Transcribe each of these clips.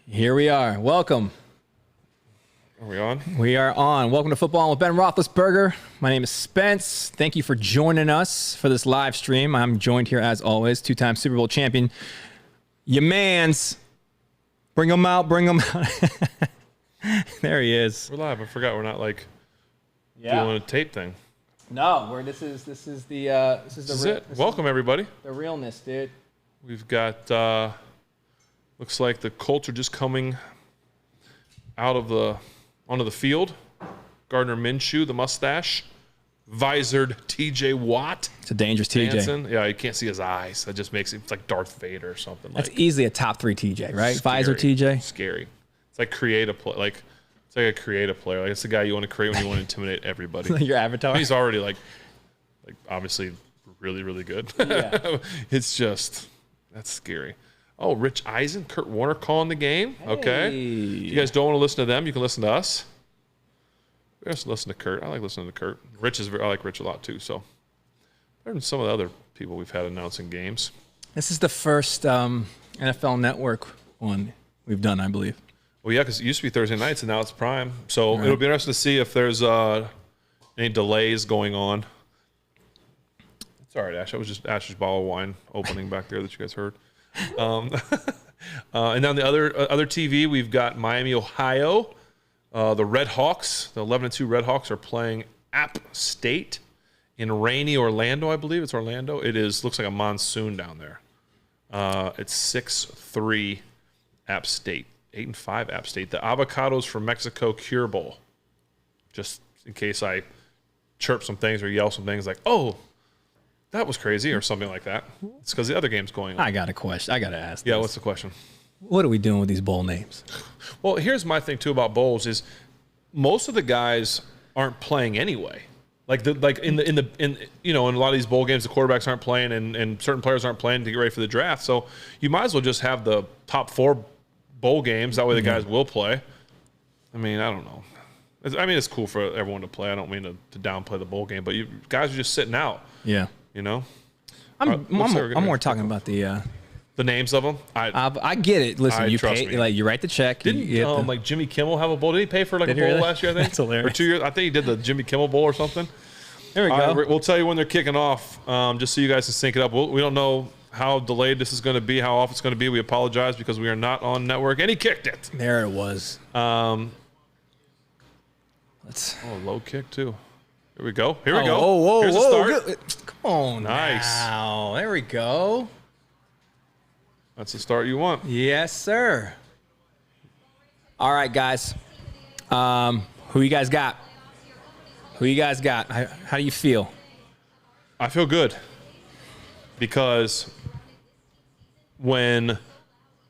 Here we are. Welcome. Are we on? We are on. Welcome to Football with Ben Roethlisberger. My name is Spence. Thank you for joining us for this live stream. I'm joined here, as always, two-time Super Bowl champion, your mans. Bring him out. Bring him out. There he is. We're live. I forgot we're not like doing a tape thing. No, this is it. Welcome everybody. The realness, dude. We've got. Looks like the Colts are just coming out of onto the field. Gardner Minshew, the mustache, visored T.J. Watt. It's a dangerous T.J. Dancing. Yeah, you can't see his eyes. That just makes it like Darth Vader or something. That's easily a top 3 T.J., right? Scary, Visor T.J. Scary. It's like it's like a creative player. Like it's the guy you want to create when you want to intimidate everybody. Your avatar. He's already like obviously really, really good. Yeah. It's just that's scary. Oh, Rich Eisen, Kurt Warner calling the game. Hey. Okay. If you guys don't want to listen to them, you can listen to us. We just listen to Kurt. I like listening to Kurt. I like Rich a lot too. So better than some of the other people we've had announcing games. This is the first NFL Network one we've done, I believe. Well, yeah, because it used to be Thursday nights and now it's prime. So It'll be interesting to see if there's any delays going on. It's all right, Ash. That was just Ash's bottle of wine opening back there that you guys heard. And on the other TV, we've got Miami, Ohio. The Red Hawks, the 11-2 Red Hawks, are playing App State in rainy Orlando, I believe. It's Orlando. Looks like a monsoon down there. It's 6-3 App State, 8-5 App State. The Avocados from Mexico Cure Bowl. Just in case I chirp some things or yell some things like, oh, that was crazy or something like that. It's because the other game's going on. I got a question. I got to ask. Yeah, this. what's the question? What are we doing with these bowl names? Well, here's my thing too about bowls is most of the guys aren't playing anyway. In a lot of these bowl games, the quarterbacks aren't playing and certain players aren't playing to get ready for the draft. So you might as well just have the top 4 bowl games. That way the guys will play. I mean, I don't know. It's cool for everyone to play. I don't mean to downplay the bowl game, but you guys are just sitting out. Yeah. You know? I'm more talking about the names of them. I get it. Listen, you pay, like you write the check. Didn't like Jimmy Kimmel have a bowl? Did he pay for like a bowl last year? I think that's hilarious. Or 2 years. I think he did the Jimmy Kimmel Bowl or something. There we go. We'll tell you when they're kicking off, just so you guys can sync it up. We don't know how delayed this is going to be, how off it's going to be. We apologize because we are not on network. And he kicked it. There it was. Low kick too. Here we go. Here we go. Oh, here's the start. Good. Come on. Nice. Now. There we go. That's the start you want. Yes, sir. All right, guys. Who you guys got? Who you guys got? How do you feel? I feel good because when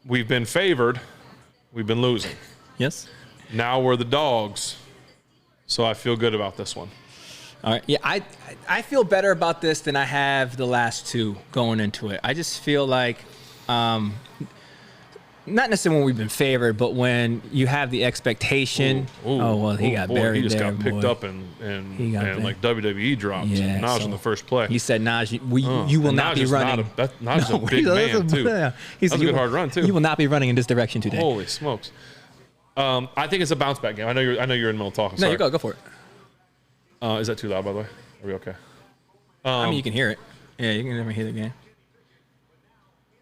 we've been favored, we've been losing. Yes. Now we're the dogs, so I feel good about this one. All right. Yeah, I feel better about this than I have the last 2 going into it. I just feel like, not necessarily when we've been favored, but when you have the expectation. He got buried. He just there, got picked up and like WWE dropped. Yeah, Naj in the first play. He said, "Naj, you will not be running." Naj is a big man too. Yeah. That's a good hard run too. You will not be running in this direction today. Holy smokes! I think it's a bounce back game. I know you're in the middle of talking. No, Sorry. you go for it. Is that too loud, by the way? Are we okay? I mean, you can hear it. Yeah, you can definitely hear the game.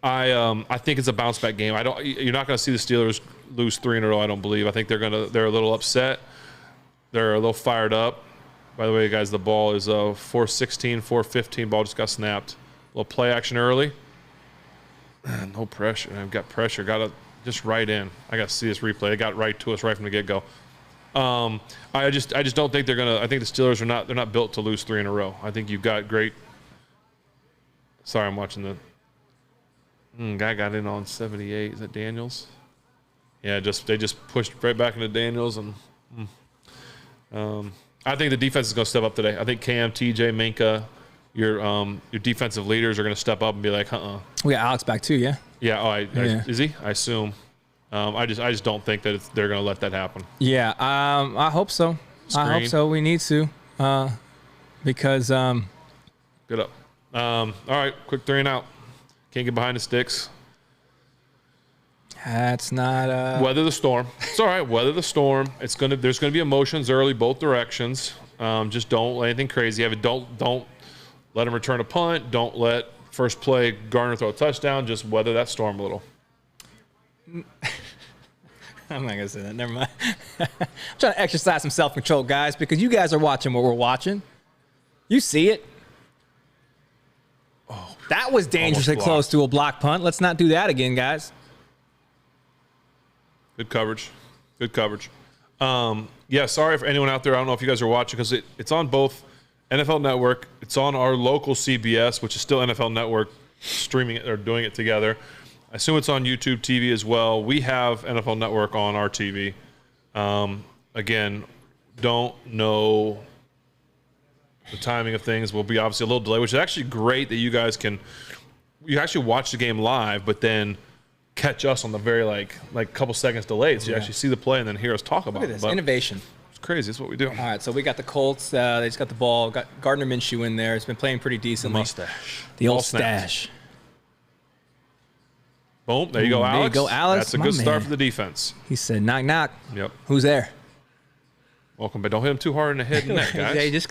I think it's a bounce back game. You're not going to see the Steelers lose 3 in a row. I don't believe. I think they're a little upset. They're a little fired up. By the way, guys, the ball is 4-16, 4-15. Ball just got snapped. A little play action early. No pressure. I've got pressure. Got to just right in. I got to see this replay. They got right to us right from the get go. I just don't think they're gonna. I think the Steelers they're not built to lose 3 in a row. I think you've got great. Sorry, I'm watching the. Guy got in on 78. Is that Daniels? Yeah, they just pushed right back into Daniels and. I think the defense is going to step up today. I think Cam, TJ, Minka, your defensive leaders are going to step up and be like, We got Alex back too, yeah. Yeah. Is he? I assume. I just don't think that they're going to let that happen. Yeah. I hope so. Screen. I hope so. We need to, because. Good up. All right. Quick 3 and out. Can't get behind the sticks. That's not. Weather the storm. It's all right. Weather the storm. There's gonna be emotions early, both directions. Just don't let anything crazy happen. Don't let them return a punt. Don't let first play Garner throw a touchdown. Just weather that storm a little. I'm not gonna say that. Never mind. I'm trying to exercise some self-control, guys, because you guys are watching what we're watching. You see it. Oh, that was dangerously close to a block punt. Let's not do that again, guys. Good coverage. Good coverage. Yeah, sorry for anyone out there. I don't know if you guys are watching because it's on both NFL Network. It's on our local CBS, which is still NFL Network, streaming it or doing it together. I assume it's on YouTube TV as well. We have NFL Network on our TV. Again, don't know the timing of things. Will be obviously a little delay, which is actually great that you guys can actually watch the game live, but then catch us on the very like couple seconds delayed, so you actually see the play and then hear us talk about it. Look at this innovation. It's crazy. It's what we do. All right, so we got the Colts. They just got the ball. Got Gardner Minshew in there. It's been playing pretty decently. The mustache. The old stash. Boom. There you go, Alex. There you go, Alex. That's a good start for the defense. He said, knock, knock. Yep. Who's there? Welcome, but don't hit him too hard in the head and neck, guys. Hey, just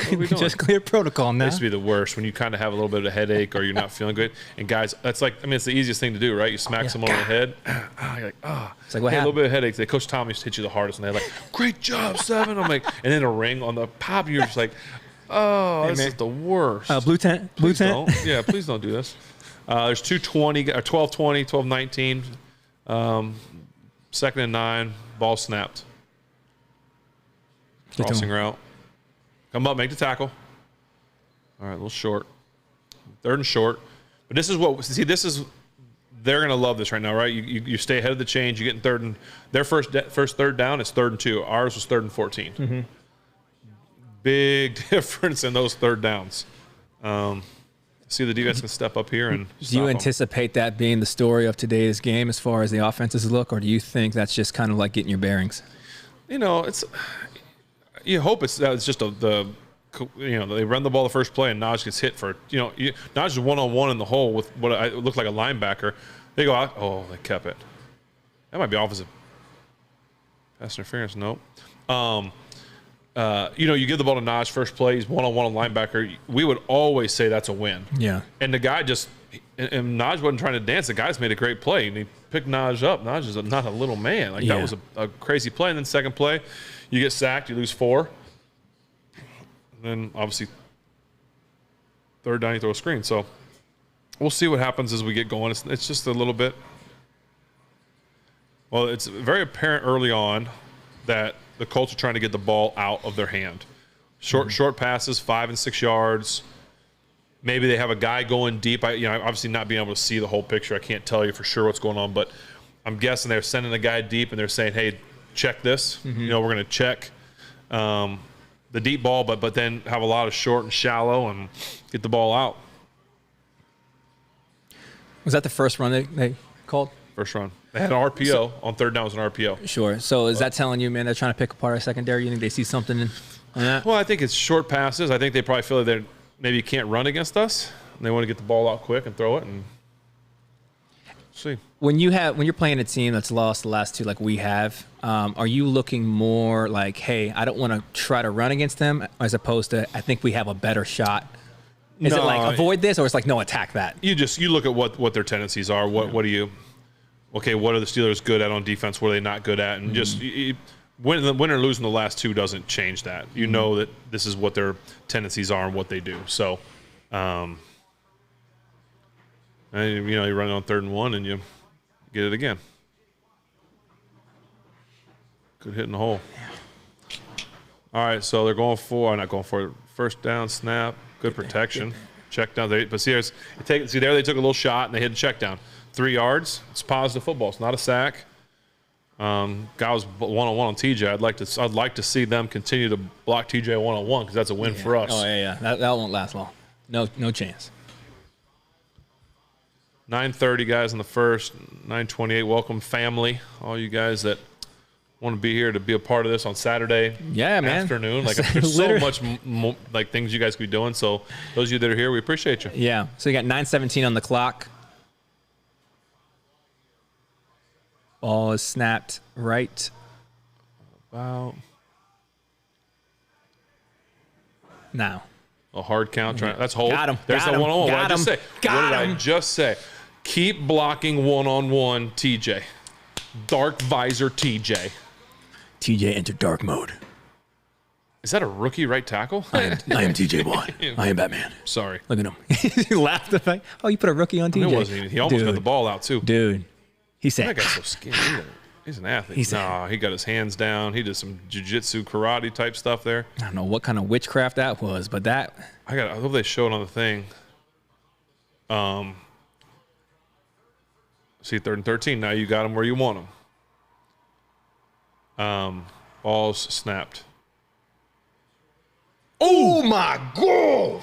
clear protocol now. It used to be the worst when you kind of have a little bit of a headache or you're not feeling good. And guys, that's like, it's the easiest thing to do, right? You smack someone on the head. You're like, It's like, what happened? A little bit of headache. Coach Tom used to hit you the hardest, and they're like, great job, 7. I'm like, and then a ring on the pop, and you're just like, oh, this is the worst. Blue tent. Blue tent. Yeah, please don't do this. There's 2:20 or 12:20, 12:19. 2nd and 9. Ball snapped. Crossing route. Come up, make the tackle. All right, a little short. 3rd and short. But this is they're going to love this right now, right? You stay ahead of the chains. You're getting 3rd and their first 3rd down is 3rd and 2. Ours was 3rd and 14. Mm-hmm. Big difference in those 3rd downs. See the defense can step up here and do you anticipate that being the story of today's game as far as the offenses look, or do you think that's just kind of like getting your bearings? You hope it's just they run the ball the first play and Naj gets hit for, Naj is one-on-one in the hole with what looked like a linebacker. They go out. Oh, they kept it. That might be offensive pass interference. Nope. You give the ball to Naj first play. He's one-on-one linebacker. We would always say that's a win. Yeah. And the guy and Naj wasn't trying to dance. The guy's made a great play, and he picked Naj up. Naj is not a little man. That was a crazy play. And then second play, you get sacked, you lose 4. And then, obviously, 3rd down, you throw a screen. So, we'll see what happens as we get going. It's just a little bit. Well, it's very apparent early on that the Colts are trying to get the ball out of their hand. Short passes, 5 and 6 yards. Maybe they have a guy going deep. Obviously not being able to see the whole picture. I can't tell you for sure what's going on, but I'm guessing they're sending a guy deep and they're saying, hey, check this. Mm-hmm. We're going to check the deep ball, but then have a lot of short and shallow and get the ball out. Was that the first run they called? First run. They had an RPO on 3rd down. It was an RPO. Sure. So is that telling you, man, they're trying to pick apart our secondary? You think they see something on that? Well, I think it's short passes. I think they probably feel that maybe you can't run against us. And they want to get the ball out quick and throw it and see. When you're playing a team that's lost the last 2 like we have, are you looking more like, hey, I don't want to try to run against them, as opposed to I think we have a better shot? Is it like avoid this, or it's like no, attack that? You look at what their tendencies are. What are the Steelers good at on defense? What are they not good at? And just win or losing the last 2 doesn't change that. You know that this is what their tendencies are and what they do. So, and, you run it on 3rd and 1 and you get it again. Good hit in the hole. All right, so they're not going for it. First down, snap, good protection. Check down. But see, there they took a little shot and they hit a check down. 3 yards. It's positive football. It's not a sack. Guy was one-on-one on TJ. I'd like to see them continue to block TJ one-on-one because that's a win for us. Oh yeah. That won't last long. No chance. 9:30 guys in the first. 9:28. Welcome family. All you guys that want to be here to be a part of this on Saturday afternoon. Like there's so much like things you guys could be doing. So those of you that are here, we appreciate you. Yeah. So you got 9:17 on the clock. Ball is snapped right About now. a hard count. That's hold. Got him. There's Got the him. one-on-one. What Got did I just him. say? Got What did him. I just say? Keep blocking one-on-one, TJ. Dark visor, TJ. TJ entered dark mode. Is that a rookie right tackle? I am TJ Watt. I am Batman. Sorry. Look at him. He laughed at me. Oh, you put a rookie on TJ? It wasn't even. He almost got the ball out, too. Dude. He said, That guy's so skinny. He's an athlete. He got his hands down. He did some jiu-jitsu, karate type stuff there. I don't know what kind of witchcraft that was, but that. I hope they show it on the thing. See, 3rd and 13. Now you got him where you want him. Balls snapped. Oh, my God.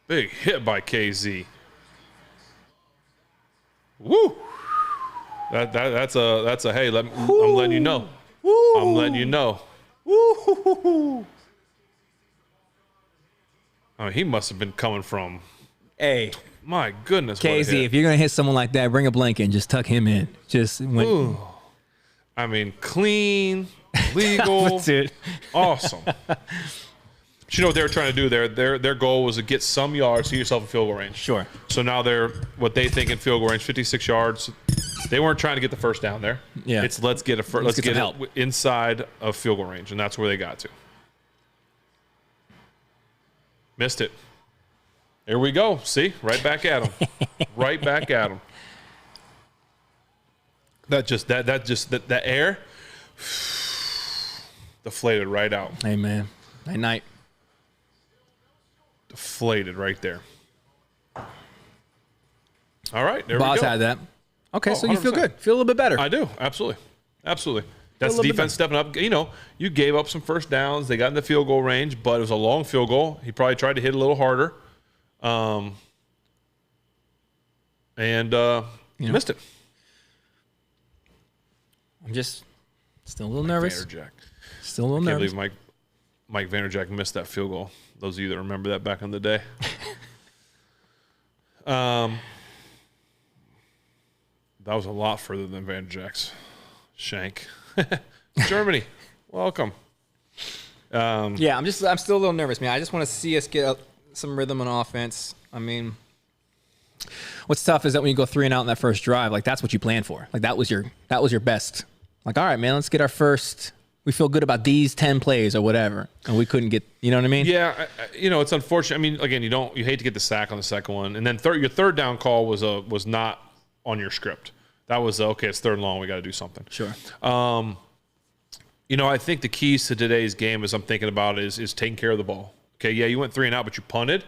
Big hit by KZ. Woo! That's a hey. I'm letting you know. Woo. I'm letting you know. Woo. I mean, he must have been coming from. Hey, My goodness. What a KZ, hit. if you're going to hit someone like that, bring a blanket and just tuck him in. Just when. Ooh. I mean, clean, legal, Dude. awesome. But you know what they were trying to do there? Their goal was to get some yards to yourself in field goal range. Sure. So now they're what they think in field goal range, 56 yards. They weren't trying to get the first down there. Yeah. It's let's get some it help. inside of field goal range, and that's where they got to. Missed it. There we go. See, right back at him. Right back at him. That air deflated right out. Hey, man. Night night. Deflated right there. All right, there Boz we go. had that. Okay, Oh, so you feel 100%. good. Feel a little bit better. I do, absolutely. That's a the little bit defense stepping up. You know, you gave up some first downs. They got in the field goal range, but it was a long field goal. He probably tried to hit a little harder. Missed it. I'm just still a little nervous. Vanderjack. Still a little Can't nervous. believe Mike Vanderjack missed that field goal. Those of you that remember that back in the day. That was a lot further than Vanderjack's shank. Germany, welcome. Yeah, I'm still a little nervous, man. I just want to see us get some rhythm on offense. I mean, what's tough is that when you go 3 and out in that first drive, like that's what you planned for. Like that was your best. Like, all right, man, let's get our first. We feel good about these 10 plays or whatever, and we couldn't get. You know what I mean? Yeah, it's unfortunate. I mean, again, you hate to get the sack on the second one, and then your third down call was not on your script. That was okay. It's 3rd and long. We got to do something. Sure. I think the keys to today's game, as I'm thinking about, is taking care of the ball. Okay, yeah, you went 3 and out, but you punted,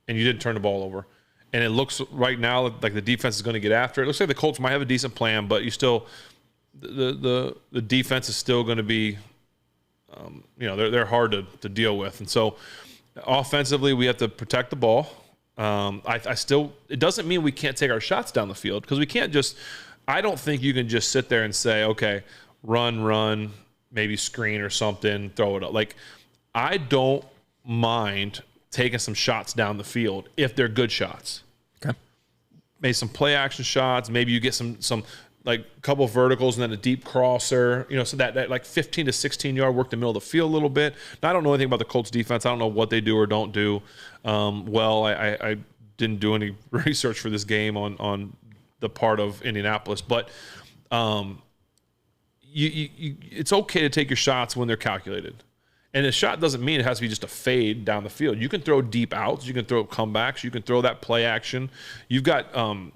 and you didn't turn the ball over. And it looks right now like the defense is going to get after it. It looks like the Colts might have a decent plan, but you still the defense is still going to be, they're hard to deal with. And so offensively, we have to protect the ball. It doesn't mean we can't take our shots down the field because we can't just. I don't think you can just sit there and say, okay, run, maybe screen or something, throw it up. Like, I don't mind taking some shots down the field if they're good shots. Okay. Maybe some play action shots. Maybe you get some like a couple of verticals and then a deep crosser. So that like 15 to 16 yard work in the middle of the field a little bit. Now, I don't know anything about the Colts defense. I don't know what they do or don't do. I didn't do any research for this game on the part of Indianapolis, but it's okay to take your shots when they're calculated. And a shot doesn't mean it has to be just a fade down the field. You can throw deep outs. You can throw comebacks. You can throw that play action. You've got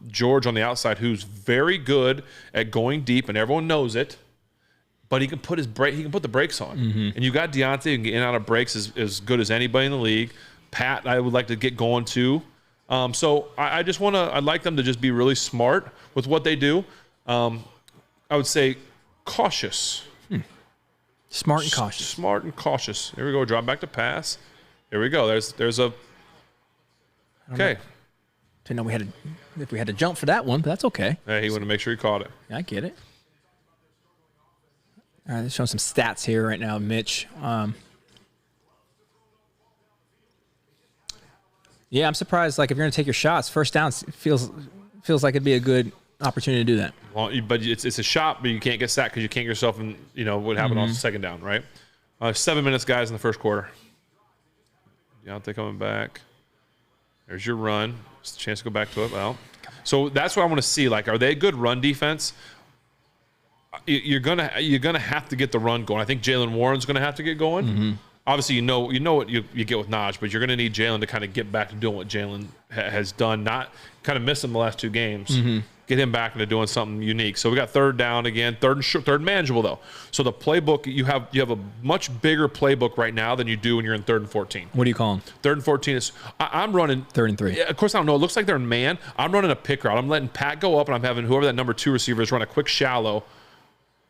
George on the outside who's very good at going deep, and everyone knows it. But he can put the brakes on. Mm-hmm. And you got Deontay who can get in and out of breaks as good as anybody in the league. Pat, I would like to get going too. So I'd like them to just be really smart with what they do. I would say cautious. Smart and cautious. Smart and cautious. Here we go. Drop back to pass. Here we go. There's a. Okay. Didn't know if we had to jump for that one, but that's okay. Hey, he wanted to make sure he caught it. Yeah, I get it. All right, let's show some stats here right now, Mitch. Yeah, I'm surprised. Like, if you're going to take your shots, first down feels like it'd be a good opportunity to do that. Well, but it's a shot, but you can't get sacked because you can't get yourself in, what happened on second down, right? 7 minutes, guys, in the first quarter. Deontay coming back. There's your run. It's a chance to go back to it. Well, so that's what I want to see. Like, are they a good run defense? You're gonna have to get the run going. I think Jalen Warren's gonna have to get going. Obviously, you know what you get with Naj, but you're gonna need Jalen to kind of get back to doing what Jalen has done. Not kind of missing the last 2 games. Get him back into doing something unique. So we got third down again, third manageable though. So the playbook, you have a much bigger playbook right now than you do when you're in 3rd and 14. What do you call them? 3rd and 14 is I'm running 3rd and 3. Yeah, of course I don't know. It looks like they're in man. I'm running a pick route. I'm letting Pat go up, and I'm having whoever that number 2 receiver is run a quick shallow.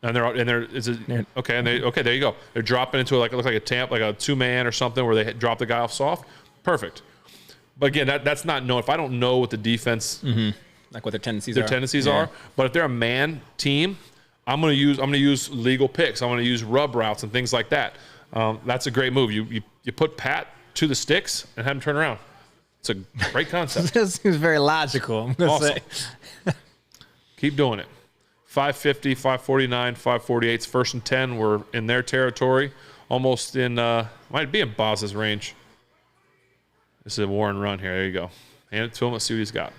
And there you go. They're dropping into it looks like a tamp, like a 2-man or something where they drop the guy off soft. Perfect. But again, that's not known. If I don't know what the defense, like what their tendencies are. But if they're a man team, I'm gonna use legal picks. I'm gonna use rub routes and things like that. That's a great move. You put Pat to the sticks and have him turn around. It's a great concept. This seems very logical. I'm gonna say. Keep doing it. 550, 549, 548. 1st and 10. We're in their territory. Almost in, might be in Boz's range. This is a Warren run here. There you go. Hand it to him. Let's see what he's got.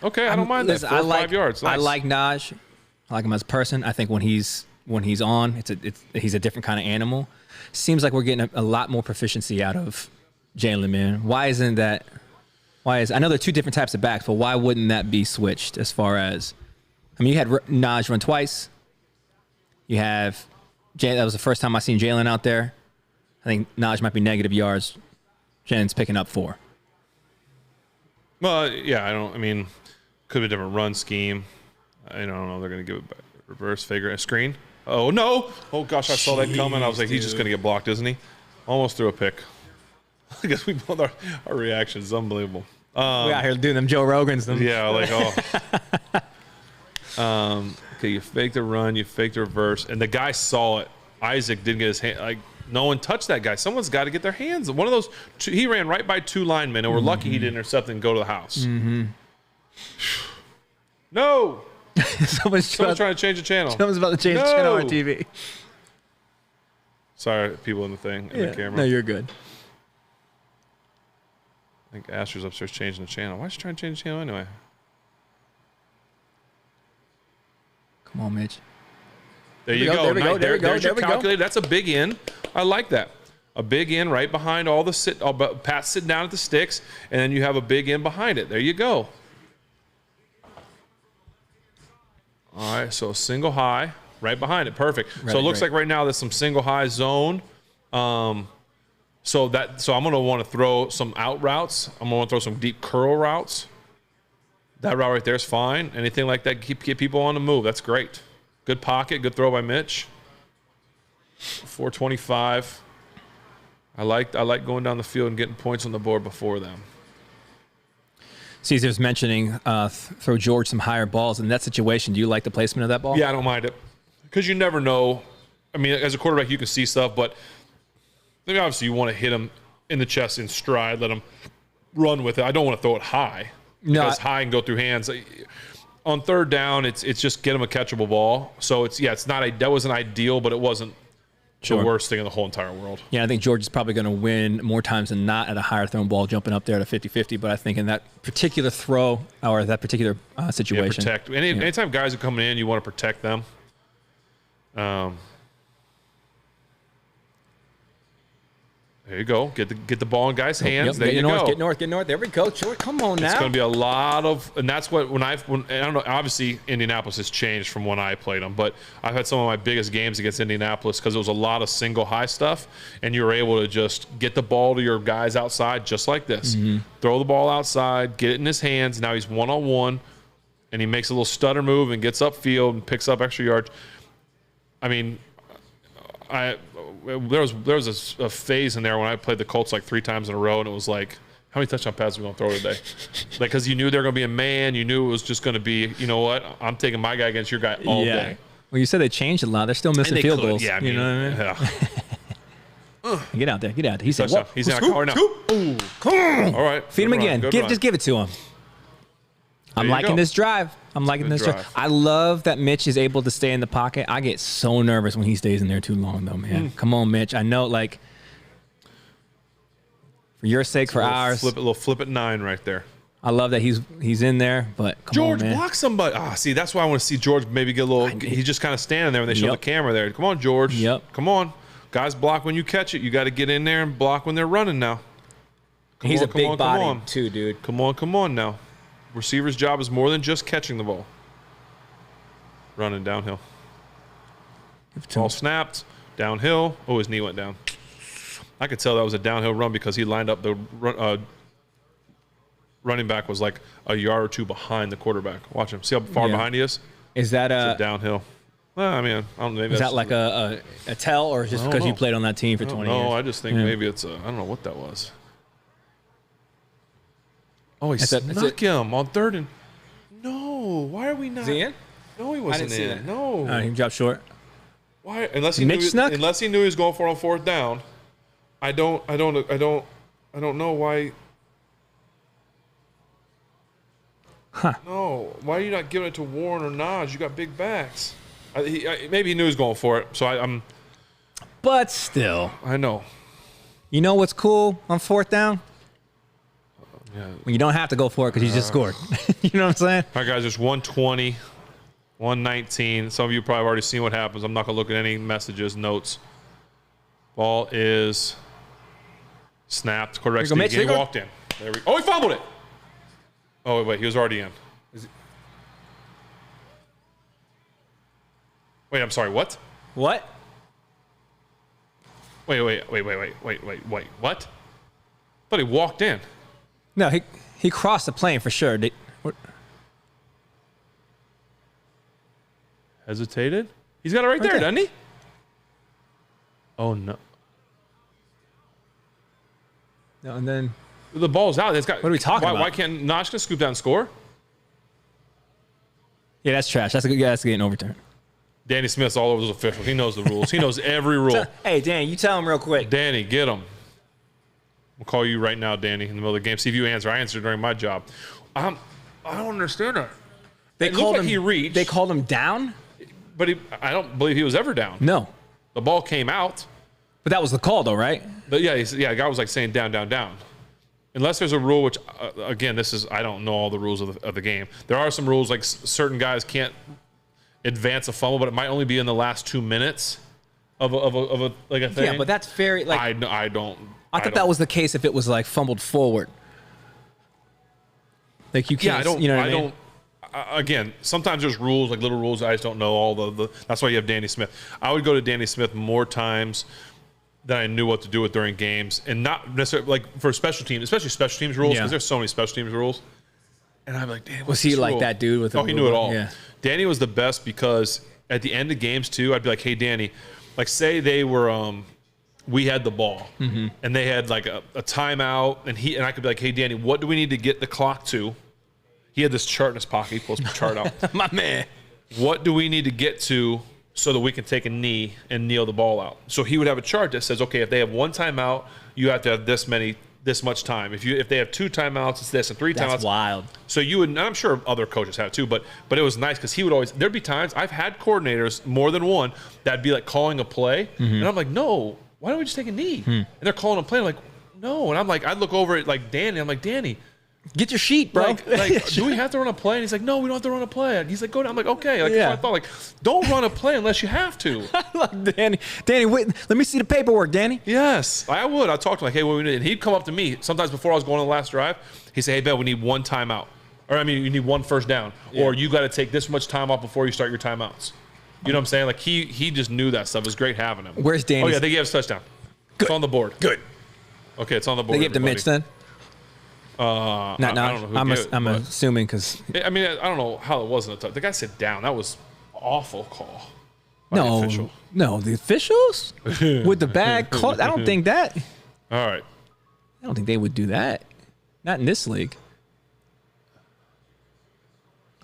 Okay, I don't mind that. 4 or 5 yards. Nice. I like Naj. I like him as a person. I think when he's on, he's a different kind of animal. Seems like we're getting a lot more proficiency out of Jalen, man. Why isn't that? I know they're 2 different types of backs, but why wouldn't that be switched as far as? I mean, you had Naj run twice. You have Jalen. That was the first time I seen Jalen out there. I think Naj might be negative yards. Jalen's picking up 4. Well, yeah, could be a different run scheme. I don't know. They're going to give it back. Reverse figure screen. Oh, no. Oh, gosh, I saw that coming. I was like, he's just going to get blocked, isn't he? Almost threw a pick. I guess we both our reaction is unbelievable. We out here doing them Joe Rogans. Yeah, okay, you fake the run, you fake the reverse, and the guy saw it. Isaac didn't get his hand. Like, no one touched that guy. Someone's got to get their hands. One of those. He ran right by 2 linemen, and we're lucky he didn't intercept and go to the house. No. Someone's trying to change the channel. Someone's about to change the channel on TV. Sorry, people in the camera. No, you're good. I think Asher's upstairs changing the channel. Why is she trying to change the channel anyway? Come on, Mitch. There you go. There we go. Calculated. That's a big in. I like that. A big in right behind all the Pat sitting down at the sticks, and then you have a big in behind it. There you go. All right, so single high right behind it. Perfect. So it looks like right now there's some single high zone. So I'm going to want to throw some out routes. I'm going to want to throw some deep curl routes. That route right there is fine. Anything like that, keep people on the move. That's great. Good pocket, good throw by Mitch. 425. I like going down the field and getting points on the board before them. Caesar's mentioning throw George some higher balls in that situation. Do you like the placement of that ball? Yeah, I don't mind it because you never know. I mean, as a quarterback, you can see stuff, but obviously you want to hit him in the chest in stride, let him run with it. I don't want to throw it high. No, because high and go through hands. On 3rd down, it's just get him a catchable ball. So that wasn't ideal, but it wasn't the worst thing in the whole entire world. Yeah, I think George is probably going to win more times than not at a higher thrown ball jumping up there at a 50-50. But I think in that particular throw or that particular situation. Yeah, protect. Anytime guys are coming in, you want to protect them. There you go. Get the ball in guys' hands. There you go. Get north. There we go. Short. Come on now. It's going to be a lot of, and that's what I don't know. Obviously, Indianapolis has changed from when I played them, but I've had some of my biggest games against Indianapolis because it was a lot of single high stuff, and you were able to just get the ball to your guys outside just like this. Throw the ball outside, get it in his hands. Now he's 1-on-1, and he makes a little stutter move and gets upfield and picks up extra yards. I mean, there was a phase in there when I played the Colts like 3 times in a row, and it was like, how many touchdown passes are we going to throw today? Like, because you knew they were going to be a man. You knew it was just going to be, you know what, I'm taking my guy against your guy all day. Well, you said they changed a lot. They're still missing field goals. Yeah, you know what I mean? Yeah. Get out there. He said, what? He's in our car now. Come on. All right. Feed him again. Just give it to him. I'm liking this drive. I'm liking this drive. I love that Mitch is able to stay in the pocket. I get so nervous when he stays in there too long, though, man. Come on, Mitch. I know, like, for your sake, for ours. Little flip at 9 right there. I love that he's in there, but come George, on, man. block somebody. See, that's why I want to see George maybe get a little. He's just kind of standing there when they show the camera there. Come on, George. Yep. Come on. Guys, block when you catch it. You got to get in there and block when they're running now. He's a big body, too, dude. Come on now. Receiver's job is more than just catching the ball. Running downhill. Ball snapped. Downhill. Oh, his knee went down. I could tell that was a downhill run because he lined up the running back was like a yard or two behind the quarterback. Watch him. See how far behind he is? Is that a downhill? Well, I mean, I don't know. Maybe is that like a tell, or just because you played on that team for 20 years? No, I just think maybe it's I don't know what that was. Oh, he snuck him on 3rd and... No, why are we not... Is he in? No, he wasn't in. No. He dropped short. Why? Unless he knew he was going for it on 4th down. I don't know why... Huh. No. Why are you not giving it to Warren or Naj? You got big backs. Maybe he knew he was going for it, so I'm... But still. I know. You know what's cool on 4th down? Yeah. When you don't have to go for it because you just scored. You know what I'm saying? All right, guys, there's 120, 119. Some of you probably have already seen what happens. I'm not going to look at any messages, notes. Ball is snapped. Quarterback he walked in. There we go. Oh, he fumbled it. Oh, wait, he was already in. Wait, I'm sorry, what? What? Wait, what? I thought he walked in. No, he crossed the plane for sure. Hesitated? He's got it right there, doesn't he? Oh, no. No, and then... The ball's out. What are we talking about? Why can't Nashka scoop down and score? Yeah, that's trash. That's getting overturned. Danny Smith's all over those officials. He knows the rules. He knows every rule. Hey, Danny, you tell him real quick. Danny, get him. We'll call you right now, Danny, in the middle of the game. See if you answer. I answered during my job. I don't understand that. They called him. He reached. They called him down. But I don't believe he was ever down. No. The ball came out. But that was the call, though, right? But yeah, the guy was like saying down. Unless there's a rule, which again, I don't know all the rules of the game. There are some rules like certain guys can't advance a fumble, but it might only be in the last 2 minutes of a thing. Yeah, but that's very like. I don't. I thought that was the case if it was like fumbled forward. Like you can't. Yeah, I don't. Again, sometimes there's rules, like little rules. I just don't know all the. That's why you have Danny Smith. I would go to Danny Smith more times than I knew what to do with during games, and not necessarily like for special teams, especially special teams rules, because there's so many special teams rules. And I'm like, damn, was he like rule? that dude with? He knew it all. Yeah. Danny was the best because at the end of games too, I'd be like, hey, Danny, like say they were. We had the ball, and they had like a timeout, and I could be like, "Hey, Danny, what do we need to get the clock to?" He had this chart in his pocket. He pulls the chart out. My man. What do we need to get to so that we can take a knee and kneel the ball out? So he would have a chart that says, "Okay, if they have 1 timeout, you have to have this much time. If they have 2 timeouts, it's this, and 3 timeouts." That's wild. So you would, and I'm sure other coaches have too, but it was nice because he would always. There'd be times I've had coordinators more than one that'd be like calling a play, and I'm like, no. Why don't we just take a knee? And they're calling a play. I'm like, no. And I'm like, I'd look over at like Danny. I'm like, Danny, get your sheet, bro. Like do we have to run a play? And he's like, no, we don't have to run a play. And he's like, go down. I'm like, okay. Like, I thought, like, don't run a play unless you have to. Danny, wait, let me see the paperwork, Danny. Yes, I would. I'd talk to him like, hey, what we need? And he'd come up to me sometimes before I was going on the last drive. He'd say, hey, Ben, we need 1 timeout. Or, I mean, you need 1 first down. Yeah. Or you got to take this much time off before you start your timeouts. You know what I'm saying? Like, he just knew that stuff. It was great having him. Where's Danny? Oh, yeah, they gave us a touchdown. Good. It's on the board. Good. Okay, it's on the board. They gave to Mitch then? I don't know who I'm assuming because... I mean, I don't know how it wasn't a touchdown. The guy said down. That was awful call. No, the officials? With the bag call? I don't think that... All right. I don't think they would do that. Not in this league.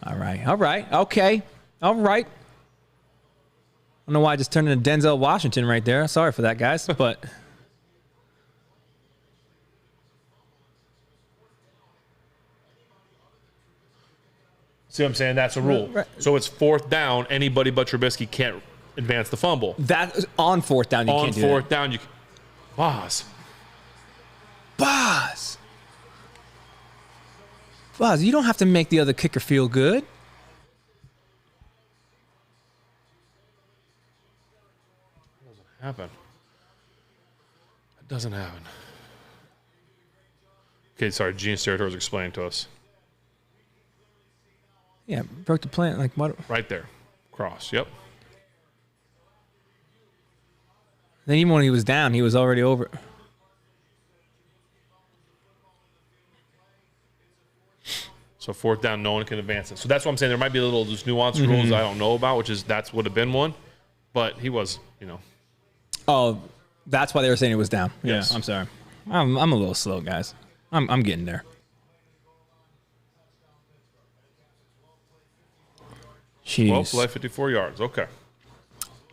All right. Okay. All right. I don't know why I just turned into Denzel Washington right there. Sorry for that, guys. But See what I'm saying? That's a rule. Right. So it's 4th down. Anybody but Trubisky can't advance the fumble. That on 4th down, you On can't do 4th that. down, you can. Boz, you don't have to make the other kicker feel good. Happen. It doesn't happen. Okay, sorry. Genius Territory was explaining to us. Yeah, broke the plan. Like what? Right there. Cross. Yep. Then even when he was down, he was already over. So 4th down, no one can advance it. So that's what I'm saying. There might be just nuanced rules I don't know about, which is that's would have been one. But he was, Oh, that's why they were saying it was down. Yes. Yeah, I'm sorry. I'm a little slow, guys. I'm getting there. Jeez. Well, play 54 yards. Okay.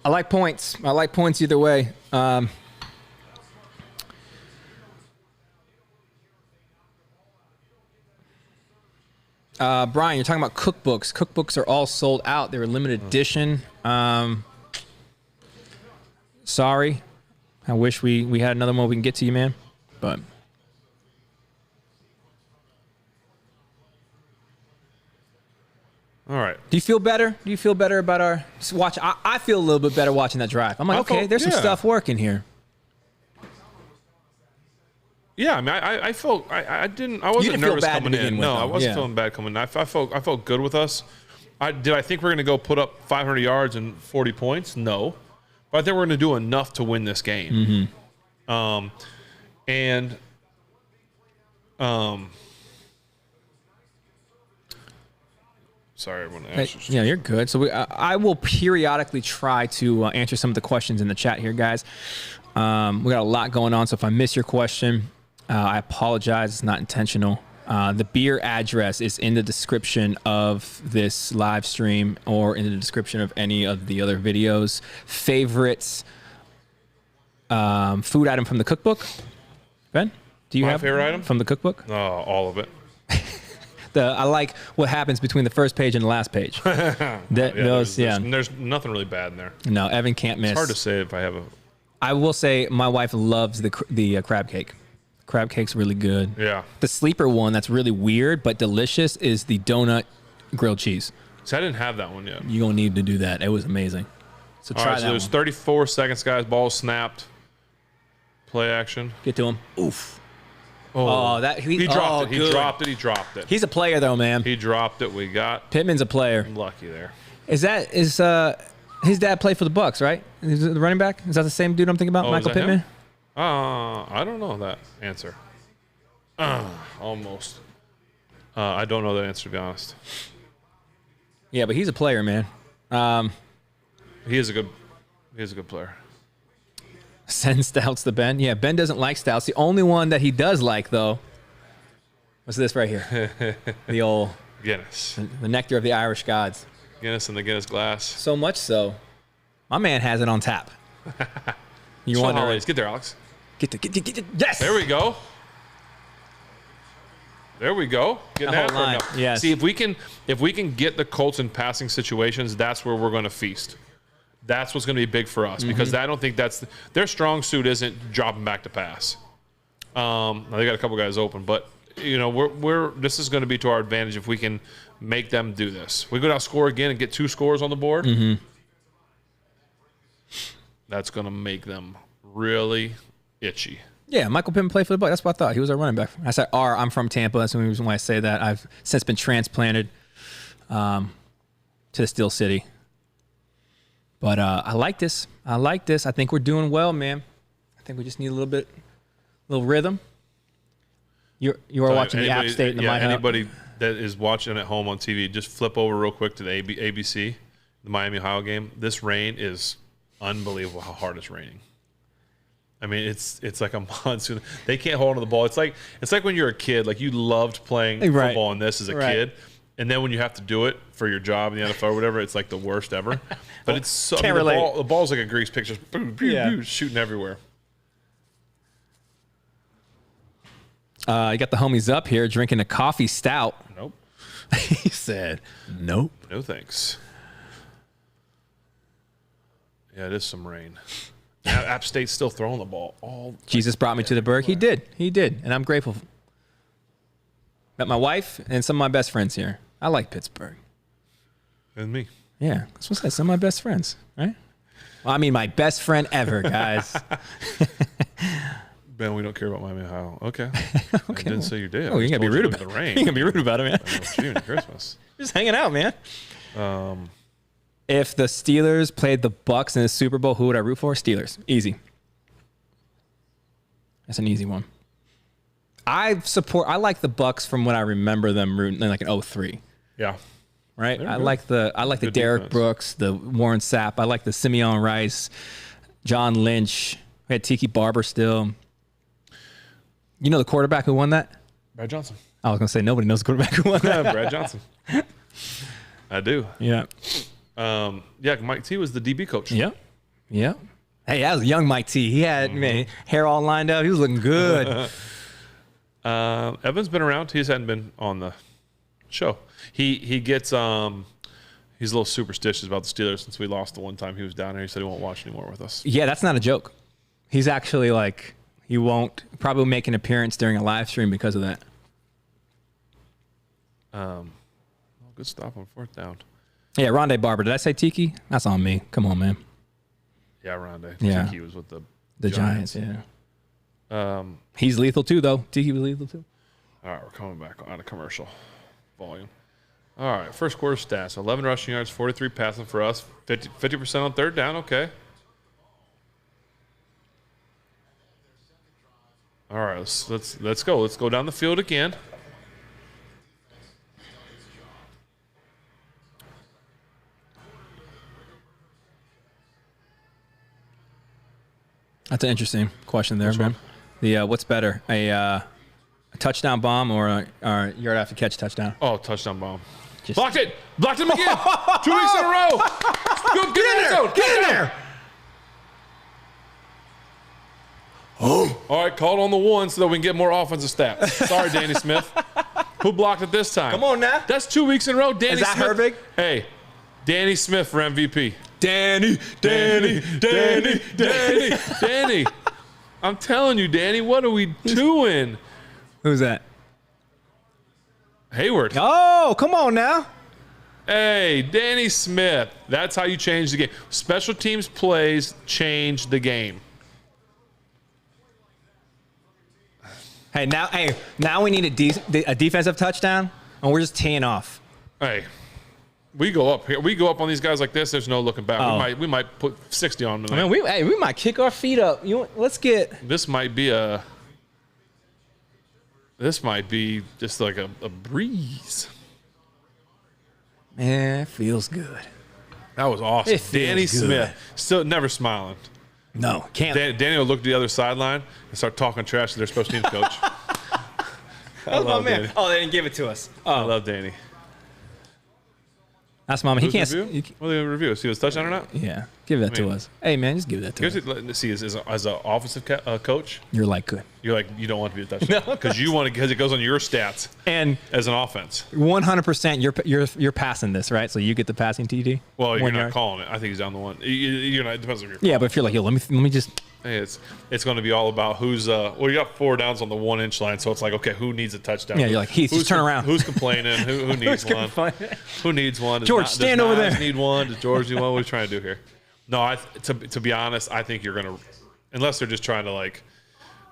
I like points. I like points either way. Brian, you're talking about cookbooks. Cookbooks are all sold out. They're a limited edition. Sorry. I wish we had another one we can get to you, man. But All right. do you feel better? Do you feel better about our watch? I feel a little bit better watching that drive. I'm like, okay, there's some stuff working here. Yeah, I mean, I felt I wasn't nervous coming in. No, I wasn't feeling bad coming in. I felt good with us. Did I think we're going to go put up 500 yards and 40 points? No, but I think we're going to do enough to win this game. Sorry, everyone. Yeah, you're good. So I will periodically try to answer some of the questions in the chat here, guys. We got a lot going on, so if I miss your question, I apologize. It's not intentional. The beer address is in the description of this live stream or in the description of any of the other videos. Favorites food item from the cookbook? Ben, do you have my favorite item from the cookbook? All of it. I like what happens between the first page and the last page. There's nothing really bad in there. No, Evan can't miss. It's hard to say if I have a. I will say my wife loves the crab cake. Crab cake's really good. Yeah. The sleeper one that's really weird but delicious is the donut grilled cheese. So I didn't have that one yet. You're going to need to do that. It was amazing. So try All right, so that there's one. 34 seconds, guys. Ball snapped. Play action. Get to him. Oof. Oh, he dropped it. He good. dropped it. He's a player though, man. He dropped it. We got Pittman's a player. lucky there. Is his dad played for the Bucks, right? Is the running back? Is that the same dude I'm thinking about? Michael Pittman? Him? I don't know that answer. Almost. I don't know that answer, to be honest. Yeah, but he's a player, man. He is a good player. Send Stouts to Ben. Yeah, Ben doesn't like Stouts. The only one that he does like, though, what's this right here? The old Guinness. the nectar of the Irish gods. Guinness in the Guinness glass. So much so, my man has it on tap. You want to get there, Alex? Get yes. There we go. There we go. Getting that line. Yes. See, if we can get the Colts in passing situations, that's where we're going to feast. That's what's going to be big for us because I don't think their strong suit isn't dropping back to pass. Now they got a couple guys open, but this is going to be to our advantage if we can make them do this. We go down, score again, and get 2 scores on the board. That's going to make them really itchy. Yeah, Michael Pittman played for the Bucs. That's what I thought. He was our running back. I said I'm from Tampa. That's the reason why I say that. I've since been transplanted to Steel City. But I like this. I think we're doing well, man. I think we just need a little rhythm. You are watching the App State and the anybody that is watching at home on TV, just flip over real quick to the ABC, the Miami Ohio game. This rain is unbelievable how hard it's raining. I mean, it's like a monsoon. They can't hold on to the ball. It's like when you're a kid, like you loved playing football in this as a kid. And then when you have to do it for your job in the NFL or whatever, it's like the worst ever. But it's so the ball's like a grease picture, shooting everywhere. You got the homies up here drinking a coffee stout. Nope. He said, nope. No thanks. Yeah, it is some rain. App State's still throwing the ball. Jesus brought me to the Berg. He did. And I'm grateful. Met my wife and some of my best friends here. I like Pittsburgh. And me. Yeah, that's what I said. Some of my best friends, right? Well, I mean, my best friend ever, guys. Ben, we don't care about Miami, Ohio. Okay. Okay. I didn't say you did. Oh, you gotta be rude about the rain. You gotta be rude about it, man. June and Christmas. Just hanging out, man. If the Steelers played the Bucks in the Super Bowl, who would I root for? Steelers. Easy. That's an easy one. I like the Bucks from what I remember them rooting in like an 03. Yeah. Right? They're I good. like the Good Derek defense. Brooks, the Warren Sapp. I like the Simeon Rice, John Lynch. We had Tiki Barber still. You know the quarterback who won that? Brad Johnson. I was going to say nobody knows the quarterback who won that. Brad Johnson. I do. Yeah. Yeah, Mike T was the DB coach. Yep. Yep. Hey, that was young Mike T. He had man, hair all lined up. He was looking good. Evan's been around. He just hadn't been on the show. He gets he's a little superstitious about the Steelers since we lost the one time he was down there. He said he won't watch anymore with us. Yeah, that's not a joke. He's actually like, he won't probably make an appearance during a live stream because of that. Good stop on 4th down. Yeah, Rondé Barber. Did I say Tiki? That's on me. Come on, man. Yeah, Rondé. Yeah. Tiki was with The Giants, yeah. He's lethal too, though. Tiki was lethal too. All right, we're coming back on a commercial volume. All right, first quarter stats. 11 rushing yards, 43 passing for us, 50% on 3rd down. Okay. All right, let's go. Let's go down the field again. That's an interesting question there, Which man. one? The what's better, a touchdown bomb or a yard after catch touchdown? Oh, touchdown bomb. Just- Blocked it. Blocked him again. 2 weeks in a row. Go, get in there. Get in there! Oh. All right, call it on the one so that we can get more offensive stats. Sorry, Danny Smith. Who blocked it this time? Come on now. That's 2 weeks in a row. Danny Is that Smith. Herbig? Hey, Danny Smith for MVP. Danny. Danny. I'm telling you, Danny, what are we doing? Who's that? Hayward. Oh, come on now. Hey, Danny Smith. That's how you change the game. Special teams plays change the game. Hey, now we need a defensive touchdown, and we're just teeing off. Hey, we go up here. We go up on these guys like this. There's no looking back. Oh. We might put 60 on them. I mean, we might kick our feet up. Let's get. This might be just like a breeze. Man, it feels good. That was awesome. It feels Danny good. Smith still never smiling. No, can't. Danny will look to the other sideline and start talking trash to their special teams coach. I Oh, love man. Danny. Oh, they didn't give it to us. I love Danny. That's mama. He Who's can't. review? What are they review? See if it's touchdown or not? Yeah, give that to us. Hey, man, just give that to Here's us. it. See, as an offensive coach, You're like good. you're like you don't want to be a touchdown because because it goes on your stats And as an offense. 100%, you're passing this, right? So you get the passing TD. Well, you're 1 not yard. calling it. I think he's down the one. You're not. It depends on your. Yeah, but if you're like, yo, let me just. Hey, it's going to be all about who's. Well, you got 4 downs on the 1 inch line, so it's like, okay, who needs a touchdown? Yeah, you're like, Heath, just turn around. Who's complaining? Who needs one? Who needs one? George, stand over there. Does need one? Does George need one? What are you trying to do here? No, to be honest, I think you're going to, unless they're just trying to like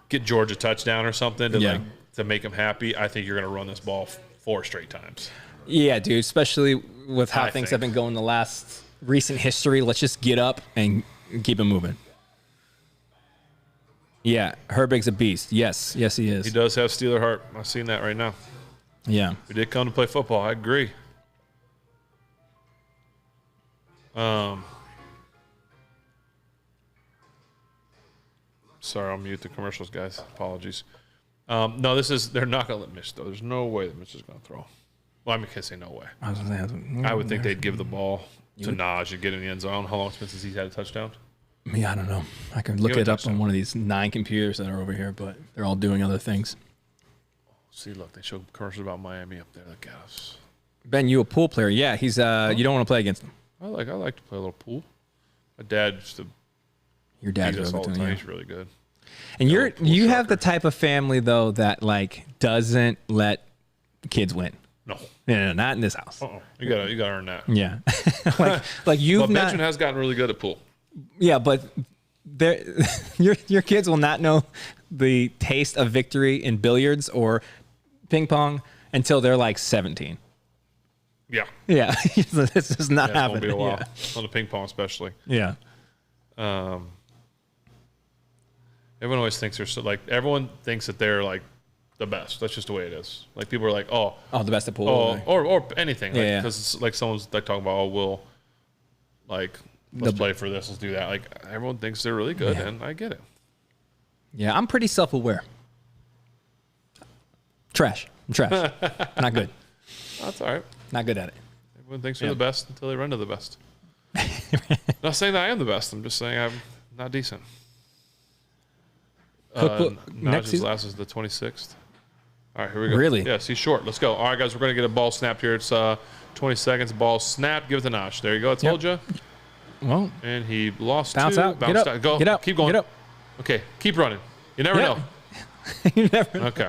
get George a touchdown or something to make him happy. I think you're going to run this ball 4 straight times. Yeah, dude. Especially with how I things think. have been going the last recent history. Let's just get up and keep it moving. Yeah, Herbig's a beast. Yes, he is. He does have Steeler heart. I've seen that right now. Yeah. We did come to play football. I agree. Sorry, I'll mute the commercials, guys. Apologies. No, they're not going to let Mitch, though. There's no way that Mitch is going to throw. Well, I mean, I can't say no way. I would think they'd give the ball to Naj and get in the end zone. How long since he's had a touchdown? Yeah, I don't know. I can look Give it it up to on us. one of these 9 computers that are over here, but they're all doing other things. See, look, they show commercials about Miami up there. Look at us. Ben, you a pool player? Yeah, he's. You don't want to play against him. I like to play a little pool. My dad used to. Your dad's beat us all the time. yeah. He's really good. And you have the type of family though that like doesn't let kids win. No, not in this house. You gotta earn that. Yeah, like you've But not. Benjamin has gotten really good at pool. Yeah, but your kids will not know the taste of victory in billiards or ping pong until they're like 17. Yeah. Yeah, this is not It's happening. gonna be a while Yeah. on the ping pong, especially. Yeah. Everyone always thinks they're everyone thinks that they're like the best. That's just the way it is. Like people are like, oh, the best at pool. or anything. Yeah, Because it's like someone's like talking about, we'll like let's play for this, let's do that. Like everyone thinks they're really good, and I get it. Yeah, I'm pretty self-aware. Trash. I'm trash. Not good. That's all right. Not good at it. Everyone thinks they're the best until they run to the best. Not saying that I am the best. I'm just saying I'm not decent. Next Naj's season? last is the 26th. All right, here we go. Really? Yes, he's short. Let's go. All right, guys, we're going to get a ball snapped here. It's 20 seconds. Ball snapped. Give it to Naj. There you go. I told you. Well, And he lost bounce two. out. Bounced Get up. out. Go. Get up. Keep going. Get up. Okay, keep running. You never Yeah. know. You never know. Okay.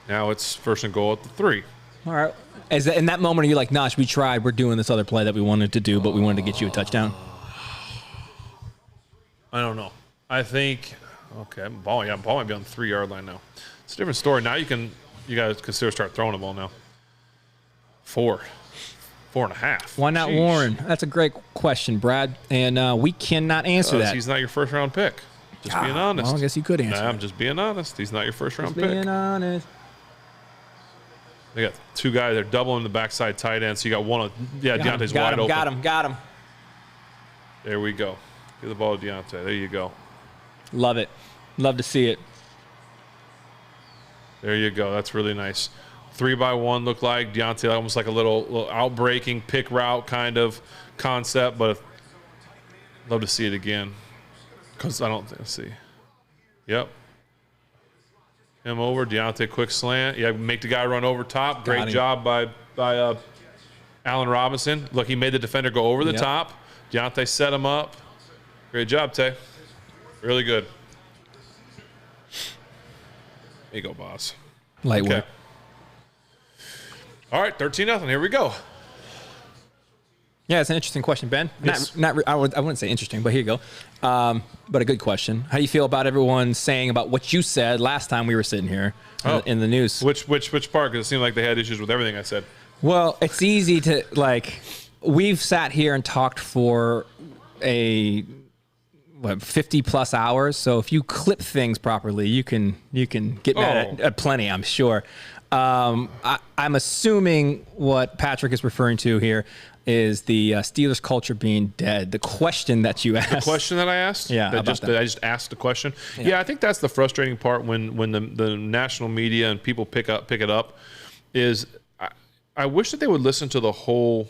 Now it's first and goal at the 3. All right. In that moment, are you like, Nosh, we tried. We're doing this other play that we wanted to do, but we wanted to get you a touchdown? I don't know. I think, okay, ball might be on the 3-yard line now. It's a different story. Now you guys consider start throwing the ball now. 4.5. Why not Sheesh. Warren? That's a great question, Brad. And we cannot answer that. He's not your first round pick. Just being honest. Well, I guess you could answer. Nah, I'm just being honest. He's not your first round pick. Being honest. They got two guys. They're doubling the backside tight end. So you got one. Deontay's wide open. Got him. There we go. Give the ball to Deontay. There you go. Love it. Love to see it. There you go. That's really nice. 3-by-1 looked like Deontay, almost like a little outbreaking pick route kind of concept, but love to see it again. Because I don't think, let's see. Yep. Him over, Deontay, quick slant. Yeah, make the guy run over top. Great job by Allen Robinson. Look, he made the defender go over the top. Deontay set him up. Great job, Tay. Really good. There you go, boss. Light work. Okay. All right, 13-0. Here we go. Yeah, it's an interesting question, Ben. Yes. I wouldn't say interesting, but here you go. But a good question. How do you feel about everyone saying about what you said last time we were sitting here in the news? Which part? Because it seemed like they had issues with everything I said. Well, it's easy to, like, we've sat here and talked for 50-plus hours. So if you clip things properly, you can get mad at plenty, I'm sure. I'm assuming what Patrick is referring to here is the Steelers culture being dead. The question that you asked. The question that I asked? Yeah. I just asked the question. Yeah, I think that's the frustrating part when the national media and people pick it up is I wish that they would listen to the whole.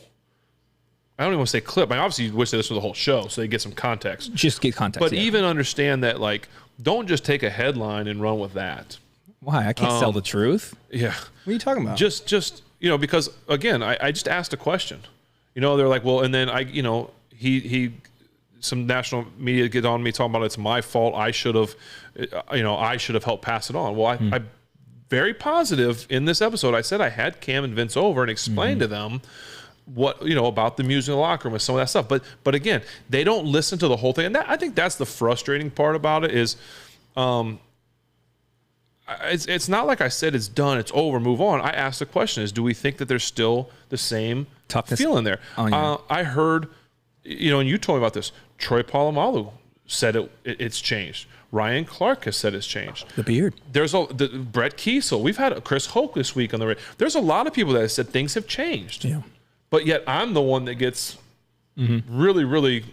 I don't even want to say clip. I obviously wish they listen to the whole show so they get some context. Just get context. But even understand that, like, don't just take a headline and run with that. Why? I can't tell the truth. Yeah. What are you talking about? Just because again, I just asked a question. They're like, well, and then some national media get on me talking about it's my fault. I should have helped pass it on. Well, I very positive in this episode. I said I had Cam and Vince over and explained to them what about the music in the locker room and some of that stuff. But again, they don't listen to the whole thing, and I think that's the frustrating part about it is. It's not like I said it's done, it's over, move on. I asked the question do we think that there's still the same toughness feeling there? I heard, and you told me about this. Troy Polamalu said it's changed. Ryan Clark has said it's changed. The beard. There's Brett Kiesel. We've had Chris Hoke this week on the radio. There's a lot of people that have said things have changed. Yeah. But yet I'm the one that gets really, really,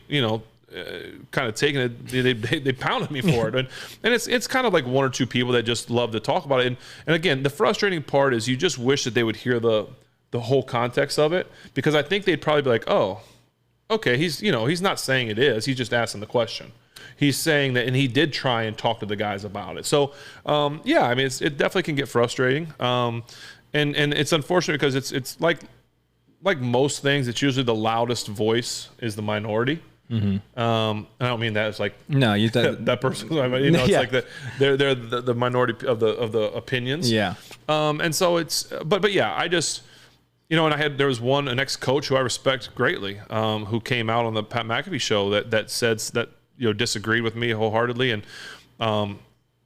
kind of taking it, they pounded me for it, and it's kind of like one or two people that just love to talk about it. And again, the frustrating part is you just wish that they would hear the whole context of it, because I think they'd probably be like, oh, okay, he's not saying it is, he's just asking the question. He's saying that, and he did try and talk to the guys about it. So it definitely can get frustrating, and it's unfortunate because it's like like most things, it's usually the loudest voice is the minority. I don't mean that as like no, you that person. It's like they're the minority of the opinions. Yeah. And so it's but yeah, I just and there was an ex-coach who I respect greatly, who came out on the Pat McAfee show that said that disagreed with me wholeheartedly, and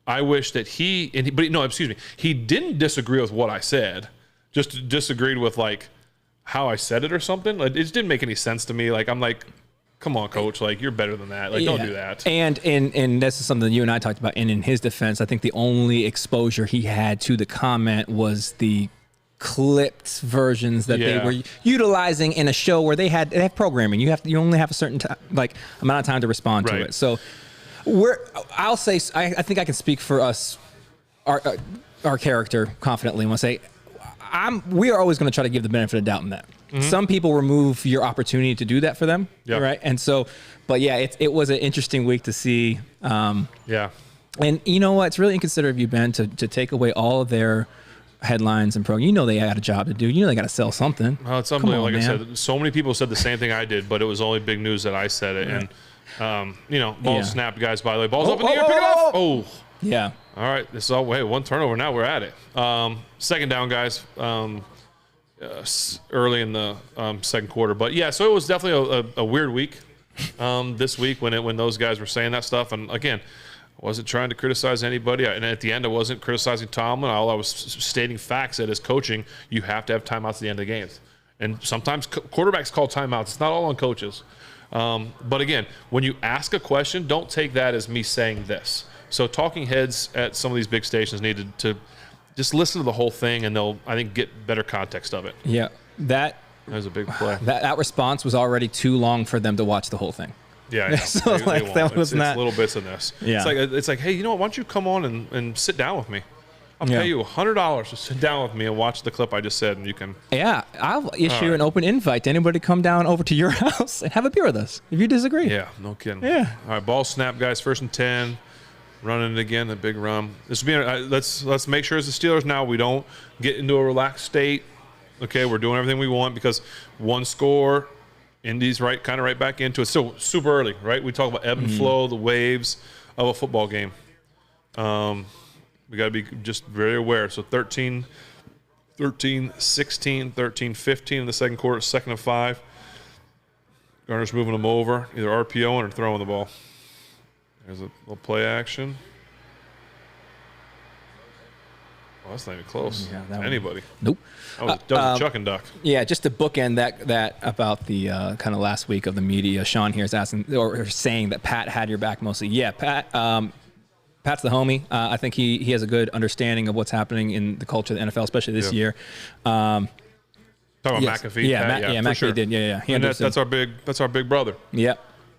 I wish that he didn't disagree with what I said, just disagreed with like how I said it or something. Like, it just didn't make any sense to me. Like I'm like, come on, coach, like you're better than that. Like don't do that. And this is something you and I talked about. And in his defense, I think the only exposure he had to the comment was the clipped versions that they were utilizing in a show where they have programming. You only have a certain amount of time to respond to it. So I think I can speak for us, our character confidently when I say we are always going to try to give the benefit of doubt in that. Some people remove your opportunity to do that for them, right? And so, but yeah, it was an interesting week to see. And you know what? It's really inconsiderate of you, Ben, to take away all of their headlines and program. They got a job to do. They got to sell something. Well, it's unbelievable. Like I said, so many people said the same thing I did, but it was only big news that I said it. And ball snapped, guys. By the way, ball's up in the air. Pick it off. Oh, yeah. All right. This is all. Hey, one turnover. Now we're at it. Second down, guys. Early in the second quarter, but yeah. So it was definitely a weird week this week when those guys were saying that stuff. And again, I wasn't trying to criticize anybody, and at the end, I wasn't criticizing Tomlin. All I was stating facts that as coaching, you have to have timeouts at the end of the games. And sometimes quarterbacks call timeouts. It's not all on coaches. But again, when you ask a question, don't take that as me saying this. So talking heads at some of these big stations needed to just listen to the whole thing, and they'll, I think, get better context of it. Yeah, that was a big play. That response was already too long for them to watch the whole thing. Yeah, so they that was it's little bits in this. Yeah, it's like, hey, you know what? Why don't you come on and sit down with me? I'll pay you $100 to sit down with me and watch the clip I just said, and you can. Yeah, I'll issue an open invite to anybody to come down over to your house and have a beer with us if you disagree. Yeah, no kidding. Yeah. All right, ball snap, guys. 1st and 10. Running it again, a big run. This will be. Let's make sure as the Steelers now we don't get into a relaxed state. Okay, we're doing everything we want because one score, Indy's right back into it. Still super early, right? We talk about ebb and flow, the waves of a football game. We got to be just very aware. So 13, 16, 13, 15 in the second quarter, 2nd and 5. Garner's moving them over, either RPOing or throwing the ball. There's a little play action. Oh, that's not even close to anybody. Nope. That was a chuck and duck. Yeah, just to bookend that about the kind of last week of the media, Sean here is asking or saying that Pat had your back mostly. Yeah, Pat. Pat's the homie. I think he has a good understanding of what's happening in the culture of the NFL, especially this year. Talking about McAfee. Yeah, McAfee sure. did. Yeah. And that's our big brother. Yeah.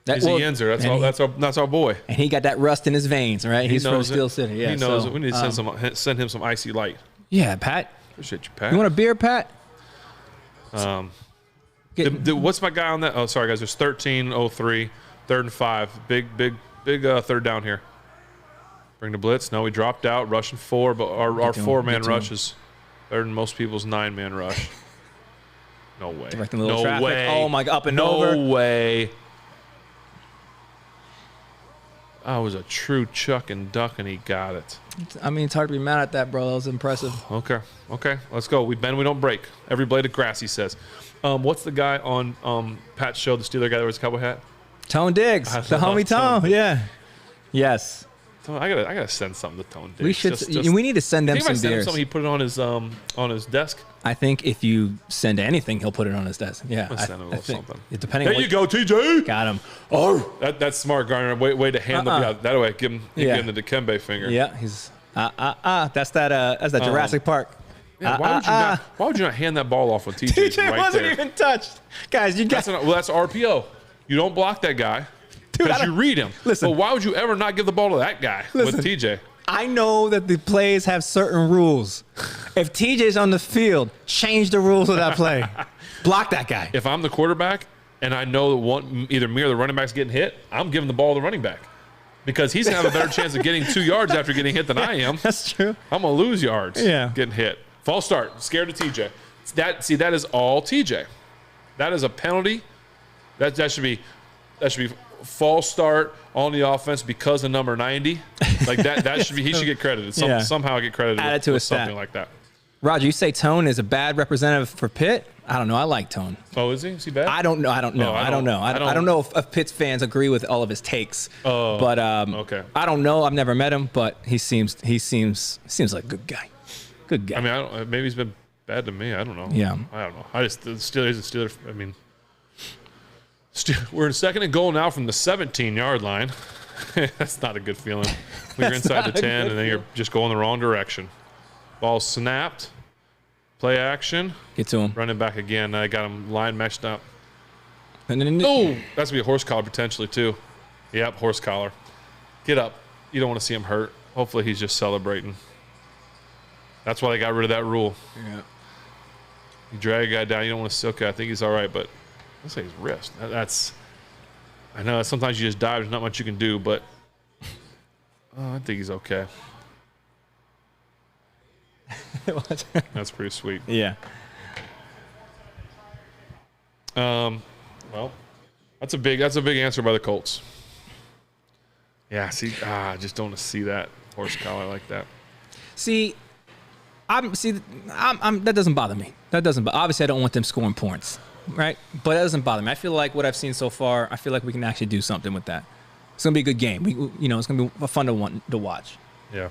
He's a Yenzer. That's our boy. And he got that rust in his veins, right? He's from Steel City. Yeah, he knows it. We need to send him some icy light. Yeah, Pat. Appreciate you, Pat. You want a beer, Pat? What's my guy on that? Oh, sorry, guys. There's 13:03, 3rd and 5. Big third down here. Bring the blitz. No, we dropped out, rushing 4, but our 4-man rush is better than most people's 9-man rush. No way. Directing a little traffic. Way. Oh, my God. Up and over. No way. I was a true chuck and duck, and he got it. I mean, it's hard to be mad at that, bro. That was impressive. Okay. Let's go. We bend, we don't break. Every blade of grass, he says. What's the guy on Pat's show, the Steeler guy that wears a cowboy hat? Tone Diggs. The homie Tone. Yeah. Yes. I gotta send something to Tone Diggs. We should. We need to send them some beers. Send him something. He put it on his desk. I think if you send anything, he'll put it on his desk. Yeah, Let's send him a little something. Depending. There you go, TJ. Got him. Oh, that's smart, Garner. Way to hand that way. Give him the Dikembe finger. Yeah, he's That's that Jurassic Park. Yeah, why would you not hand that ball off with TJ? TJ wasn't even touched, guys. That's RPO. You don't block that guy. Because you read him. Listen. But why would you ever not give the ball to that guy with TJ? I know that the plays have certain rules. If TJ's on the field, change the rules of that play. Block that guy. If I'm the quarterback and I know that either me or the running back's getting hit, I'm giving the ball to the running back. Because he's going to have a better chance of getting 2 yards after getting hit than I am. That's true. I'm going to lose yards getting hit. False start. Scared of TJ. That is all TJ. That is a penalty. That should be false start on the offense because of number 90. Like that should be, he should get credited. Somehow get credited Add it to with a stat. something like that. Roger, you say Tone is a bad representative for Pitt? I don't know. I like Tone. Oh, is he? Is he bad? I don't know. I don't know if Pitt's fans agree with all of his takes. But okay. I don't know. I've never met him, but he seems like a good guy. Good guy. I mean, maybe he's been bad to me. I don't know. Yeah. I don't know. The Steelers. I mean, we're in 2nd and goal now from the 17-yard line. That's not a good feeling. When you're inside the 10 and then you're just going the wrong direction. Ball snapped. Play action. Get to him. Running back again. I got him line matched up. And then, Oh, that's going to be a horse collar potentially too. Yep, horse collar. Get up. You don't want to see him hurt. Hopefully he's just celebrating. That's why they got rid of that rule. Yeah. You drag a guy down. You don't want to see. Okay, I think he's all right, but let's say his wrist. I know sometimes you just dive. There's not much you can do, but I think he's okay. That's pretty sweet. Yeah. Well, that's a big answer by the Colts. Yeah. See, I just don't want to see that horse collar like that. See, that doesn't bother me. Obviously, I don't want them scoring points, right? But that doesn't bother me. I feel like what I've seen so far, I feel like we can actually do something with that. It's gonna be a good game. It's gonna be fun to watch. Yeah.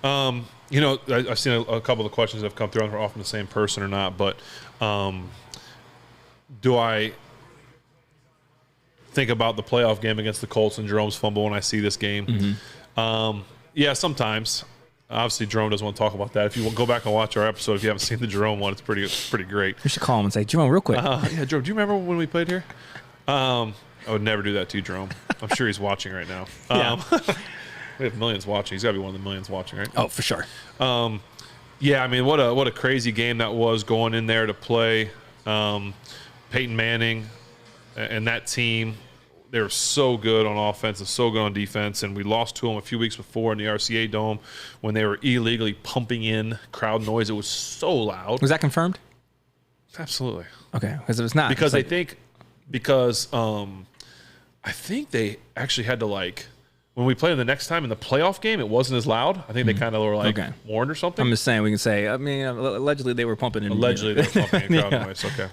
I've seen a couple of the questions that have come through. I don't know if we're often the same person or not, but do I think about the playoff game against the Colts and Jerome's fumble when I see this game? Mm-hmm. Yeah, sometimes. Obviously, Jerome doesn't want to talk about that. If you go back and watch our episode, if you haven't seen the Jerome one, it's pretty great. You should call him and say, Jerome, real quick. Yeah, Jerome, do you remember when we played here? I would never do that to you, Jerome. I'm sure he's watching right now. We have millions watching. He's got to be one of the millions watching, right? Oh, for sure. Yeah, I mean, what a crazy game that was going in there to play. Peyton Manning and that team, they were so good on offense and so good on defense, and we lost to them a few weeks before in the RCA Dome when they were illegally pumping in crowd noise. It was so loud. Was that confirmed? Absolutely. Okay, because it was not. Because I think they actually had to, like, when we played them the next time in the playoff game, it wasn't as loud. I think they kind of were like warned or something. I'm just saying, we can say, I mean, allegedly they were pumping in. Allegedly they were pumping in crowd noise. Okay.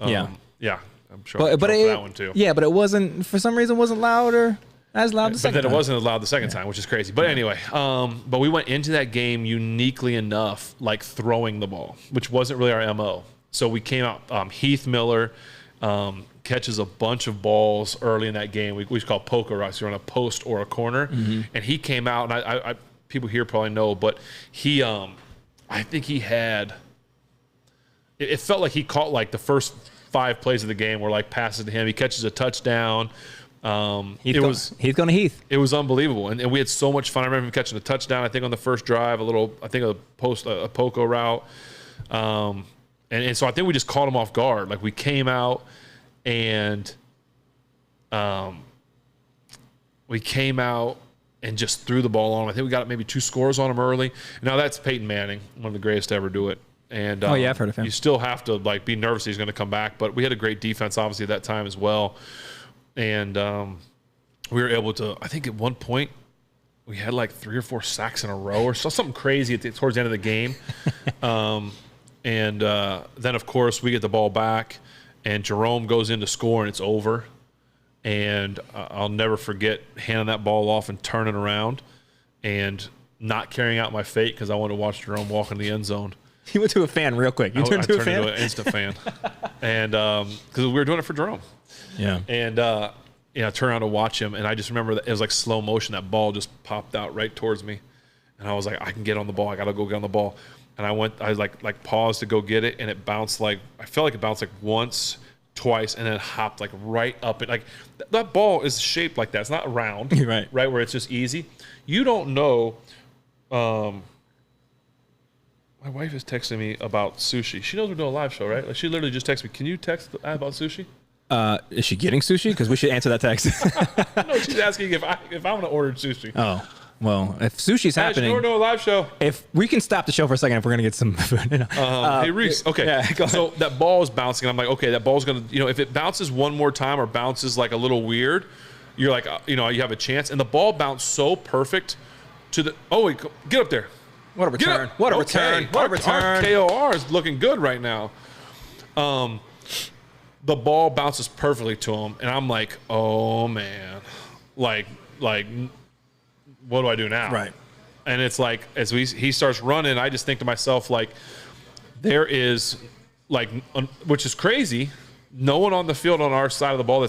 Yeah. I'm sure. But that one too. Yeah, but it wasn't, for some reason, wasn't loud or as loud the second time. But then it wasn't as loud the second time, which is crazy. But anyway, but we went into that game uniquely enough, like throwing the ball, which wasn't really our MO. So we came out, Heath Miller catches a bunch of balls early in that game. We call poker routes. You're on a post or a corner. Mm-hmm. And he came out, and I people here probably know, but he, I think he had, it felt like he caught like the first 5 plays of the game were like passes to him. He catches a touchdown. Heath going to Heath. It was unbelievable, and we had so much fun. I remember him catching a touchdown. I think on the first drive, a poco route, and so I think we just caught him off guard. Like we came out and just threw the ball on him. I think we got maybe 2 scores on him early. Now that's Peyton Manning, one of the greatest to ever do it. And I've heard of him. You still have to like be nervous he's going to come back, but we had a great defense obviously at that time as well. And we were able to, I think at one point we had like 3 or 4 sacks in a row or something crazy towards the end of the game. And then of course we get the ball back and Jerome goes in to score and it's over. And I'll never forget handing that ball off and turning around and not carrying out my fate because I wanted to watch Jerome walk in the end zone. You went to a fan real quick. I turned into an instant fan. And because we were doing it for Jerome. Yeah. And I turned around to watch him, and I just remember that it was like slow motion. That ball just popped out right towards me. And I was like, I can get on the ball. I got to go get on the ball. And I like paused to go get it, and it bounced I felt like it bounced like once, twice, and then it hopped like right up. And like that ball is shaped like that. It's not round. Right. Right, where it's just easy. You don't know. My wife is texting me about sushi. She knows we're doing a live show, right? Like she literally just texted me, can you text about sushi? Is she getting sushi? Because we should answer that text. No, she's asking if I want to order sushi. Oh. Well, if sushi's happening, we're doing a live show. if we can stop the show for a second, if we're gonna get some food. Hey Reese, okay. Yeah, go ahead. So that ball is bouncing. I'm like, okay, that ball's gonna, if it bounces one more time or bounces like a little weird, you're like, you have a chance. And the ball bounced so perfect to the. Oh wait, get up there. What a return! What a return! What a return! Our KOR is looking good right now. The ball bounces perfectly to him, and I'm like, oh man, like, what do I do now? Right. And it's like, as he starts running, I just think to myself, like, there is, like, which is crazy, no one on the field on our side of the ball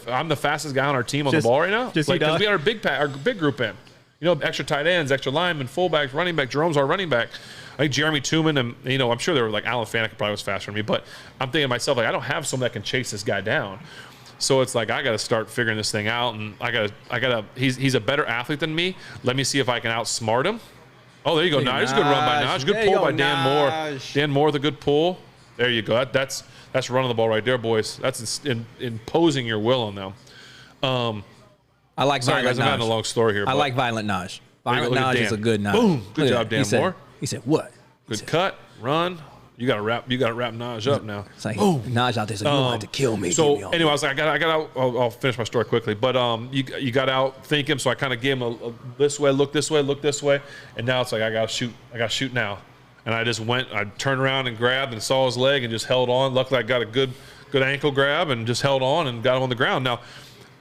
I'm the fastest guy on our team on the ball right now. Just like, because we had our big group in. Extra tight ends, extra linemen, fullbacks, running back. Jerome's our running back. I think Jeremy Tooman and, I'm sure they were like Alan Faneca probably was faster than me, but I'm thinking to myself, like, I don't have someone that can chase this guy down. So it's like, I got to start figuring this thing out, and he's a better athlete than me. Let me see if I can outsmart him. Oh, there you go, Naj. Good run by Naj. Good pull by Dan Moore. Dan Moore with a good pull. There you go. That's running the ball right there, boys. That's imposing your will on them. I like Sorry, Violent guys, I'm Naj. having a long story here. I like Violent Naj. Violent look at Naj Dan. is a good Naj. Boom. Good Look at job, that. Dan Moore. He said, what? Good cut, run. You got to wrap Naj up now. It's like, Naj out there said, you don't have to kill me. So anyway, I was like, I got out. I'll finish my story quickly. But you got out thinking. So I kind of gave him a this way, look this way, and now it's like I got to shoot now. And I just went. I turned around and grabbed and saw his leg and just held on. Luckily, I got a good ankle grab and just held on and got him on the ground. Now,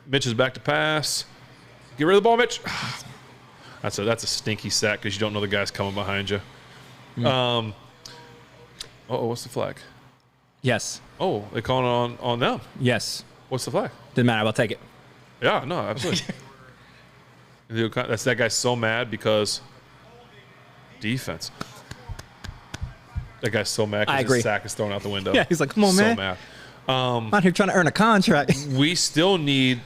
Mitch is back to pass. Get rid of the ball, Mitch. That's a stinky sack because you don't know the guy's coming behind you. What's the flag? Yes. Oh, they calling on them. Yes. What's the flag? Didn't matter. I'll take it. Yeah, no, absolutely. That guy's so mad because defense. That guy's so mad I because agree. his sack is thrown out the window. Yeah, he's like, come on, man. So mad. I'm out here trying to earn a contract. We still need,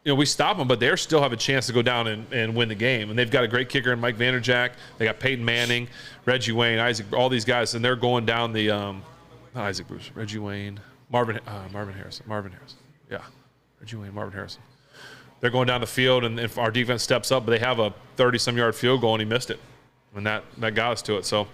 we stop them, but they still have a chance to go down and win the game. And they've got a great kicker in Mike Vanderjack. They got Peyton Manning, Reggie Wayne, Isaac, all these guys, and they're going down the not Isaac Bruce, Reggie Wayne, Marvin Harrison. Yeah, Reggie Wayne, Marvin Harrison. They're going down the field, and if our defense steps up, but they have a 30-some yard field goal, and he missed it, and that got us to it. So,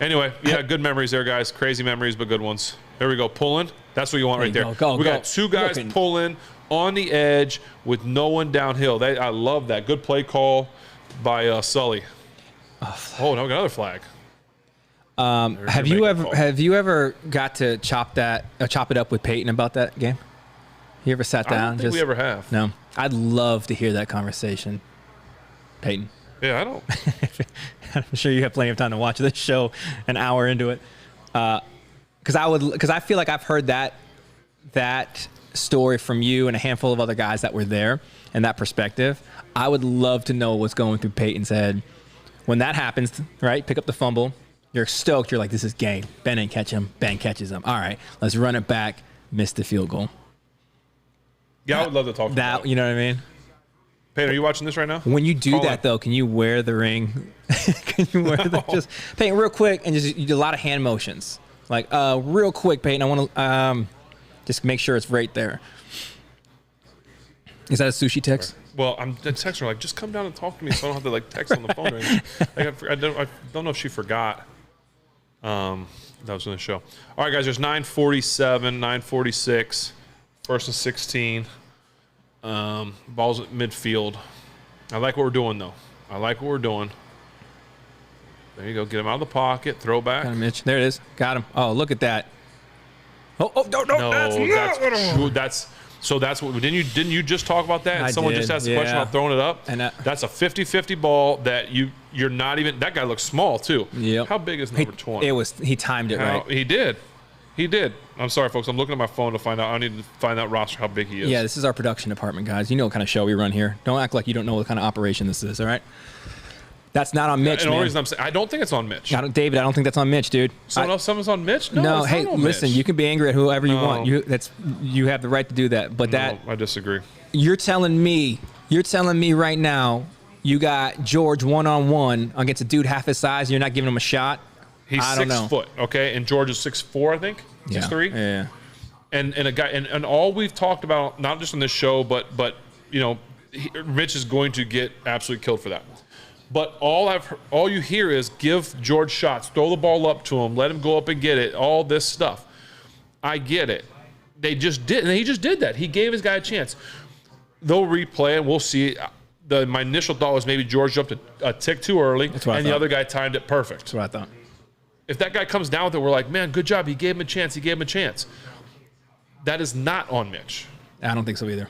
anyway, yeah, good memories there, guys. Crazy memories, but good ones. There we go, pulling. That's what you want right there. We got two guys pulling on the edge with no one downhill. I love that. Good play call by Sully. Oh, no, another flag. Have you ever got to chop it up with Peyton about that game? You ever sat down? I don't think we ever have. No. I'd love to hear that conversation, Peyton. Yeah, I don't. I'm sure you have plenty of time to watch this show an hour into it. Because I feel like I've heard that story from you and a handful of other guys that were there and that perspective. I would love to know what's going through Peyton's head when that happens, right? Pick up the fumble. You're stoked. You're like, this is game. Ben didn't catch him. Ben catches him. All right, let's run it back. Missed the field goal. Yeah, I would love to talk about it. You know what I mean? Peyton, are you watching this right now? When you do that, though, can you wear the ring? Can you wear just Peyton, real quick, and you do a lot of hand motions. Like, real quick, Peyton, I want to just make sure it's right there. Is that a sushi text? Well, I'm texting her like, just come down and talk to me, so I don't have to text on the phone. Or anything. I don't know if she forgot. That was in the show. All right, guys. There's 9:47, 9:46, 1st and 16. Ball's at midfield. I like what we're doing, though. There you go. Get him out of the pocket. Throw back. Got him, Mitch. There it is. Got him. Oh, look at that. Oh, no. That's what. Didn't you just talk about that? And someone just asked a question about throwing it up. And that's a 50-50 ball that you're not even. That guy looks small too. Yep. How big is number 20? He timed it right. He did. I'm sorry, folks. I'm looking at my phone to find out. I need to find out roster how big he is. Yeah, this is our production department, guys. You know what kind of show we run here. Don't act like you don't know what kind of operation this is. All right. That's not on Mitch, and the man. reason I'm saying, I don't think it's on Mitch. David, I don't think that's on Mitch, dude. Someone's on Mitch? No, hey, listen, Mitch. you can be angry at whoever you want. You have the right to do that. But I disagree. You're telling me right now you got George one-on-one against a dude half his size, you're not giving him a shot? He's 6 foot, okay? And George is 6'4", I think. 6'3". Yeah. And a guy and all we've talked about, not just on this show, but Mitch is going to get absolutely killed for that. But all you hear is give George shots, throw the ball up to him, let him go up and get it, all this stuff. I get it. They just did, and he just did that. He gave his guy a chance. They'll replay and we'll see. My initial thought was maybe George jumped a tick too early, and the other guy timed it perfect. That's what I thought. If that guy comes down with it, we're like, man, good job. He gave him a chance. He gave him a chance. That is not on Mitch. I don't think so either.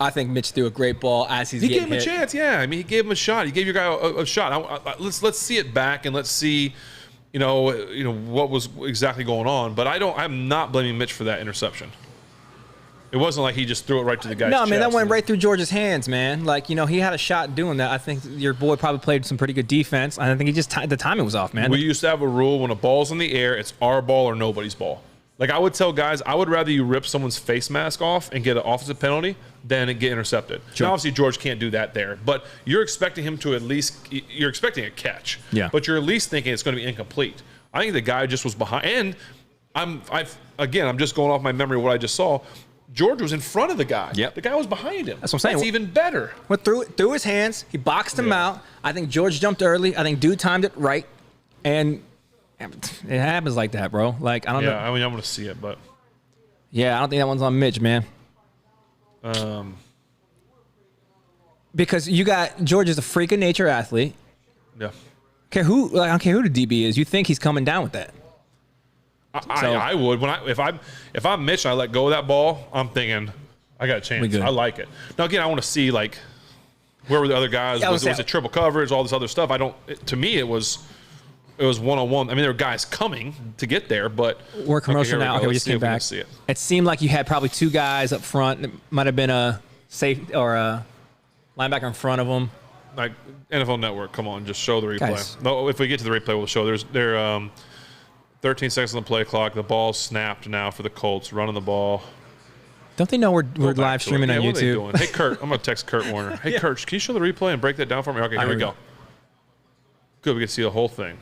I think Mitch threw a great ball as he's He getting gave him hit. a chance, yeah. I mean, he gave him a shot. He gave your guy a shot. Let's see it back and let's see, what was exactly going on. But I'm not blaming Mitch for that interception. It wasn't like he just threw it right to the guy's chest. That went right through George's hands, man. Like, he had a shot doing that. I think your boy probably played some pretty good defense. I think he just the timing was off, man. We used to have a rule: when a ball's in the air, it's our ball or nobody's ball. Like, I would tell guys, I would rather you rip someone's face mask off and get an offensive penalty than it get intercepted. Sure. Now, obviously, George can't do that there, but you're expecting him to you're expecting a catch. Yeah. But you're at least thinking it's going to be incomplete. I think the guy just was behind. And I'm just going off my memory of what I just saw. George was in front of the guy. Yep. The guy was behind him. That's what I'm saying. That's even better. Went through his hands. He boxed him out. I think George jumped early. I think dude timed it right. And it happens like that, bro. Like, I don't know. Yeah, I mean, I'm going to see it, but. Yeah, I don't think that one's on Mitch, man. Because you got George is a freak of nature athlete. Yeah. I don't care who the DB is. You think he's coming down with that? I would if I'm Mitch and I let go of that ball, I'm thinking I got a chance. I like it. Now again, I want to see like where were the other guys? Was it triple coverage? All this other stuff. To me, it was one-on-one. I mean, there were guys coming to get there, but we're commercial now. Okay, we just came back. It seemed like you had probably two guys up front. It might have been a safe or a linebacker in front of them. Like NFL Network, come on, just show the replay. Guys. No, if we get to the replay, we'll show. There 13 seconds on the play clock. The ball's snapped now for the Colts, running the ball. Don't they know we're live streaming on YouTube? What are they doing? Hey, Kurt, I'm going to text Kurt Warner. Hey, Kurt, can you show the replay and break that down for me? Okay, here we go. Good, we can see the whole thing.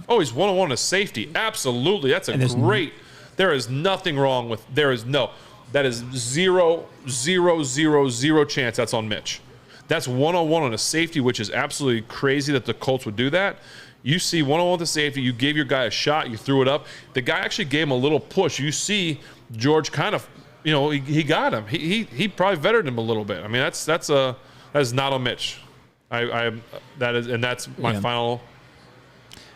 He's one-on-one to safety. Absolutely, that's great. There is nothing wrong with. That is 0 chance that's on Mitch. That's one-on-one on a safety, which is absolutely crazy that the Colts would do that. You see one-on-one with the safety, you gave your guy a shot, you threw it up. The guy actually gave him a little push. You see George kind of, he got him. He probably vetted him a little bit. I mean, that is not on Mitch. That's my final.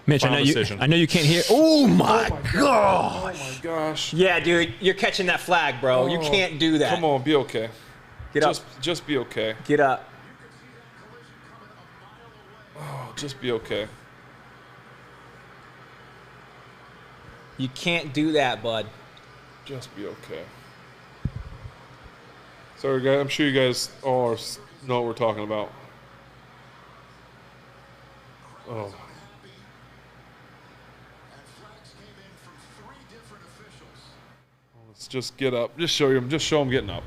Mitch, I know you can't hear. Oh my gosh! Oh my gosh! Yeah, dude, you're catching that flag, bro. You can't do that. Come on, be okay. Get up. Just be okay. Get up. Oh, just be okay. You can't do that, bud. Just be okay. Sorry, guys. I'm sure you guys all know what we're talking about. Oh. Let's just get up. Just show him getting up.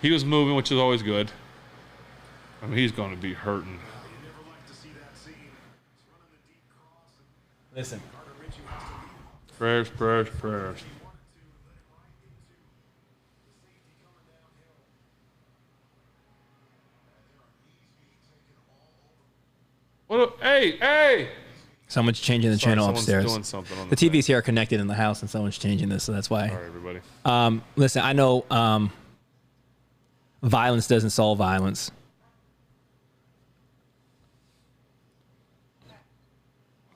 He was moving, which is always good. I mean, he's going to be hurting. Listen. Prayers. Hey! Someone's changing the channel upstairs. Doing something on the TVs here are connected in the house, and someone's changing this, so that's why. All right, everybody. Listen, I know violence doesn't solve violence.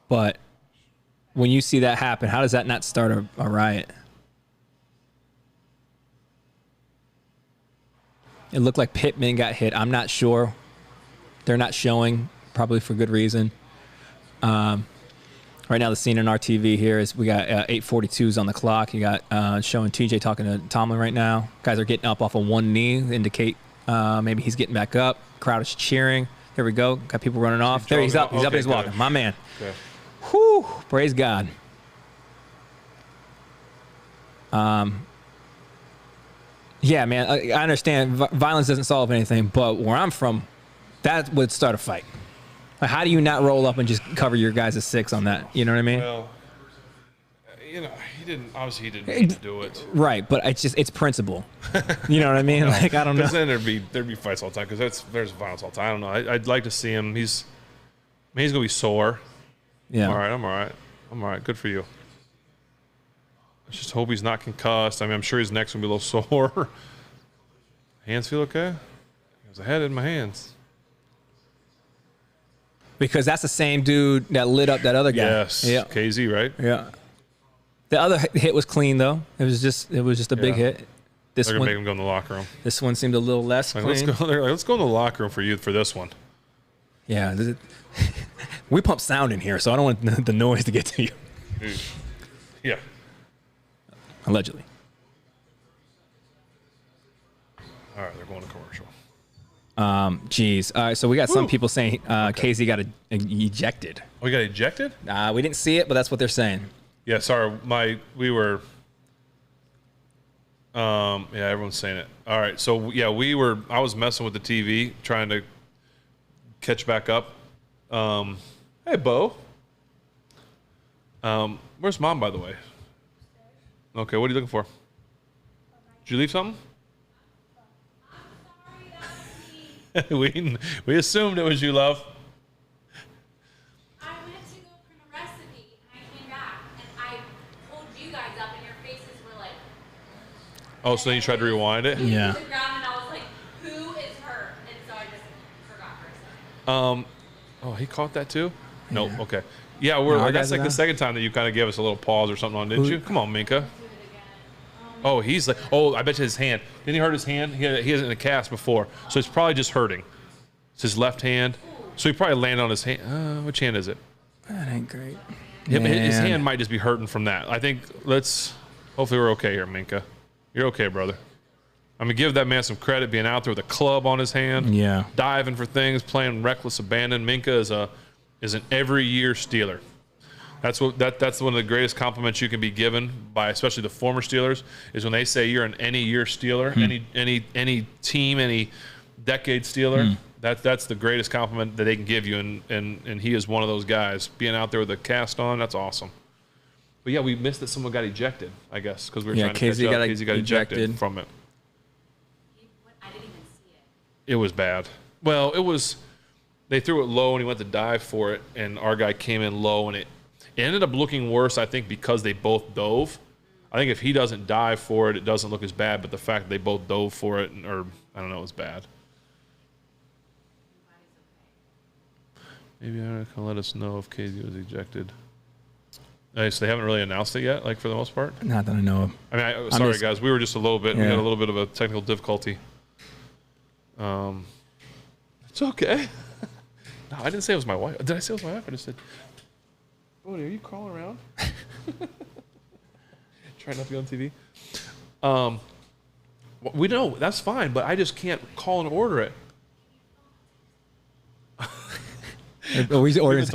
But when you see that happen, how does that not start a riot? It looked like Pittman got hit. I'm not sure. They're not showing, probably for good reason. Right now, the scene on our TV here is we got 8:42s on the clock. You got showing TJ talking to Tomlin right now. Guys are getting up off of one knee, indicate maybe he's getting back up. Crowd is cheering. Here we go. Got people running off. There he's up. He's up and he's walking. My man. Okay. Whew. Praise God. Yeah, man. I understand violence doesn't solve anything, but where I'm from, that would start a fight. Like, how do you not roll up and just cover your guys' six on that? You know what I mean? Well, you know, he didn't need to do it. Right, but it's principle. You know what I mean? Like, I don't know. Because then there'd be fights all the time. Because there's violence all the time. I don't know. I'd like to see him. He's gonna be sore. Yeah. I'm all right. Good for you. I just hope he's not concussed. I mean, I'm sure his neck's gonna be a little sore. Hands feel okay? There's a head in my hands. Because that's the same dude that lit up that other guy. Yes. Yeah. KZ, right? Yeah. The other hit was clean though. It was just a big hit. This They're gonna one, make him go in the locker room. This one seemed a little less Like, clean. let's go in the locker room for this one. Yeah. We pump sound in here, so I don't want the noise to get to you. Yeah. Allegedly. All right, they're going to commercial. Geez. All right, so we got some people saying KZ got ejected. Oh, we got ejected? We didn't see it, but that's what they're saying. Yeah, sorry. We were. Yeah, everyone's saying it. All right, so yeah, I was messing with the TV, trying to catch back up. Hey, Bo. Where's Mom, by the way? Okay, what are you looking for? Did you leave something? we assumed it was you, love. I went to go print a recipe and I came back and I pulled you guys up and your faces were like. Oh, so then you tried to rewind it? Yeah. To the ground and I was like, who is her? And so I just forgot for a second. Oh, he caught that too? Yeah. Nope. Okay. Yeah, that's like the second time that you kind of gave us a little pause or something on, didn't you? Come on, Minka. Oh, he's like, I bet you his hand. Didn't he hurt his hand? He has it in a cast before, so it's probably just hurting. It's his left hand, so he probably landed on his hand. Which hand is it? That ain't great. His hand might just be hurting from that. I think hopefully we're okay here, Minka. You're okay, brother. I'm gonna give that man some credit being out there with a club on his hand, Yeah. diving for things, playing reckless abandon. Minka is an every year Steeler. That's one of the greatest compliments you can be given by, especially the former Steelers, is when they say you're an any year Steeler, any team, any decade Steeler. That's the greatest compliment that they can give you, and he is one of those guys. Being out there with a cast on, that's awesome. But yeah, we missed that someone got ejected, I guess, because we were trying to catch up. KZ got ejected from it. I didn't even see it. It was bad. Well, they threw it low and he went to dive for it, and our guy came in low, and it ended up looking worse, I think, because they both dove. I think if he doesn't dive for it, it doesn't look as bad, but the fact that they both dove for it, or I don't know, it was bad. Maybe they're going to let us know if KZ was ejected. So they haven't really announced it yet, like, for the most part? Not that I know of. I mean, sorry, guys. We were just a little bit, we had a little bit of a technical difficulty. It's okay. No, I didn't say it was my wife. Did I say it was my wife? I just said, Bodie, are you crawling around? Trying not to be on TV. We know, that's fine, but I just can't call and order it. Always ordering.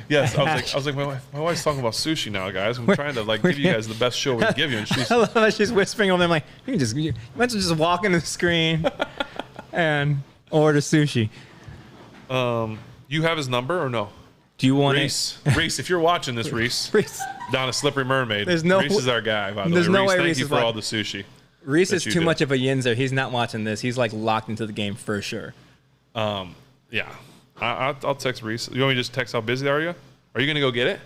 Yes, I was like, my wife's talking about sushi now, guys. I'm trying to give you guys the best show we can give you, and she's. I love that she's whispering over them like, you might just walk into the screen and order sushi. You have his number or no? Do you want Reese, if you're watching this, Reese, down a Slippery Mermaid. Reese is our guy, by the way. There's no way Reese, Reese thank you is for all the sushi. Reese is too much of a yinzer. He's not watching this. He's like locked into the game for sure. Yeah. I'll text Reese. You want me to just text how busy are you? Are you going to go get it?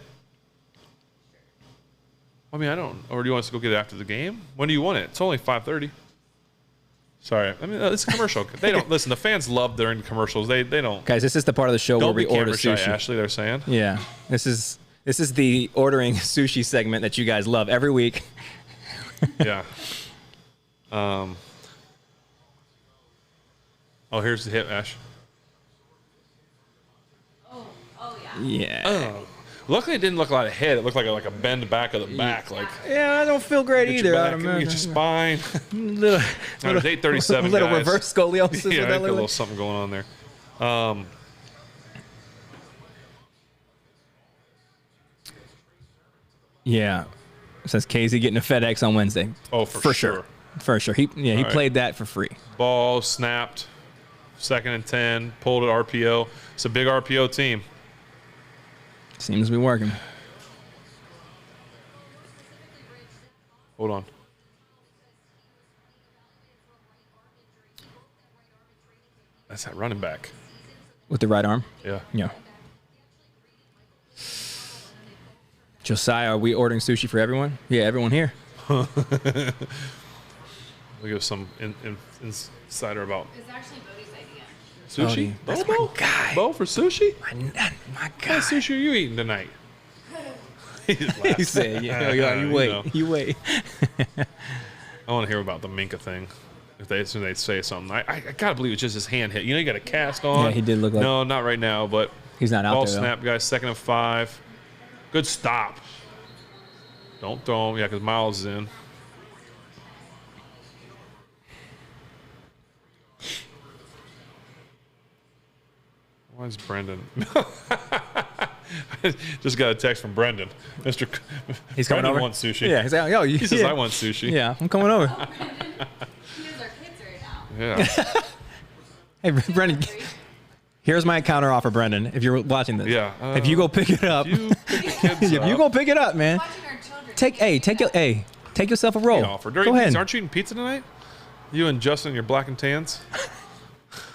I mean, I don't. Or do you want us to go get it after the game? When do you want it? It's only 5:30. Sorry. I mean, it's a commercial. They don't listen. The fans love their commercials. They don't. Guys, this is the part of the show where we order sushi. Ashley, they're saying. Yeah. This is the ordering sushi segment that you guys love every week. Yeah. Here's the hit, Ash. Oh yeah. Yeah. Oh. Luckily, it didn't look like a head. It looked like a bend back of the back. Yeah, I don't feel great either. Get your spine. Little, It's 8:37. little guys. reverse scoliosis. Yeah, I got a little something going on there. Yeah. It says KZ getting a FedEx on Wednesday. Oh, for sure. For sure. He played that for free. Ball snapped. 2nd and 10. Pulled at RPO. It's a big RPO team. Seems to be working. Hold on. That's that running back. With the right arm? Yeah. Yeah. Josiah, are we ordering sushi for everyone? Yeah, everyone here. We'll give some insider about It's actually Bodie's idea. sushi. That's Bo? my guy. Bo for sushi? My What God. sushi are you eating tonight? He just He laughed. said, you wait. know. You wait. I want to hear about the Minka thing. If they, as soon as they say something, I gotta believe it's just his hand hit. You know, you got a cast on. Yeah, he did look like- No, not right now, but He's not out ball there, though. snap, guys. 2nd and 5. Good stop. Don't throw him, yeah, because Miles is in. Why is Brendan? Just got a text from Brendan. Mr. He's coming Brendan over. wants sushi. Yeah, he's like, yo, He says, I want sushi. Yeah, I'm coming over. He has our kids right now. Yeah. Hey, Brendan, here's my counter offer, Brendan, if you're watching this. Yeah, if you go pick it up, You pick the kids if you up. go pick it up, man, Watching our children. take yourself a roll. Offer. Go During ahead. pizza, aren't you eating pizza tonight? You and Justin, your black and tans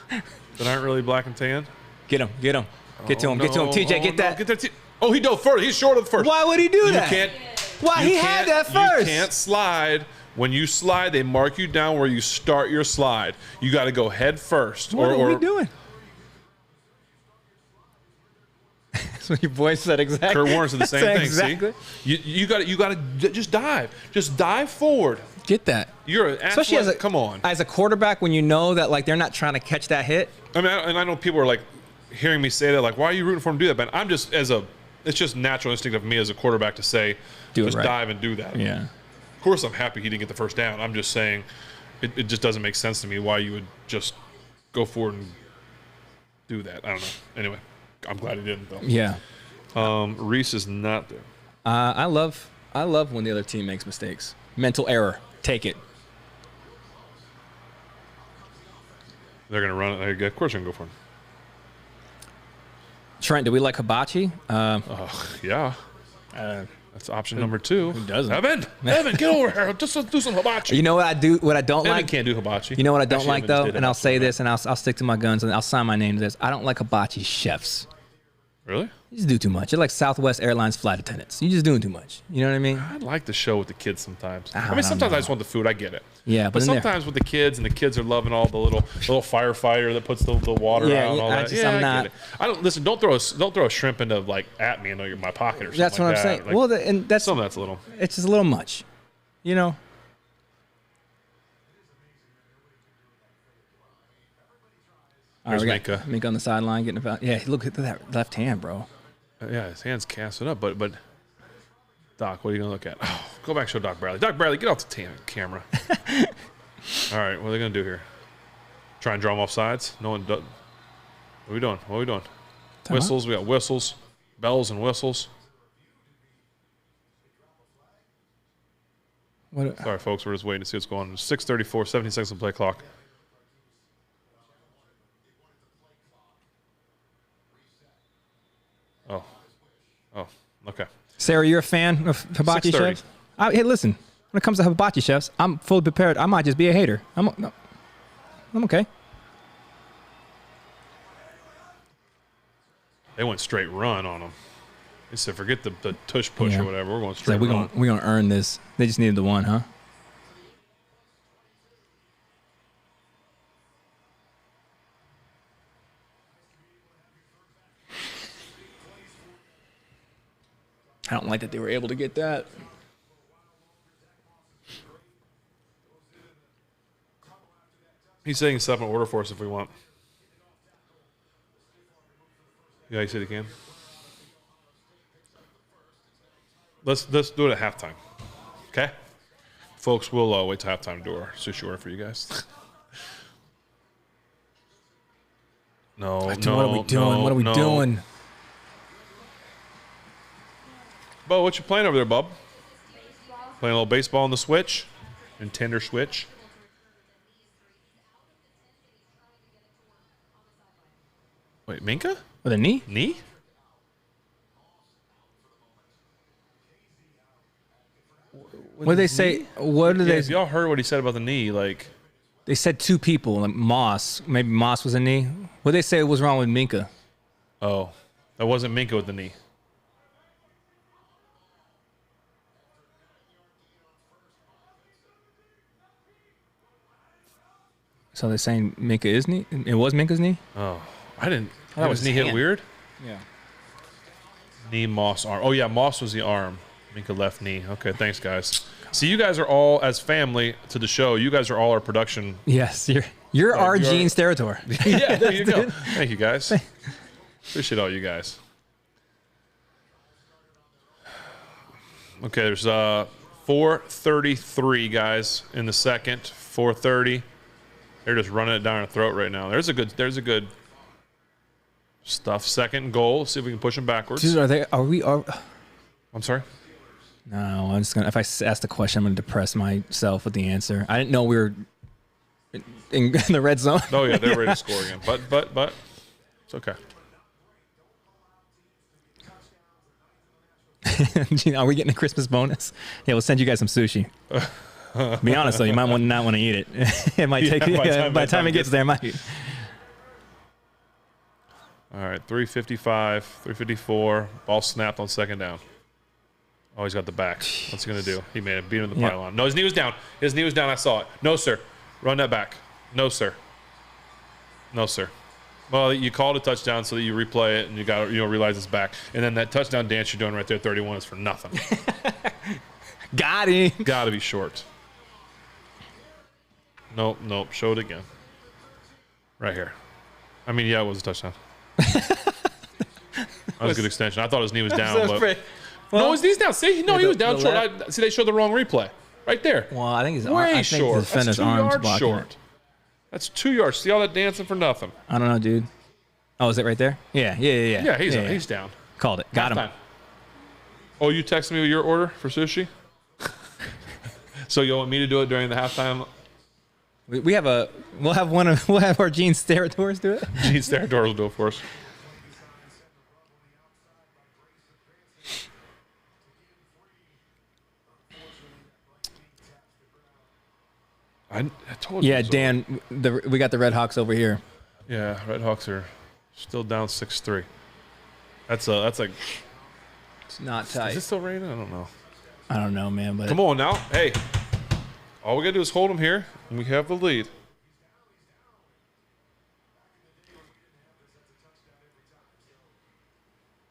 that aren't really black and tan. Get him. Get to him. Get to him. TJ, get that. Get that. Oh, he dove further. He's short of the first. Why would he do You that? can't. Why you he had can't- that first? You can't slide. When you slide, they mark you down where you start your slide. You got to go head first. What are we doing? That's what your boy said exactly. Kurt Warner said the same thing. Exactly. See? You got to just dive. Just dive forward. Get that. You're an Especially athlete. Come on. as a quarterback, when you know that like they're not trying to catch that hit. I mean, and I know people are like hearing me say that, like, why are you rooting for him to do that? But I'm just it's just natural instinct of me as a quarterback to say, Do it just right. dive and do that. Yeah. Of course, I'm happy he didn't get the first down. I'm just saying, it just doesn't make sense to me why you would just go forward and do that. I don't know. Anyway, I'm glad he didn't though. Yeah. Reese is not there. I love when the other team makes mistakes. Mental error. Take it. They're gonna run it. Of course, they're gonna go for him. Trent, do we like hibachi? Yeah. That's option number 2. who doesn't? Evan, get over here. Just do some hibachi. You know what I do? What I don't Evan like? can't do hibachi. You know what I don't Actually, like Evan just though, did and I'll hibachi say tonight. this, and I'll stick to my guns, and I'll sign my name to this. I don't like hibachi chefs. Really? You just do too much. You're like Southwest Airlines flight attendants. You're just doing too much. You know what I mean? I like the show with the kids sometimes. I don't mean, sometimes know. I just want the food. I get it. Yeah, But in there- sometimes with the kids, and the kids are loving all the little firefighter that puts the water Yeah, out and all I that. just- yeah, I'm I not- get it. I don't listen. Don't throw a shrimp into like at me in my pocket or something. That's what like I'm that. saying. Like, Well, and that's some of that's a little. it's just a little much. You know. All right, There's we got Minka. Minka on the sideline getting about. Yeah, look at that left hand, bro. Yeah, his hands casted up, but Doc, what are you gonna look at? Oh, go back and show Doc Bradley. Doc Bradley, get off the camera. All right, what are they gonna do here? Try and draw him off sides? No one does. What are we doing? What are we doing? Whistles. We got whistles, bells, and whistles. What? Sorry, folks. We're just waiting to see what's going on. 6:34, 17 seconds on play clock. Oh, okay. Sarah, you're a fan of hibachi 6:30. chefs? Hey, listen. When it comes to hibachi chefs, I'm fully prepared. I might just be a hater. I'm okay. They went straight run on him. They said, forget the tush push Yeah. or whatever. We're going So straight we're run. gonna earn this. They just needed the one, huh? I don't like that they were able to get that. He's saying set up an order for us if we want. Yeah, he said he can. Let's do it at halftime. Okay? Folks, we'll wait till halftime to do our sushi order for you guys. No, What are we doing? What are we doing? Bo, what you playing over there, bub? Playing a little baseball on the Switch? Nintendo Switch? Wait, Minka? With a knee? Knee? What did they say? What did If y'all heard what he said about the knee, like they said 2 people, like Moss. Maybe Moss was a knee. What did they say was wrong with Minka? oh, that wasn't Minka with the knee. So they're saying Minka is knee? It was Minka's knee? Oh, I didn't. That That was was knee his hit hand. weird. Yeah. Knee, Moss, arm. Oh yeah, Moss was the arm. Minka left knee. Okay, thanks guys. See, you guys are all as family to the show. You guys are all our production. Yes, you're our you're- Gene's territory. Yeah, there you go. Thank you guys. Appreciate all you guys. Okay, there's 4:33 guys in the second. 4:30. They're just running it down our throat right now. There's a good stuff. Second and goal. See if we can push them backwards. Dude, are I'm sorry. No, I'm just gonna. If I ask the question, I'm gonna depress myself with the answer. I didn't know we were in the red zone. Oh yeah, they're ready to score again. But it's okay. Are we getting a Christmas bonus? Yeah, we'll send you guys some sushi. Be honest though, you might not want to eat it. It might take. By the time it gets there, it might. All right, 3:55, 3:54. Ball snapped on second down. Oh, he's got the back. What's he gonna do? He made it. Beat him to the Yeah. pylon. No, his knee was down. His knee was down. I saw it. No, sir. Run that back. No, sir. No, sir. Well, you called a touchdown so that you replay it and you got to realize it's back. And then that touchdown dance you're doing right there, 31, is for nothing. Got him. Got to be short. Nope. Show it again. Right here. I mean, yeah, it was a touchdown. That was a good extension. I thought his knee was down, but no, his knee's down. See, no, he was down short. See, they showed the wrong replay right there. Well, I think he's Way I think short. the defender's That's 2 arms yards blocking short. it. That's 2 yards. See all that dancing for nothing. I don't know, dude. Oh, is it right there? Yeah. Yeah, he's down. Called it. Got him. Halftime. Oh, you texted me with your order for sushi? So you want me to do it during the halftime? We'll have our Gene's territories do it. Gene Sterador will do it for us. I told you. Yeah, it was Dan, we got the Red Hawks over here. Yeah, Red Hawks are still down 6-3. That's like. It's not Is tight. it still raining? I don't know. I don't know, man, but Come on now. Hey, all we gotta do is hold them here, and we have the lead.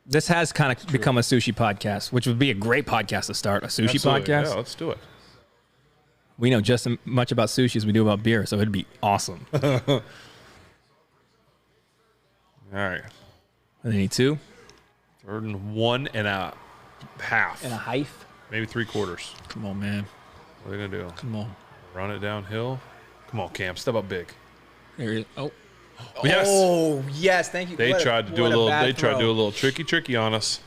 this has kind of become a sushi podcast, which would be a great podcast to start. A sushi Absolutely. podcast. Yeah, let's do it. We know just as much about sushi as we do about beer, so it'd be awesome. All right. They need 2 Third and 1.5. and a half. Maybe 3/4. Come on, man. What are they gonna do? Come on. Run it downhill? Come on, Cam. Step up big. There it is. Oh. Yes. Oh, yes. Thank you. They tried to do a little tricky on us.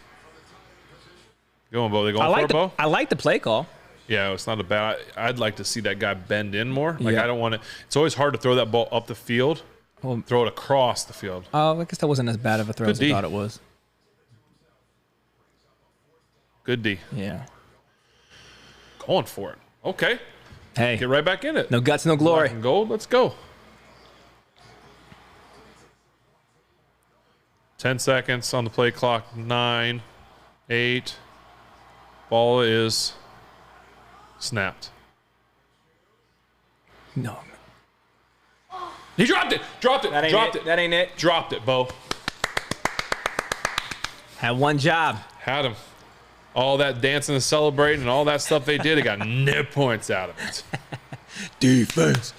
Go on, Bo. They going for it, Bo? I like the play call. Yeah, it's not a bad. I'd like to see that guy bend in more. Like Yeah. I don't want to. It's always hard to throw that ball up the field. Well, Throw it across the field. I guess that wasn't as bad of a throw Good as I D. thought it was. Good D. Yeah. Going for it. Okay. Hey, Get right back in it. no guts, no glory. Black and gold. Let's go. 10 seconds on the play clock. 9, 8. Ball is snapped. No. He dropped it. Dropped it. Dropped it. That ain't it. Dropped it, Bo. Had one job. Had him. All that dancing and celebrating and all that stuff they did, it got no points out of it. Defense.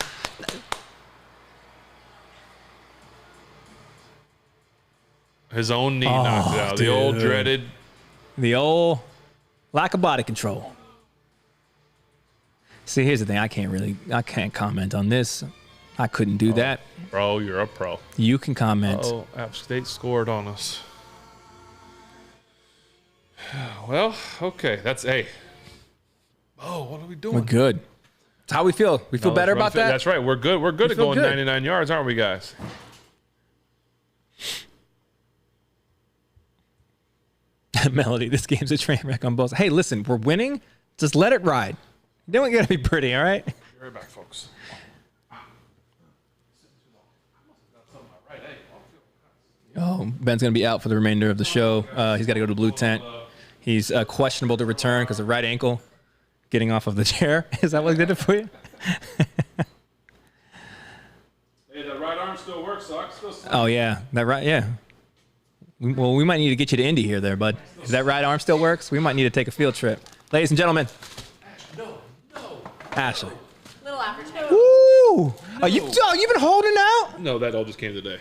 His own knee knocked it out. The old dude. dreaded. The old lack of body control. See, here's the thing. I can't comment on this. I couldn't do that. Bro, you're a pro. You can comment. Oh, App State scored on us. Well, okay. That's hey. Oh, what are we doing? We're good. That's how we feel. We feel better about that. That's right. We're good. We're good at feel going good. 99 yards, aren't we, guys? Melody, this game's a train wreck on both. Hey, listen, we're winning. Just let it ride. Then we gotta be pretty, all right? Be right back, folks. Oh, Ben's gonna be out for the remainder of the show. He's got to go to the blue tent. He's questionable to return because of right ankle getting off of the chair. Is that what did it for you? Hey, that right arm still works, so I can still Oh yeah, that right. Yeah. Well, we might need to get you to Indy here, there, bud. If that right arm still works, we might need to take a field trip, ladies and gentlemen. No. Ashley. Little aftertaste. Woo! Are you been holding out? No, that all just came today.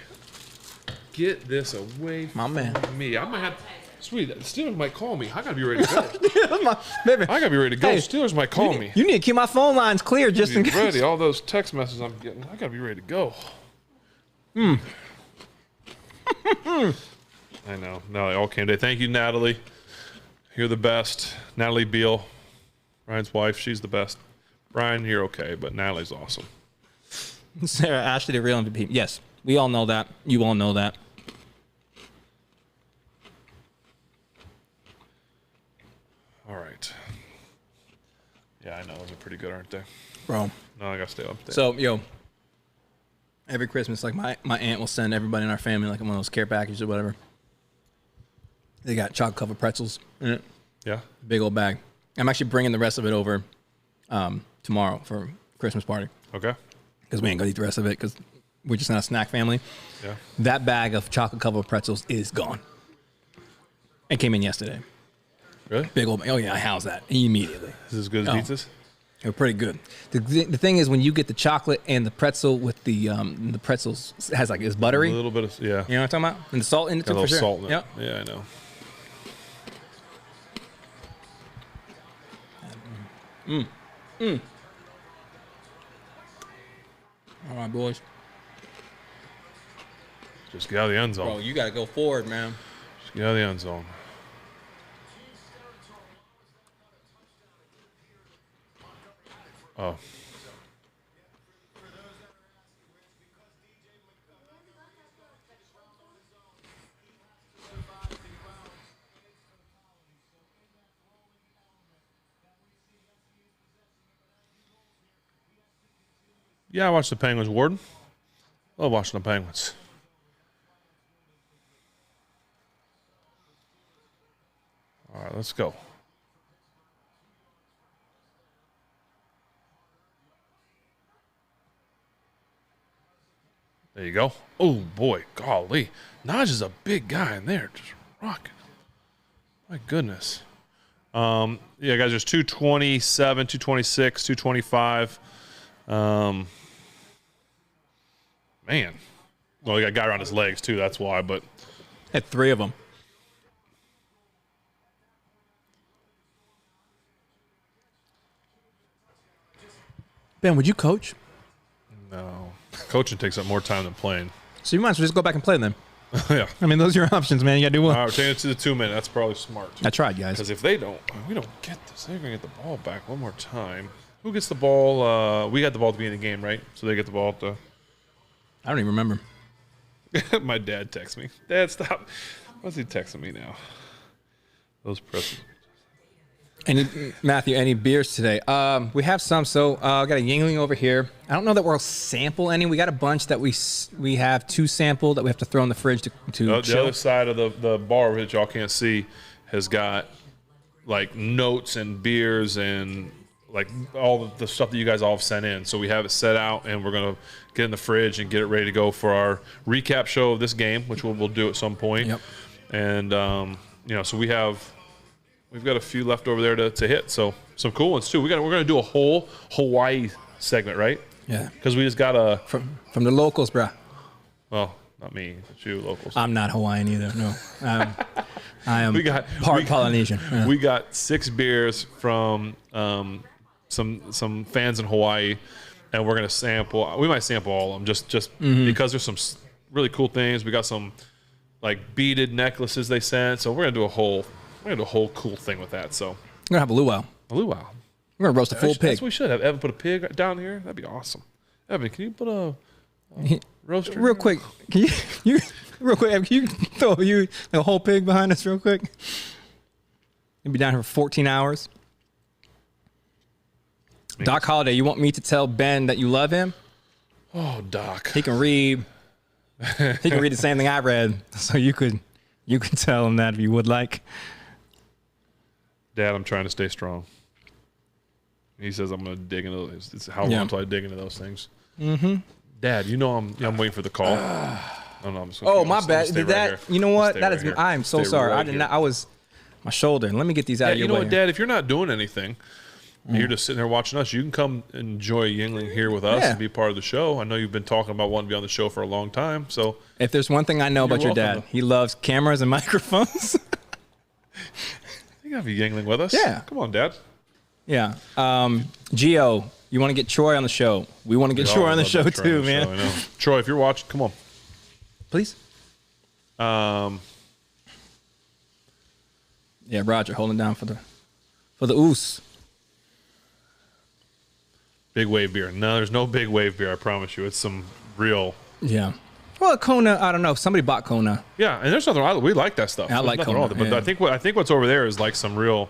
Get this away from me. I might have. Sweet, the Steelers might call me. I gotta be ready to go. Baby. I gotta be ready to go. Hey, Steelers might call me. You need to keep my phone lines clear just in Be case. ready. All those text messages I'm getting. I gotta be ready to go. I know. No, it all came today. Thank you, Natalie. You're the best. Natalie Beal, Brian's wife. She's the best. Brian, you're okay, but Natalie's awesome. Sarah, Ashley, the real MVP. Yes, we all know that. You all know that. All right. Yeah, I know. Those are pretty good, aren't they? Bro. No, I gotta stay up there. So, every Christmas, like my aunt will send everybody in our family like one of those care packages or whatever. They got chocolate covered pretzels in it. Yeah. Big old bag. I'm actually bringing the rest of it over tomorrow for Christmas party Okay. because we ain't gonna eat the rest of it because we're just not a snack family. Yeah. That bag of chocolate covered pretzels is gone. It came in yesterday. Really? Big old. Oh yeah, I housed that immediately. Is this as good as pizzas? They're pretty good. The thing is when you get the chocolate and the pretzel with the pretzels has like it's buttery. A little bit of, yeah. You know what I'm talking about? And the salt in it Got too, a for little sure. salt in it. Yep. Yeah, I know. All right, boys. Just get out of the end zone. Bro, you gotta go forward, man. Just get out of the end zone. Oh. Yeah, I watched the Penguins, Warden. Love watching the Penguins. All right, let's go. There you go. Oh, boy. Golly. Naj is a big guy in there. Just rocking. My goodness. Yeah, guys, there's 227, 226, 225. Man. Well, he got a guy around his legs, too. That's why, but. Had 3 of them. Ben, would you coach? No. Coaching takes up more time than playing. So you might as well just go back and play then. Yeah. I mean, those are your options, man. You gotta do one. All right, we're taking it to the 2 minute. That's probably smart. I tried, guys. Because if they don't, we don't get this. They're going to get the ball back one more time. Who gets the ball? We got the ball at the beginning of the game, right? So they get the ball at the. I don't even remember. My dad texts me. Dad, stop. What's he texting me now? Those presses. Matthew, any beers today? We have some. So I got a Yingling over here. I don't know that we'll sample any. We got a bunch that we have to sample that we have to throw in the fridge to The chill. other side of the bar that y'all can't see has got like notes and beers and like all the stuff that you guys all have sent in. So we have it set out and we're going to get in the fridge and get it ready to go for our recap show of this game, which we'll do at some point. Yep. And, so we've got a few left over there to hit. So some cool ones too. We're going to do a whole Hawaii segment, right? Yeah. Because we just got a, From the locals, bruh. well, not me, but you locals. I'm not Hawaiian either. No. I am part Polynesian. Yeah. We got 6 beers from some fans in Hawaii, and we're gonna sample. We might sample all of them just because there's some really cool things. We got some like beaded necklaces they sent, so we're gonna do a whole cool thing with that. So I'm gonna have a luau. a luau. We're gonna roast a full That's pig. what we should have. Evan put a pig down here. That'd be awesome. Evan, can you put a roaster? Real quick, can you real quick? Can you throw the whole pig behind us real quick? You'll be down here for 14 hours. Doc Holliday, you want me to tell Ben that you love him? Oh, Doc. He can read. He can read the same thing I read, so you could tell him that if you would like. Dad, I'm trying to stay strong. He says I'm going to dig into those. It's how long until I dig into those things. Mm-hmm. Dad, you know I'm waiting for the call. Oh, no, I'm just oh, my bad. Did that you know what? That is. Right I am so sorry. I did not. I was my shoulder. Let me get these out of your way. You know what, Dad? If you're not doing anything, you're just sitting there watching us. You can come enjoy Yingling here with us and be part of the show. I know you've been talking about wanting to be on the show for a long time. So if there's one thing I know about your dad, he loves cameras and microphones. You gotta be Yingling with us. Yeah. Come on, Dad. Yeah. Gio, you want to get Troy on the show? We want to get Troy on the show too, man. I know. Troy, if you're watching, come on. Please. Yeah, Roger, holding down for the oos. Big wave beer. No, there's no big wave beer. I promise you, it's some real. Yeah. Well, Kona, I don't know. Somebody bought Kona. Yeah, and there's nothing wrong. We like that stuff. I like Kona, but I think what's over there is like some real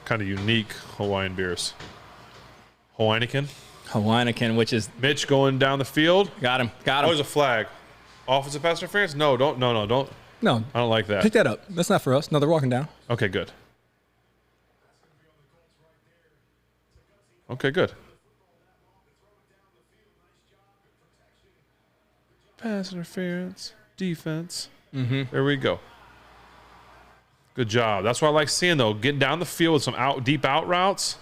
kind of unique Hawaiian beers. Hawaiian, which is Mitch going down the field. Got him. Oh, there's a flag. Offensive pass interference? No, don't. No. No. I don't like that. Pick that up. That's not for us. No, they're walking down. Okay, good. Pass interference, defense. Mm-hmm. There we go. Good job. That's what I like seeing, though. Getting down the field with some deep out routes.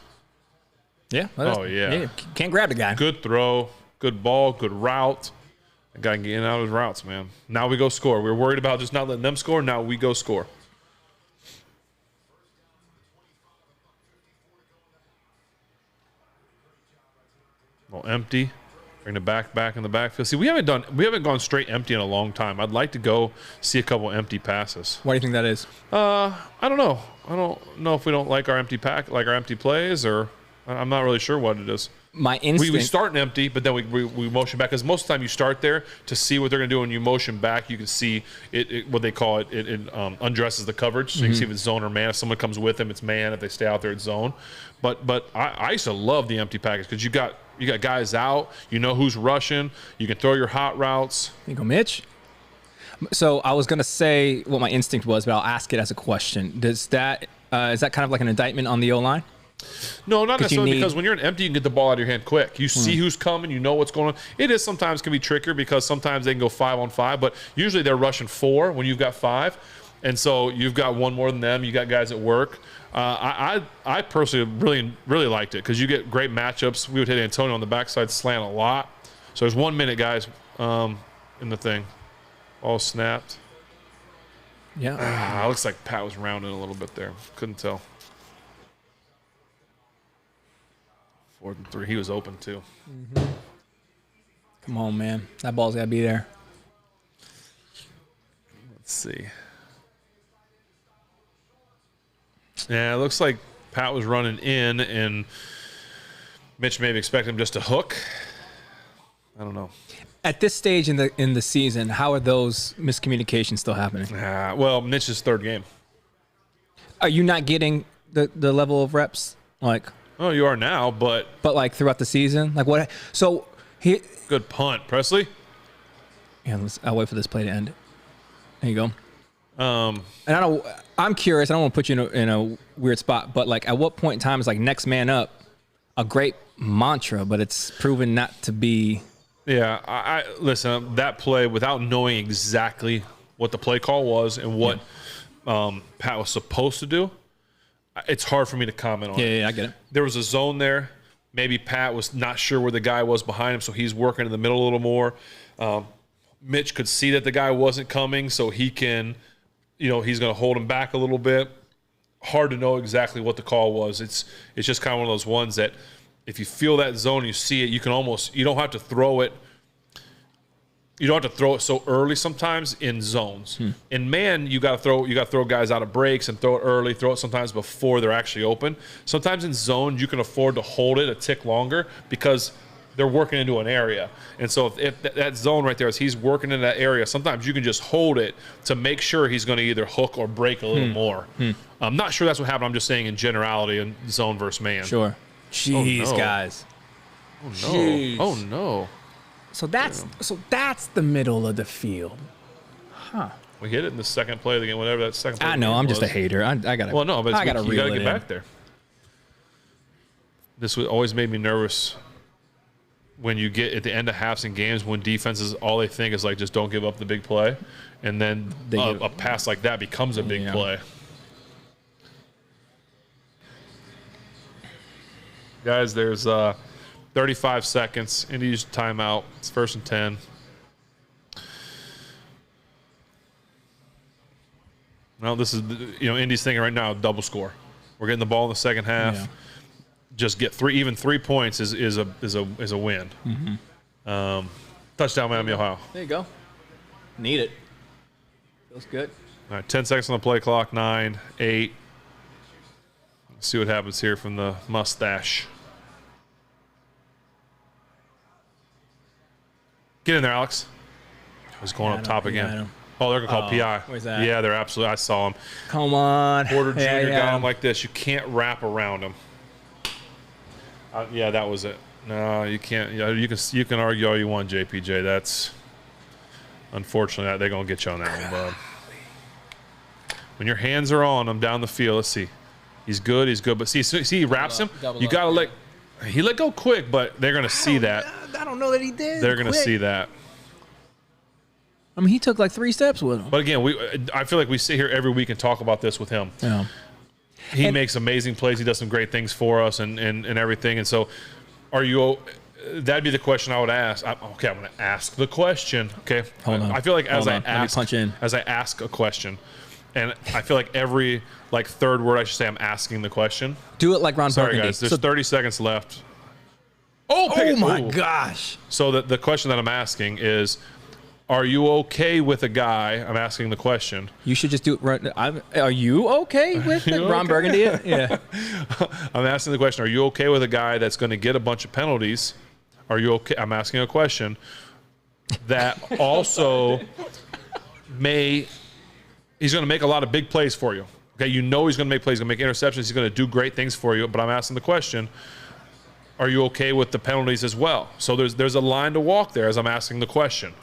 Yeah. Yeah. Can't grab the guy. Good throw. Good ball. Good route. That guy getting out of his routes, man. Now we go score. We were worried about just not letting them score. Now we go score. Well, empty. Bring the back in the backfield. See, we haven't gone straight empty in a long time. I'd like to go see a couple empty passes. Why do you think that is? I don't know. I don't know if we don't like our empty plays, or I'm not really sure what it is. My instinct. We start empty, but then we motion back, because most of the time you start there to see what they're going to do, and you motion back. You can see it what they call it. It undresses the coverage, so you can see if it's zone or man. If someone comes with them, it's man. If they stay out there, it's zone. But I used to love the empty package, because you got guys out. You know who's rushing. You can throw your hot routes. You go, Mitch. So I was going to say what my instinct was, but I'll ask it as a question. Is that kind of like an indictment on the O-line? No, not necessarily, because when you're in empty, you can get the ball out of your hand quick. You see who's coming. You know what's going on. It is sometimes can be trickier, because sometimes they can go 5-on-5, but usually they're rushing 4 when you've got 5. And so you've got one more than them. You got guys at work. I personally really liked it, because you get great matchups. We would hit Antonio on the backside slant a lot. So there's 1 minute, guys, in the thing. All snapped. Yeah. Looks like Pat was rounding a little bit there. Couldn't tell. 4th and 3. He was open too. Mm-hmm. Come on, man. That ball's got to be there. Let's see. Yeah, it looks like Pat was running in, and Mitch maybe expected him just to hook. I don't know. At this stage in the season, how are those miscommunications still happening? Well, Mitch's 3rd game. Are you not getting the level of reps? Oh, you are now, but like throughout the season? Like what? So he. Good punt, Presley. Yeah, I'll wait for this play to end. There you go. And I'm curious. I don't want to put you in a weird spot, but like, at what point in time is like next man up a great mantra, but it's proven not to be? Yeah, I listen. That play, without knowing exactly what the play call was and what Pat was supposed to do, it's hard for me to comment on it. Yeah, I get it. There was a zone there. Maybe Pat was not sure where the guy was behind him, so he's working in the middle a little more. Mitch could see that the guy wasn't coming, so he can, he's going to hold him back a little bit. Hard to know exactly what the call was. It's just kind of one of those ones that if you feel that zone, you see it, you don't have to throw it. You don't have to throw it so early sometimes in zones. In man, you got to throw guys out of breaks and throw it early, throw it sometimes before they're actually open. Sometimes in zone, you can afford to hold it a tick longer because they're working into an area. And so if that zone right there, as he's working in that area, sometimes you can just hold it to make sure he's going to either hook or break a little more. I'm not sure that's what happened. I'm just saying in generality in zone versus man. Sure. Jeez, no. guys. Oh no! Jeez. Oh no! So that's the middle of the field. We hit it in the second play of the game, whatever that second play I of the know. game I'm just a was. hater. I gotta. Well, no, but I gotta you got to reel it get in. back there. This always made me nervous when you get at the end of halves and games when defenses, all they think is like, just don't give up the big play. And then a pass like that becomes a big play. Guys, there's 35 seconds. Indy's timeout. It's 1st and 10. Well, this is, Indy's thinking right now, double score. We're getting the ball in the second half. Yeah. Just get 3 points is a win. Mm-hmm. Touchdown, Miami, Ohio. There you go. Need it. Feels good. All right, 10 seconds on the play clock. 9, 8. Let's see what happens here from the mustache. Get in there, Alex. He's going up top again. Oh, they're going to call PI. Where's that? Yeah, they're absolutely. I saw him. Come on. Porter Jr. got him like this. You can't wrap around him. Yeah, that was it. No, you can't. You can argue all you want, JPJ. That's unfortunately they're going to get you on that one, bud. When your hands are on him down the field, let's see. He's good. But see, he wraps him. You got to let. He let go quick, but they're going to see that. I don't know that he did. They're going to see that. I mean, he took like 3 steps with him. But again, I feel like we sit here every week and talk about this with him. Yeah. He makes amazing plays. He does some great things for us and everything. And so, that'd be the question I would ask. I'm going to ask the question. Okay. Hold on. I feel like as I ask a question, and I feel like every third word I should say I'm asking the question. Do it like Ron Sorry, Burgundy. guys. There's 30 seconds left. Oh my gosh. So the question that I'm asking is, are you okay with a guy? I'm asking the question. You should just do it right. Are you okay with it? Ron Burgundy? Yeah. I'm asking the question, are you okay with a guy that's going to get a bunch of penalties? Are you okay? I'm asking a question that also he's going to make a lot of big plays for you. Okay, he's going to make plays, he's going to make interceptions, he's going to do great things for you, but I'm asking the question, are you okay with the penalties as well? So there's a line to walk there as I'm asking the question.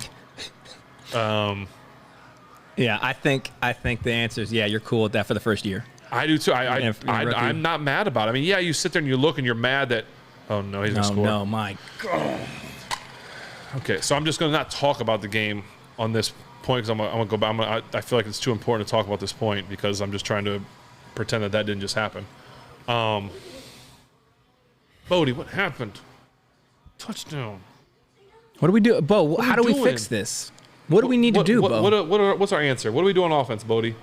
Yeah, I think the answer is you're cool with that for the first year. I do too. I'm not mad about it. I mean, you sit there and you look and you're mad that, oh no, he's gonna score. No, my God. Okay, so I'm just gonna not talk about the game on this point because I'm gonna go back. I feel like it's too important to talk about this point because I'm just trying to pretend that didn't just happen. Bodie, what happened? Touchdown. What do we do, Bo? How do we fix this? What do we need to do, Bo? What's our answer? What do we do on offense, Bodie?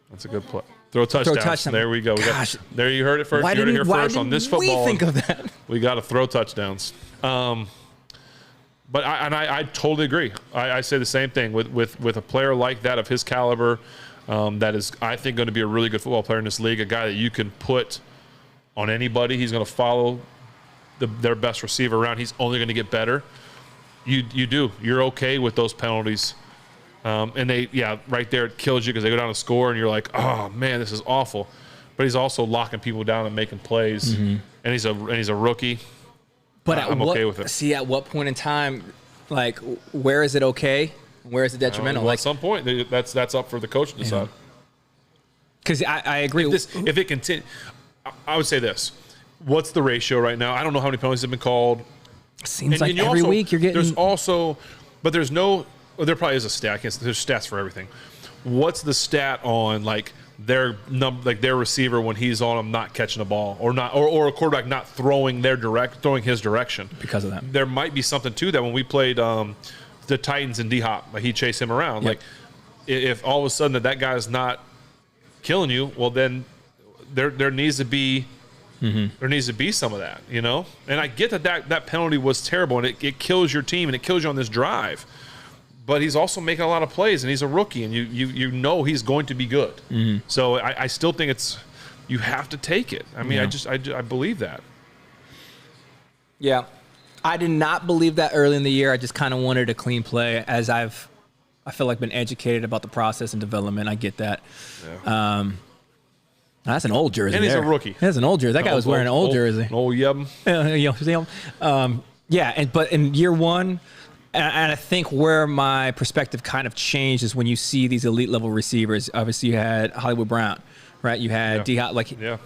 That's a good play. Throw a touchdown. There we go. There you heard it first. You heard it here first on this football. We think of that? We got to throw touchdowns. But I totally agree. I say the same thing with a player like that of his caliber. That is, I think, going to be a really good football player in this league. A guy that you can put on anybody. He's going to follow their best receiver around. He's only going to get better. You're okay with those penalties. And right there it kills you because they go down and score and you're like, oh man, this is awful. But he's also locking people down and making plays. Mm-hmm. And he's a rookie. But I'm okay with it. See, at what point in time, where is it okay? Where is it detrimental? At some point, that's up for the coach to decide. Because I agree. If it continues, I would say this. What's the ratio right now? I don't know how many penalties have been called. Seems like every week you're getting. There probably is a stat. There's stats for everything. What's the stat on their receiver when he's on them not catching a ball or a quarterback not throwing his direction? Because of that, there might be something to that. When we played the Titans and D-Hop, he chased him around. Yep. If all of a sudden that guy's not killing you, well then there needs to be. Mm-hmm. There needs to be some of that, And I get that penalty was terrible, and it kills your team, and it kills you on this drive. But he's also making a lot of plays, and he's a rookie, and you know he's going to be good. Mm-hmm. So I still think you have to take it. I mean, I believe that. Yeah. I did not believe that early in the year. I just kind of wanted a clean play as I feel like been educated about the process and development. I get that. Yeah. That's an old jersey. And he's there. a rookie. That's an old jersey. That guy was wearing an old jersey. An old yeb. But in year one, and I think where my perspective kind of changed is when you see these elite level receivers. Obviously, you had Hollywood Brown, right? You had D-Hop.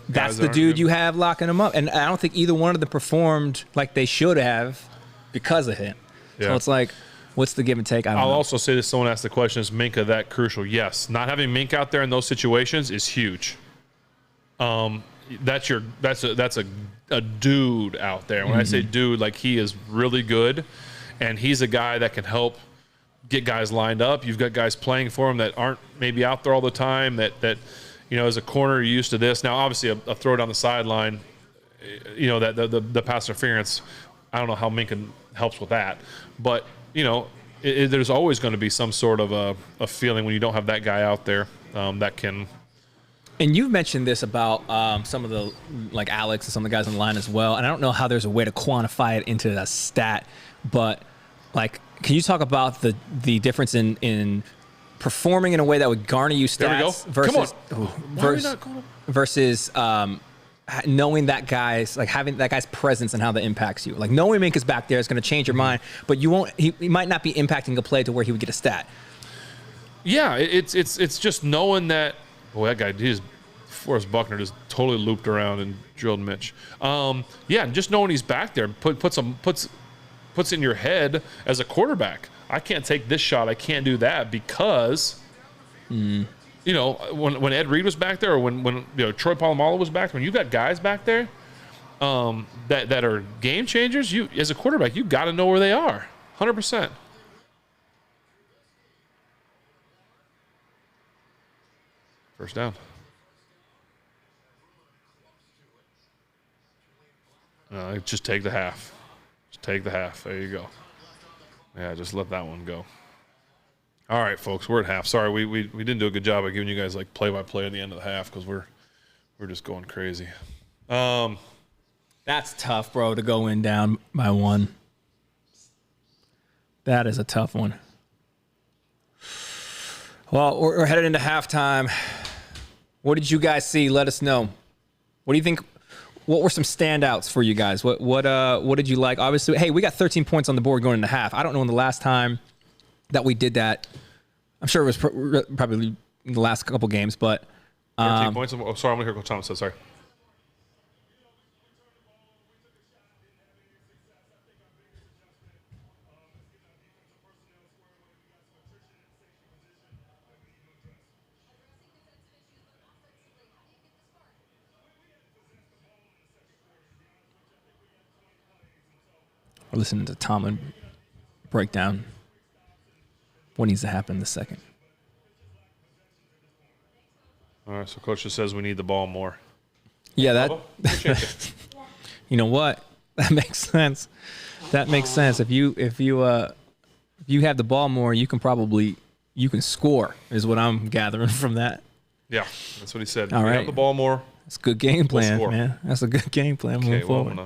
That's the dude you have locking him up. And I don't think either one of them performed like they should have because of him. Yeah. So it's like, what's the give and take? I'll also say this. Someone asked the question, is Minka that crucial? Yes. Not having Minka out there in those situations is huge. That's a dude out there. When I say dude, like he is really good, and he's a guy that can help get guys lined up. You've got guys playing for him that aren't maybe out there all the time. That as a corner, you're used to this. Now, obviously, a throw down the sideline, that the pass interference. I don't know how Minka helps with that, but there's always going to be some sort of a feeling when you don't have that guy out there that can. And you've mentioned this about some of the, like Alex and some of the guys on the line as well. And I don't know how there's a way to quantify it into a stat, but like, can you talk about the difference in performing in a way that would garner you stats versus knowing that guy's, like having that guy's presence and how that impacts you. Like knowing Minka's back there is going to change your mind, but he might not be impacting a play to where he would get a stat. Yeah, it's just knowing that. Boy, that guy, Forrest Buckner just totally looped around and drilled Mitch. Just knowing he's back there puts in your head as a quarterback. I can't take this shot. I can't do that because, when Ed Reed was back there, or when Troy Polamalu was back, when you've got guys back there that are game changers, you as a quarterback, you got to know where they are, 100%. First down. Just take the half. Just take the half. There you go. Yeah, just let that one go. All right, folks, we're at half. Sorry, we didn't do a good job of giving you guys like play-by-play at the end of the half because we're just going crazy. That's tough, bro, to go in down by one. That is a tough one. Well, we're headed into halftime. What did you guys see? Let us know. What do you think? What were some standouts for you guys? What did you like? Obviously, hey, we got 13 points on the board going into half. I don't know when the last time that we did that. I'm sure it was probably the last couple games, but 13 points. Oh, sorry, I'm gonna hear Coach Thomas say sorry. Or listening to Tomlin break down what needs to happen in the second. All right, so Coach just says we need the ball more. Yeah, you know what? That makes sense. That makes sense. If you have the ball more, you can score, is what I'm gathering from that. Yeah, that's what he said. All right. Have the ball more. That's a good game plan, man. That's a good game plan moving forward.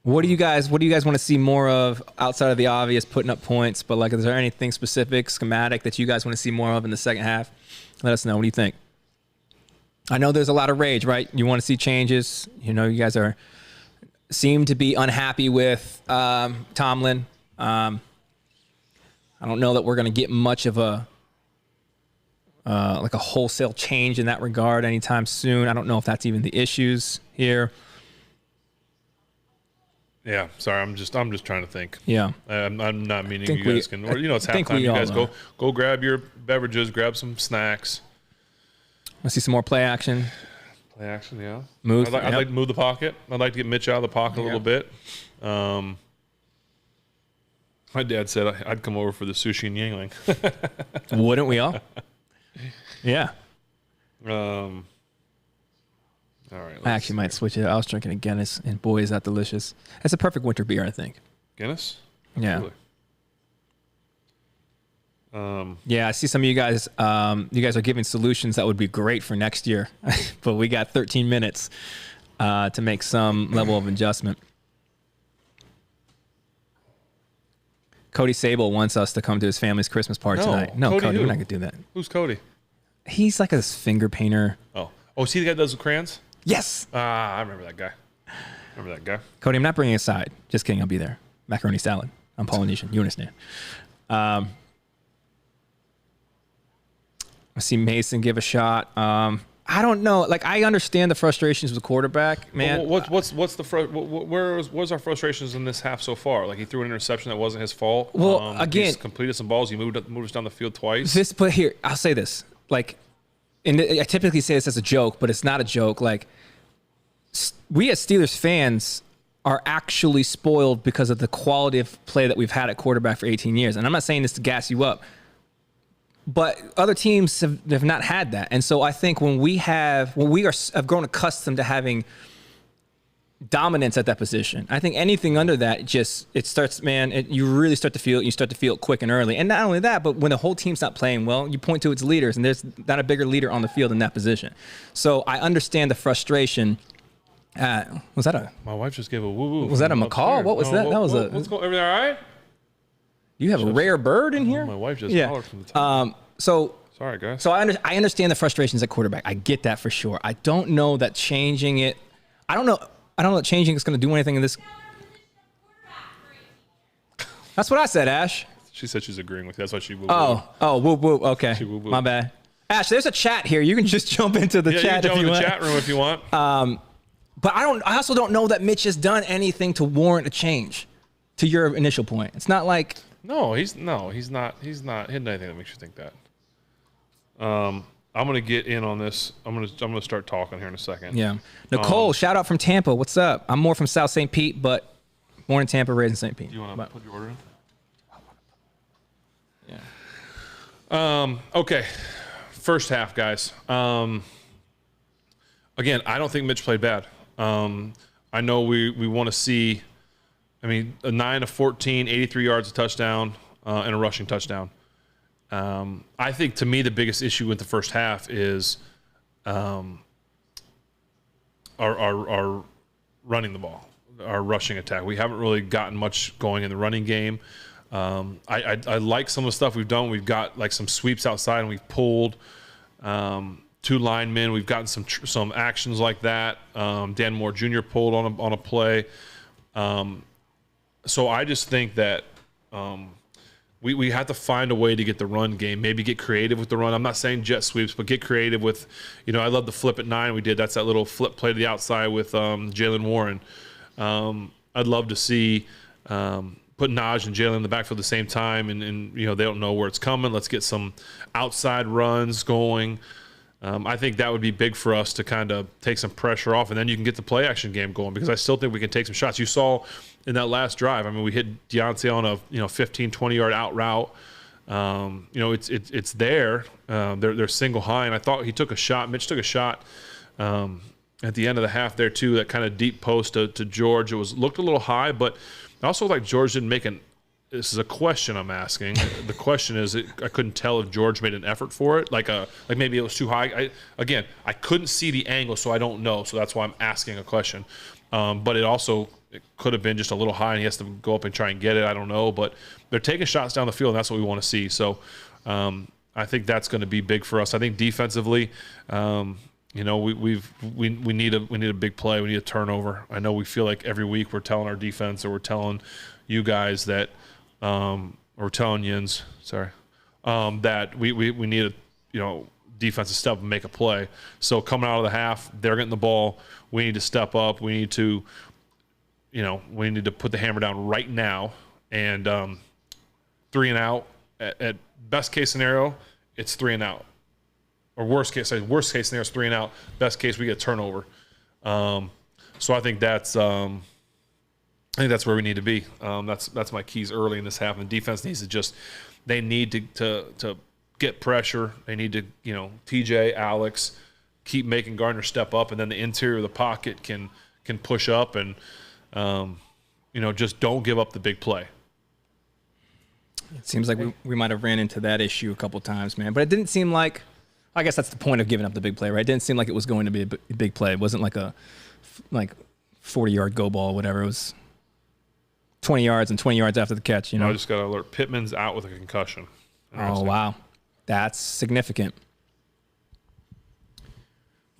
What do you guys want to see more of outside of the obvious putting up points? But like, is there anything specific, schematic that you guys want to see more of in the second half? Let us know. What do you think? I know there's a lot of rage, right? You want to see changes. You guys seem to be unhappy with Tomlin. I don't know that we're going to get much of a wholesale change in that regard anytime soon. I don't know if that's even the issues here. Yeah, sorry, I'm just trying to think. Yeah, I'm not meaning you guys can. It's halftime. You guys go grab your beverages, grab some snacks. Let's see some more play action. Play action, yeah. Move. I'd like to move the pocket. I'd like to get Mitch out of the pocket a little bit. My dad said I'd come over for the sushi and Yingling. Wouldn't we all? Yeah. All right. I actually might switch it. I was drinking a Guinness, and boy, is that delicious. That's a perfect winter beer, I think. Guinness? Yeah. Really? Yeah, I see some of you guys. You guys are giving solutions that would be great for next year, but we got 13 minutes to make some level of adjustment. Cody Sable wants us to come to his family's Christmas party tonight. No, Cody, we're not gonna do that. Who's Cody? He's like a finger painter. Oh, see the guy that does the crayons? Yes. I remember that guy. Cody, I'm not bringing a side. Just kidding. I'll be there. Macaroni salad. I'm Polynesian. You understand. I see Mason give a shot. I don't know. Like, I understand the frustrations with the quarterback, man. What's our frustrations in this half so far? Like, he threw an interception that wasn't his fault. Well, again, he's completed some balls. He moved us down the field twice. But here, I'll say this. Like, and I typically say this as a joke, but it's not a joke. Like, we as Steelers fans are actually spoiled because of the quality of play that we've had at quarterback for 18 years. And I'm not saying this to gas you up, but other teams have not had that. And so I think when we have grown accustomed to having dominance at that position, I think anything under that you really start to feel it. You start to feel it quick and early. And not only that, but when the whole team's not playing well, you point to its leaders, and there's not a bigger leader on the field in that position. So I understand the frustration. Was that My wife just gave a woo-woo. Was that a macaw? What was that? That was What's going? Everything all right? You have a rare bird in here? My wife just hollered from the top. Sorry, guys. So I understand the frustrations at quarterback. I get that for sure. I don't know that changing it. I don't know that changing is going to do anything in this. That's what I said, Ash. She said she's agreeing with you. That's why she woo-woo. Oh, woo. Okay. She woo-woo. My bad. Ash, there's a chat here. You can just jump into the chat if you want. You can jump in the chat room if you want. But I also don't know that Mitch has done anything to warrant a change. To your initial point, it's not like. No, he's not hitting anything that makes you think that. I'm gonna get in on this. I'm gonna start talking here in a second. Yeah. Nicole, shout out from Tampa. What's up? I'm more from South St. Pete, but born in Tampa, raised in St. Pete. Do you want to put your order in? Yeah. Okay. First half, guys. Again, I don't think Mitch played bad. I know we want to see. I mean, a 9 of 14, 83 yards, a touchdown, and a rushing touchdown. I think, to me, the biggest issue with the first half is our running the ball, our rushing attack. We haven't really gotten much going in the running game. I like some of the stuff we've done. We've got like some sweeps outside, and we've pulled two linemen. We've gotten some actions like that. Dan Moore Jr. pulled on a play. So I just think that we have to find a way to get the run game, maybe get creative with the run. I'm not saying jet sweeps, but get creative with, I love the flip at 9 we did. That's that little flip play to the outside with Jalen Warren. I'd love to see put Naj and Jalen in the backfield at the same time, and they don't know where it's coming. Let's get some outside runs going. I think that would be big for us to kind of take some pressure off, and then you can get the play action game going, because I still think we can take some shots. You saw in that last drive, I mean, we hit Deontay on a 15, 20-yard out route. It's there. They're single high, and I thought he took a shot. Mitch took a shot at the end of the half there too, that kind of deep post to George. It looked a little high, but I also like George didn't make this is a question I'm asking. The question is, I couldn't tell if George made an effort for it, like maybe it was too high. I couldn't see the angle, so I don't know. So that's why I'm asking a question. But it could have been just a little high, and he has to go up and try and get it. I don't know, but they're taking shots down the field, and that's what we want to see. So I think that's going to be big for us. I think defensively, we need a big play. We need a turnover. I know we feel like every week we're telling our defense, or we're telling you guys that. Or telling Yins, that we need a defensive step and make a play. So coming out of the half, they're getting the ball. We need to step up. We need to, put the hammer down right now. And 3 and out. At best case scenario, it's 3 and out. Or worst case scenario is 3 and out. Best case, we get a turnover. So I think that's. I think that's where we need to be. That's my keys early in this half. And the defense needs to they need to get pressure. They need to, TJ, Alex, keep making Gardner step up, and then the interior of the pocket can push up, and just don't give up the big play. It seems like we might have ran into that issue a couple times, man. But it didn't seem like, I guess that's the point of giving up the big play, right? It didn't seem like it was going to be a big play. It wasn't like a 40-yard go ball, whatever. It was 20 yards and 20 yards after the catch, I just got to alert. Pittman's out with a concussion. Oh, wow. That's significant.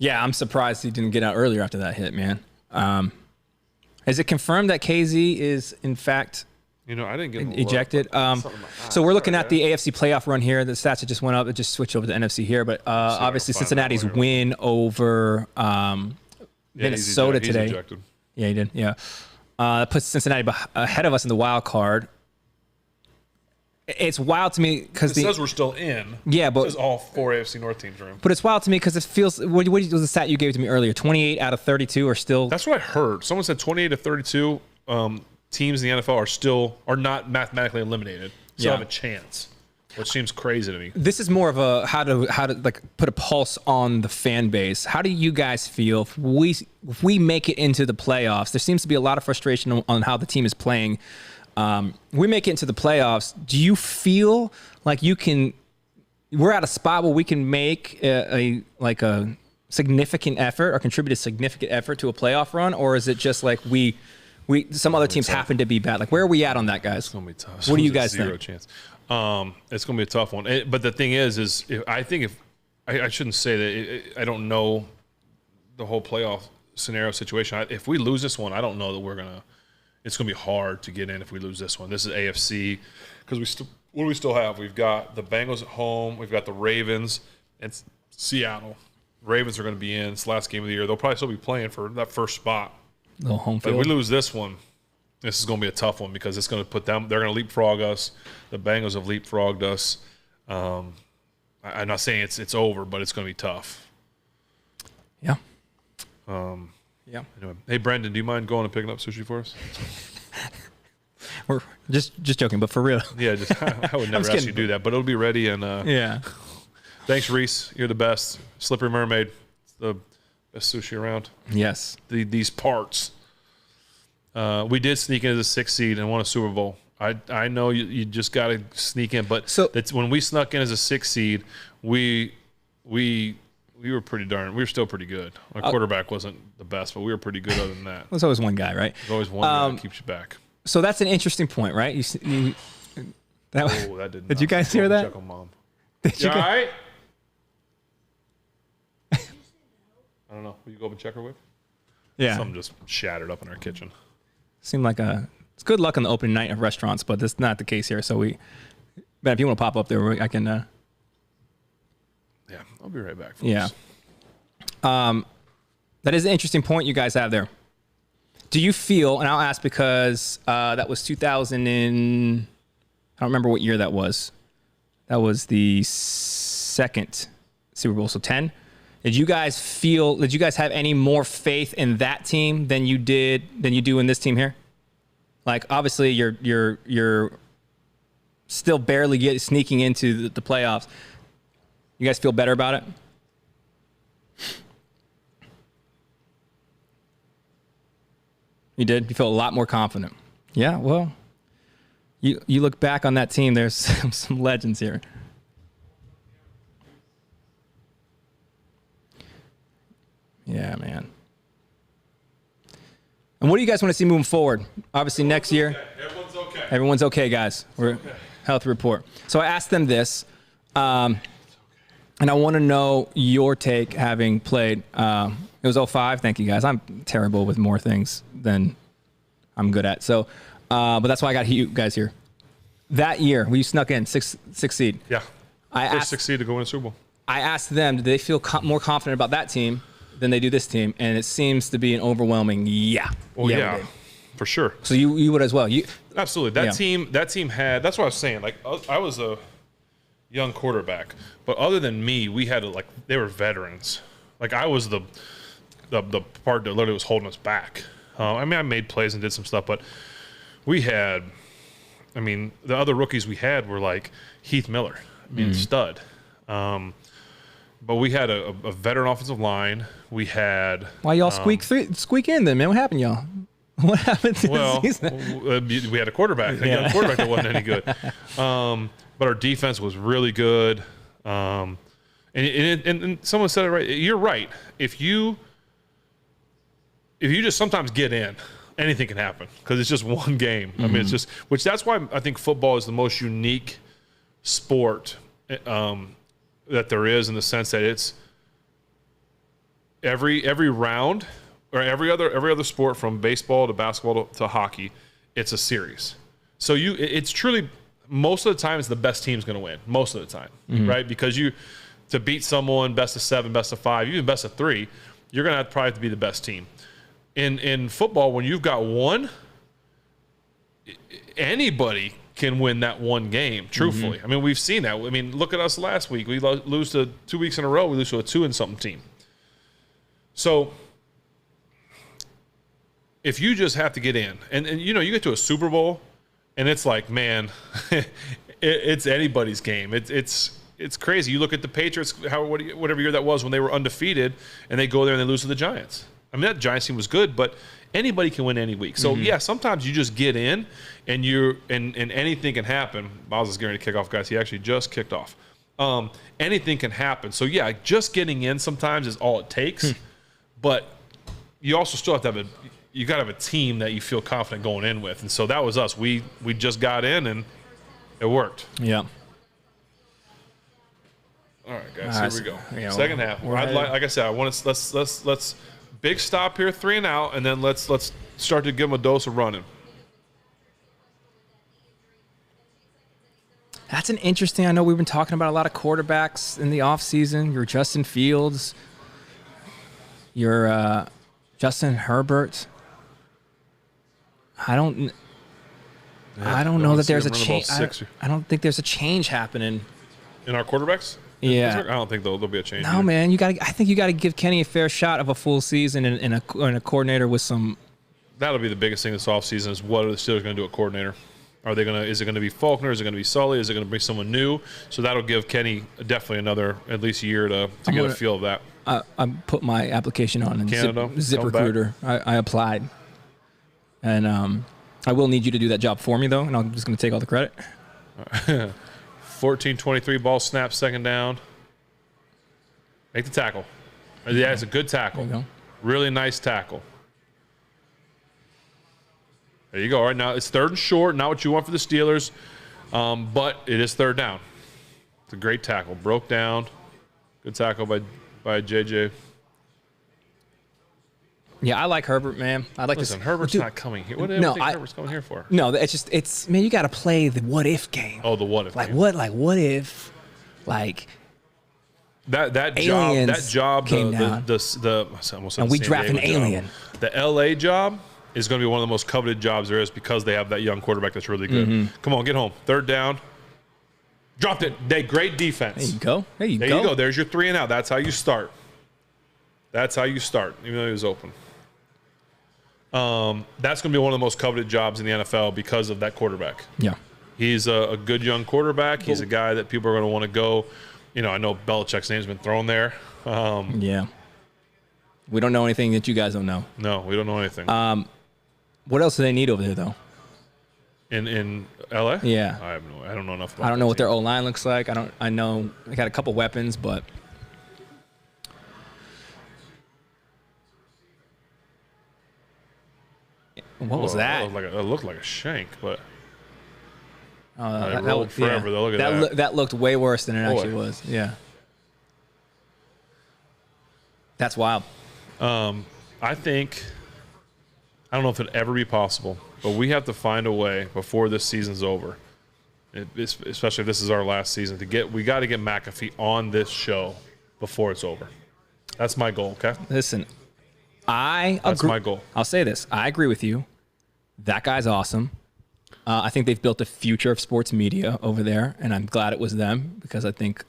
Yeah, I'm surprised he didn't get out earlier after that hit, man. Is it confirmed that KZ is, in fact, I didn't get ejected? So we're looking at the AFC playoff run here. The stats that just went up. It just switched over to NFC here. But obviously Cincinnati's win over Minnesota today. Ejected. Yeah, he did. Yeah. That puts Cincinnati ahead of us in the wild card. It's wild to me because it says we're still in. Yeah, but it says all 4 AFC North teams are in. But it's wild to me because it feels. What was the stat you gave to me earlier? 28 out of 32 are still. That's what I heard. Someone said 28 to 32 teams in the NFL are not mathematically eliminated. Still have a chance, which seems crazy to me. This is more of a how to like put a pulse on the fan base. How do you guys feel if we make it into the playoffs? There seems to be a lot of frustration on how the team is playing. We make it into the playoffs. Do you feel like we're at a spot where we can make a significant effort or contribute a significant effort to a playoff run? Or is it just like some other teams happen to be bad? Like, where are we at on that, guys? It's going to be tough. What do you guys Zero think? Chance. It's going to be a tough one. But the thing is I shouldn't say that I don't know the whole playoff scenario situation. If we lose this one, I don't know that it's going to be hard to get in if we lose this one. This is AFC because what do we still have? We've got the Bengals at home. We've got the Ravens and Seattle. Ravens are going to be in. It's the last game of the year. They'll probably still be playing for that first spot. Little home field. But if we lose this one, this is going to be a tough one because it's going to put them – they're going to leapfrog us. The Bengals have leapfrogged us. I'm not saying it's over, but it's going to be tough. Yeah. Yeah. Anyway, hey Brendan, do you mind going and picking up sushi for us? We're just joking, but for real. Yeah, I would never ask you to do that, but it'll be ready. And yeah. Thanks, Reese. You're the best. Slippery Mermaid. It's the best sushi around. Yes. These parts. We did sneak into the 6th seed and won a Super Bowl. I know you just got to sneak in, but when we snuck in as a 6th seed, we were pretty we were still pretty good. Our quarterback wasn't the best, but we were pretty good other than that. There's always one guy, right? There's always one guy that keeps you back. So that's an interesting point, right? That did you guys hear that? Chuckle, Mom. Did you all right? I don't know. Will you go up and check her with? Yeah. Something just shattered up in our kitchen. Seemed like it's good luck on the opening night of restaurants, but that's not the case here. So Ben, if you want to pop up there, I can. Yeah, I'll be right back. Folks. Yeah. That is an interesting point you guys have there. Do you feel, and I'll ask because that was 2000 and I don't remember what year that was. That was the second Super Bowl, so 10. Did you guys have any more faith in that team than you do in this team here? Like, obviously you're still barely sneaking into the playoffs. You guys feel better about it? You did? You feel a lot more confident? Yeah, well, you look back on that team, there's some legends here. Yeah, man. And what do you guys want to see moving forward? Obviously, next year. Everyone's okay. Everyone's okay, guys. We're health report. So I asked them this, and I want to know your take, having played. It was 2005. Thank you, guys. I'm terrible with more things than I'm good at. So, but that's why I got you guys here. That year, we snuck in six seed. Yeah. First 6 seed to go win a Super Bowl. I asked them, did they feel more confident about that team than they do this team? And it seems to be an overwhelming yeah. Well, yeah, for sure. So you would as well. Absolutely. That team had. That's what I was saying. Like, I was a young quarterback, but other than me, we had they were veterans. Like, I was the part that literally was holding us back. I made plays and did some stuff, but we had. The other rookies we had were like Heath Miller. Stud. But we had a veteran offensive line. We had. Why y'all squeak in then, man? What happened, y'all? What happened to the season? We had a quarterback. A young quarterback that wasn't any good. But our defense was really good. And someone said it right. You're right. If you just sometimes get in, anything can happen because it's just one game. Mm-hmm. It's just that's why I think football is the most unique sport that there is, in the sense that every round or every other sport from baseball to basketball to hockey, it's a series. So it's truly most of the time it's the best team's going to win most of the time, right? Because to beat someone best of 7, best of 5, even best of 3, you're going to probably have to be the best team. In football, when you've got one, anybody can win that one game, truthfully. I mean, we've seen that. I mean, look at us last week. We lose to 2 weeks in a row. We lose to a 2-and-something team. So if you just have to get in, and you get to a Super Bowl, and it's like, man, it's anybody's game. It's crazy. You look at the Patriots, whatever year that was when they were undefeated, and they go there and they lose to the Giants. I mean, that Giants team was good, but anybody can win any week. So, yeah, sometimes you just get in, and anything can happen. Miles is getting ready to kick off, guys. He actually just kicked off. Anything can happen. So, yeah, just getting in sometimes is all it takes. But you also still have to you got to have a team that you feel confident going in with. And so that was us. We just got in, and it worked. Yeah. All right, guys, here we go. Yeah, Second half. Like I said, I want to let's big stop here, 3 and out, and then let's start to give them a dose of running. That's an interesting. I know we've been talking about a lot of quarterbacks in the offseason. Your Justin Fields, your Justin Herbert. I don't know that there's a change. I don't think there's a change happening In our quarterbacks? Yeah. I don't think there'll be a change. No, here. man. I think you got to give Kenny a fair shot of a full season and a coordinator with some. That'll be the biggest thing this offseason is what are the Steelers going to do at coordinator? Is it going to be Faulkner? Is it going to be Sully? Is it going to bring someone new? So that'll give Kenny definitely another at least year to get a feel of that. I put my application on in ZipRecruiter. I applied. And I will need you to do that job for me, though, and I'm just going to take all the credit. 14-23, ball snap, second down. Make the tackle. Yeah, it's a good tackle. There you go. Really nice tackle. There you go. All right, now it's 3rd and short, not what you want for the Steelers, but it is 3rd down. It's a great tackle. Broke down. Good tackle by JJ. Yeah, I like Herbert, man. Listen, Herbert's not coming here. What do you think Herbert's coming here for? No, it's man, you got to play the what if game. Oh, the what if game. What if that job came down. And we draft an alien. The LA job is going to be one of the most coveted jobs there is because they have that young quarterback that's really good. Come on, get home. 3rd down. Dropped it. Great defense. There you go. There you go. There's your 3 and out. That's how you start. Even though he was open. That's going to be one of the most coveted jobs in the NFL because of that quarterback. Yeah. He's a good young quarterback. He's a guy that people are going to want to go. I know Belichick's name's been thrown there. Yeah. We don't know anything that you guys don't know. No, we don't know anything. What else do they need over there, though? In LA? Yeah. I don't know enough about I don't know what their O-line looks like. I know they got a couple weapons, but what was that? It looked like a shank, but that looked forever. Yeah. Though. Look at that. That looked way worse than it actually was. Yeah. That's wild. I think I don't know if it'd ever be possible, but we have to find a way before this season's over, especially if this is our last season, we got to get McAfee on this show before it's over. That's my goal, okay? Listen, That's my goal. I'll say this. I agree with you. That guy's awesome. I think they've built a future of sports media over there, and I'm glad it was them because I think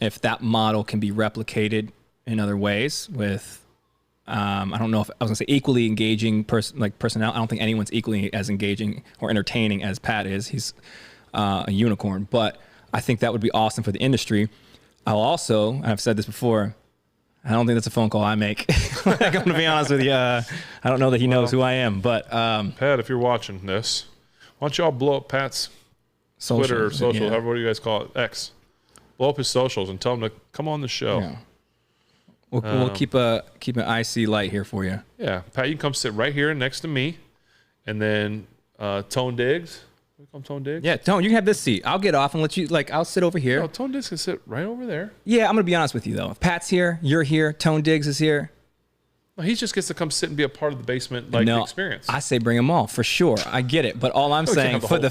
if that model can be replicated in other ways with I don't know if I was gonna say equally engaging personnel. I don't think anyone's equally as engaging or entertaining as Pat is. He's a unicorn, but I think that would be awesome for the industry. I'll also, and I've said this before, I don't think that's a phone call I make. I'm going to be honest with you. I don't know that he knows who I am, but Pat, if you're watching this, why don't y'all blow up Pat's Twitter or social, however you guys call it, X. Blow up his socials and tell him to come on the show. Yeah. We'll keep an IC light here for you. Yeah, Pat, you can come sit right here next to me, and then Tone Diggs, We call him Tone Diggs? Yeah, Tone, you can have this seat. I'll get off and let you, like, I'll sit over here. No, Tone Diggs can sit right over there. Yeah, I'm going to be honest with you, though. If Pat's here, you're here, Tone Diggs is here. No, he just gets to come sit and be a part of the basement experience. I say bring them all, for sure. I get it. But all I'm saying, for the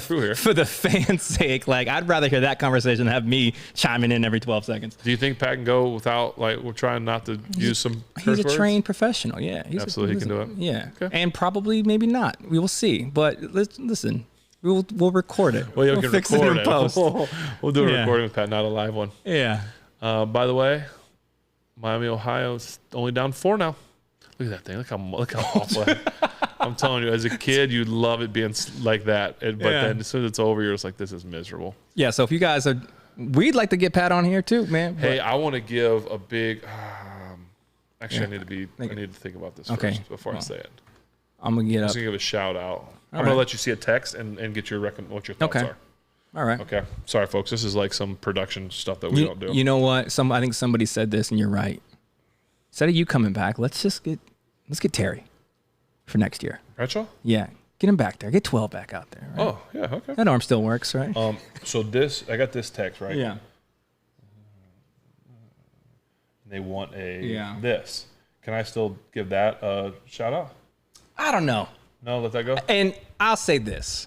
fans' sake, like, I'd rather hear that conversation than have me chiming in every 12 seconds. Do you think Pat can go without, like, we're trying not to use some curse He's a words? trained professional, yeah. Absolutely, he can do it. Yeah. Okay. And probably maybe not. We will see. But listen, we'll record it. Well, you we'll can fix record it in post. We'll do a recording with Pat, not a live one. Yeah. By the way, Miami, Ohio's only down 4 now. Look at that thing. Look how awful. I'm telling you, as a kid, you'd love it being like that. But then as soon as it's over, you're just like, this is miserable. Yeah, so if you guys are, we'd like to get Pat on here too, man. Hey, I want to give a big, actually, I need to think about this first before I say it. I'm going to get I'm up. just going to give a shout out. I'm going to let you see a text and get your what your thoughts are. All right. Okay. Sorry, folks. This is like some production stuff that we don't do. You know what? I think somebody said this, and you're right. Instead of you coming back, let's get Terry for next year. Bradshaw? Yeah, get him back there. Get 12 back out there. Right? Oh, yeah, okay. That arm still works, right? So I got this text, right? Yeah. They want this. Can I still give that a shout out? I don't know. No, let that go. And I'll say this.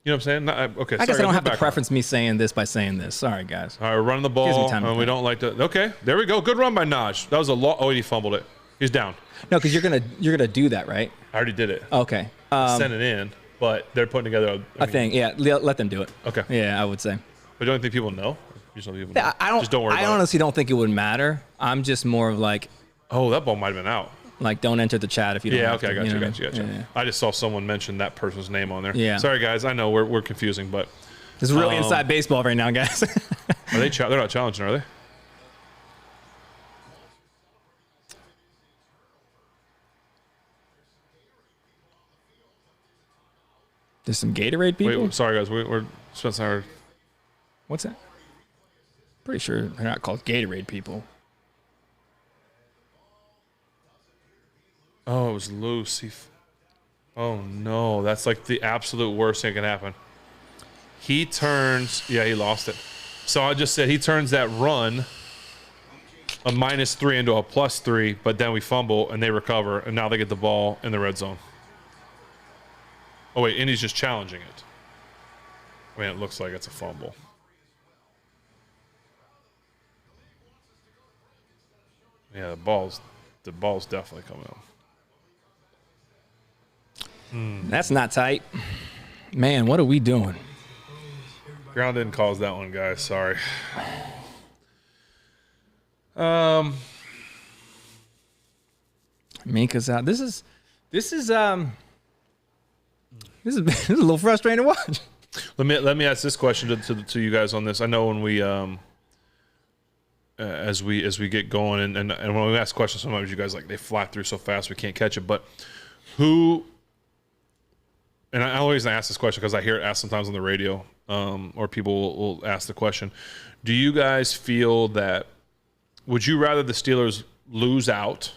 You know what I'm saying? Okay. I guess I don't have to preference me saying this by saying this. Sorry, guys. All right, we're running the ball, and we don't like to. Okay, there we go. Good run by Naj. That was a lot. Oh, he fumbled it. He's down. No, because you're gonna do that, right? I already did it. Okay. Send it in, but they're putting together a thing. Yeah, let them do it. Okay. Yeah, I would say. But don't you think people know? People know. Yeah, I don't. Just don't worry about I honestly don't think it would matter. I'm just more of like. Oh, that ball might have been out. Like, don't enter the chat if you don't have okay, to, I got you. Yeah. I just saw someone mention that person's name on there. Yeah. Sorry, guys. I know we're confusing, but. This is really inside baseball right now, guys. Are they? They're not challenging, are they? There's some Gatorade people. Wait, sorry, guys. We're Spence and I are. What's that? Pretty sure they're not called Gatorade people. Oh, it was loose. Oh, no. That's like the absolute worst thing that can happen. He turns. Yeah, he lost it. So I just said he turns that run a -3 into a +3, but then we fumble and they recover, and now they get the ball in the red zone. Oh, wait. And he's just challenging it. I mean, it looks like it's a fumble. Yeah, the ball's definitely coming up. That's not tight. Man, what are we doing? Ground didn't cause that one, guys. Sorry. Minka's out. This is a little frustrating to watch. Let me ask this question to you guys on this. I know when we as we get going and when we ask questions, sometimes you guys they fly through so fast we can't catch it. But who? And I always ask this question because I hear it asked sometimes on the radio, or people will ask the question. Do you guys feel that, would you rather the Steelers lose out,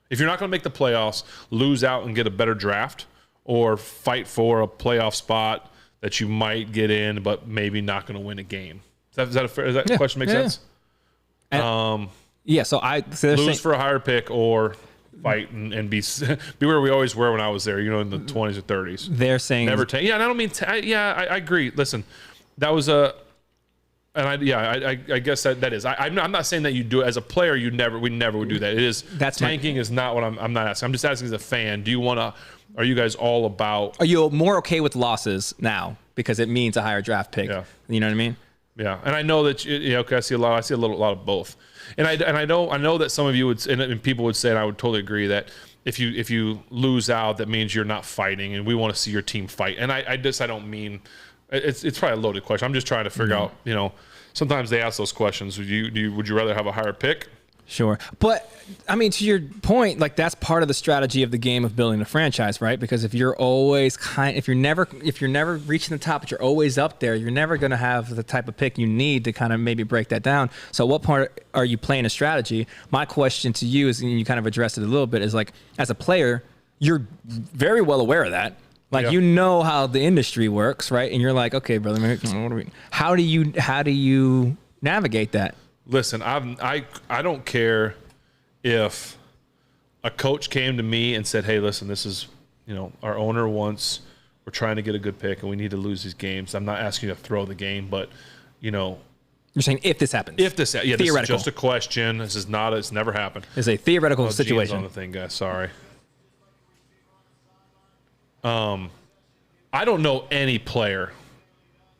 if you're not going to make the playoffs, lose out and get a better draft, or fight for a playoff spot that you might get in but maybe not going to win a game? Does that question make sense? Yeah. So lose for a higher pick or fight and be where we always were when I was there, in the 20s or 30s. They're saying never take. Yeah, and I don't mean. I agree. Listen, that was I guess that is. I'm not saying that you do it as a player. We never would do that. It is. Tanking is not what I'm not asking. I'm just asking as a fan. Are you guys all about? Are you more okay with losses now because it means a higher draft pick? Yeah. You know what I mean? Yeah, and I know that I see a lot of both, and I know that some of you would and people would say, and I would totally agree that if you lose out, that means you're not fighting, and we want to see your team fight. And I don't mean it's probably a loaded question. I'm just trying to figure out. Sometimes they ask those questions. Would you rather have a higigher pick? Sure. But I mean, to your point, that's part of the strategy of the game of building a franchise, right? Because if you're always if you're never reaching the top, but you're always up there, you're never going to have the type of pick you need to kind of maybe break that down. So what part are you playing a strategy? My question to you is, and you kind of addressed it a little bit, is as a player, you're very well aware of that. Like Yeah. you know how the industry works, right? And you're like, okay, brother, how do you navigate that? Listen, I don't care if a coach came to me and said, "Hey, listen, this is, our owner wants, we're trying to get a good pick and we need to lose these games." I'm not asking you to throw the game, but You're saying if this happens. this is just a question. It's never happened. It's a theoretical Gene's situation. on the thing, guys. Sorry. I don't know any player.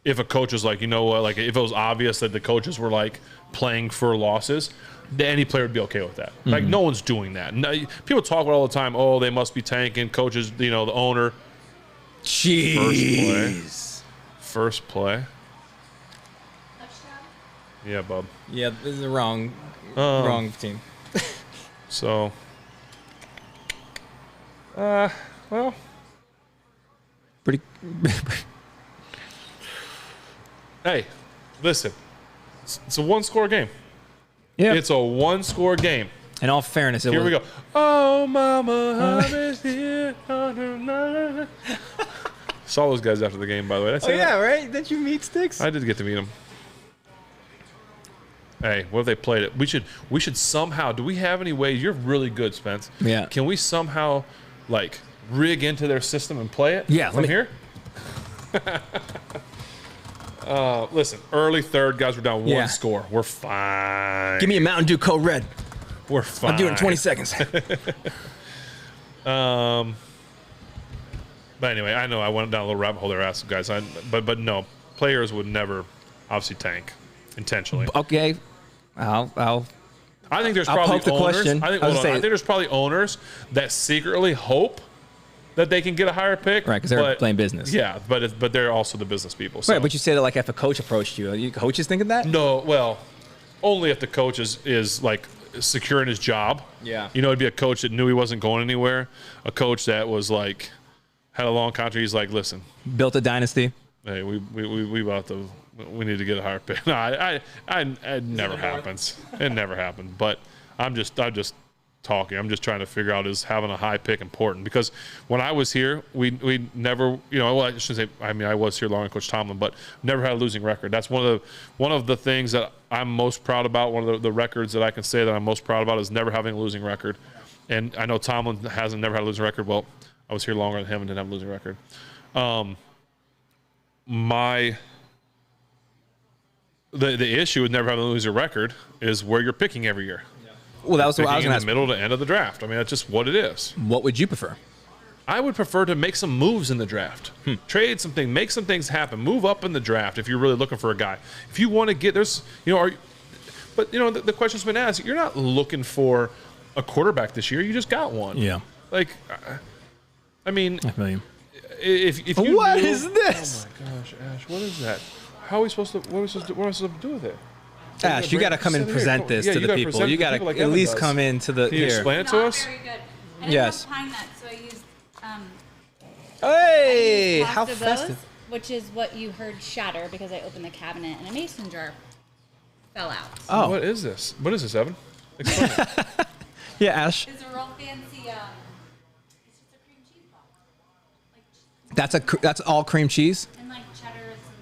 If a coach was like, you know what, like if it was obvious that the coaches were like playing for losses, then any player would be okay with that. Like no one's doing that. No, people talk about all the time. Oh, they must be tanking. Coaches, the owner. Jeez. First play. Touchdown. Yeah, bub. Yeah, this is the wrong team. So, well, Pretty. hey, listen. It's a one-score game. Yeah. It's a one-score game. In all fairness, Here we go. Oh, mama, I'm here. Saw those guys after the game, by the way. Did I say that? right. Did you meet Sticks? I did get to meet them. Hey, what if they played it? We should somehow. Do we have any way? You're really good, Spence. Yeah. Can we somehow like rig into their system and play it? Yeah, From here. Listen, early third, guys. We're down one score. We're fine. Give me a Mountain Dew Code Red. We're fine. I'll do it in 20 seconds. But anyway, I know I went down a little rabbit hole there, asked guys. But no, players would never obviously tank intentionally. Okay. I'll I think there's I'll probably poke the owners. question. I think I was gonna say- I think there's probably owners that secretly hope that they can get a higher pick, Right, 'cause they're playing business. Yeah, but they're also the business people. So. Right, but you say that like if a coach approached you, are you coaches thinking that? No, well, only if the coach is like secure in his job. Yeah. It'd be a coach that knew he wasn't going anywhere. A coach that was like had a long contract. He's like, listen, Built a dynasty. hey, we need to get a higher pick. No, it never happens. It never happened. But I'm just talking. I'm just trying to figure out, is having a high pick important? Because when I was here, we never, well, I shouldn't say, I was here longer than Coach Tomlin, but never had a losing record. That's one of the things that I'm most proud about. One of the records that I can say that I'm most proud about is never having a losing record. And I know Tomlin never had a losing record. Well, I was here longer than him and didn't have a losing record. The issue with never having a losing record is where you're picking every year. Well, that was what I was Picking going in to the ask. middle to end of the draft. I mean, that's just what it is. What would you prefer? I would prefer to make some moves in the draft. Trade something, make some things happen, move up in the draft if you're really looking for a guy. If you want to get, the question's been asked, you're not looking for a quarterback this year. You just got one. Yeah. Like, I mean, I feel you. if you What knew- is this? Oh my gosh, Ash, what is that? What am I supposed to do with it? Ash, you got to come and present this to the people. You got to at least come into the Can you here. explain it to Not us? very good. I didn't Yes. have pine nuts, so I used Hey, how pasta festive. bows, which is what you heard shatter because I opened the cabinet and a mason jar fell out. Oh, What is this? What is this, Evan? Explain it. yeah, Ash. It's a real fancy. It's just a cream cheese box, like That's all cream cheese. and like cheddar and some.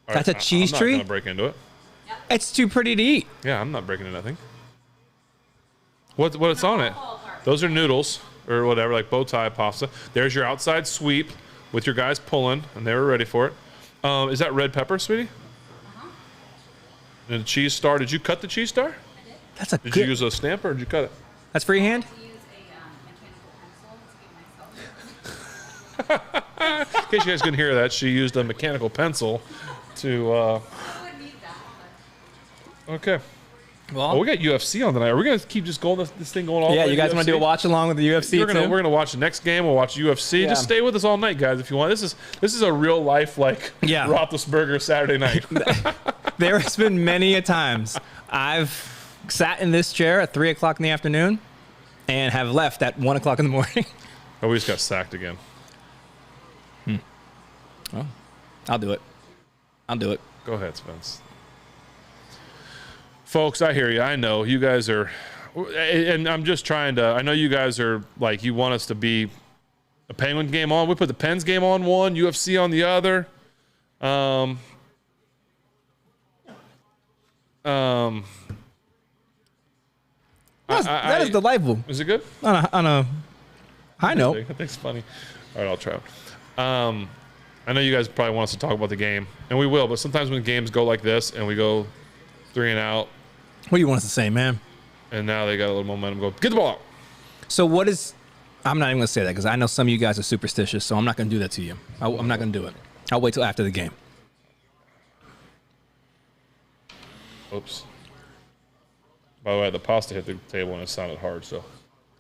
All That's a cheese I'm tree? not gonna break into it. It's too pretty to eat. Yeah, I'm not breaking into nothing. What's on it? Those are noodles or whatever, like bow tie pasta. There's your outside sweep with your guys pulling, and they were ready for it. Is that red pepper, sweetie? And the cheese star. Did you cut the cheese star? That's a Did good. you use a stamper or did you cut it? That's freehand. To use a mechanical pencil to give myself. In case you guys couldn't hear that, she used a mechanical pencil to. I would need that. Okay. Well, Oh, we got UFC on tonight. Are we gonna keep just going this thing going all? yeah, the way you to guys want to do a UFC? watch along with the UFC We're too? gonna watch the next game. We'll watch UFC. Yeah. Just stay with us all night, guys, if you want. This is a real life Yeah. Roethlisberger Saturday night. There has been many a times I've sat in this chair at 3:00 in the afternoon and have left at 1:00 in the morning. Oh, we just got sacked again. I'll do it. Go ahead, Spence. Folks, I hear you. I know you guys are, and I'm just trying to. I know you guys are like you want us to be a Penguin game on. We put the Pens game on one, UFC on the other. That is delightful. Is it good? On a high note. I think it's funny. All right, I'll try. I know you guys probably want us to talk about the game, and we will, but sometimes when games go like this and we go 3 and out. What do you want us to say, man? And now they got a little momentum. Go, get the ball out. So what is... I'm not even going to say that because I know some of you guys are superstitious, so I'm not going to do that to you. I'm not going to do it. I'll wait till after the game. Oops. By the way, the pasta hit the table and it sounded hard, so.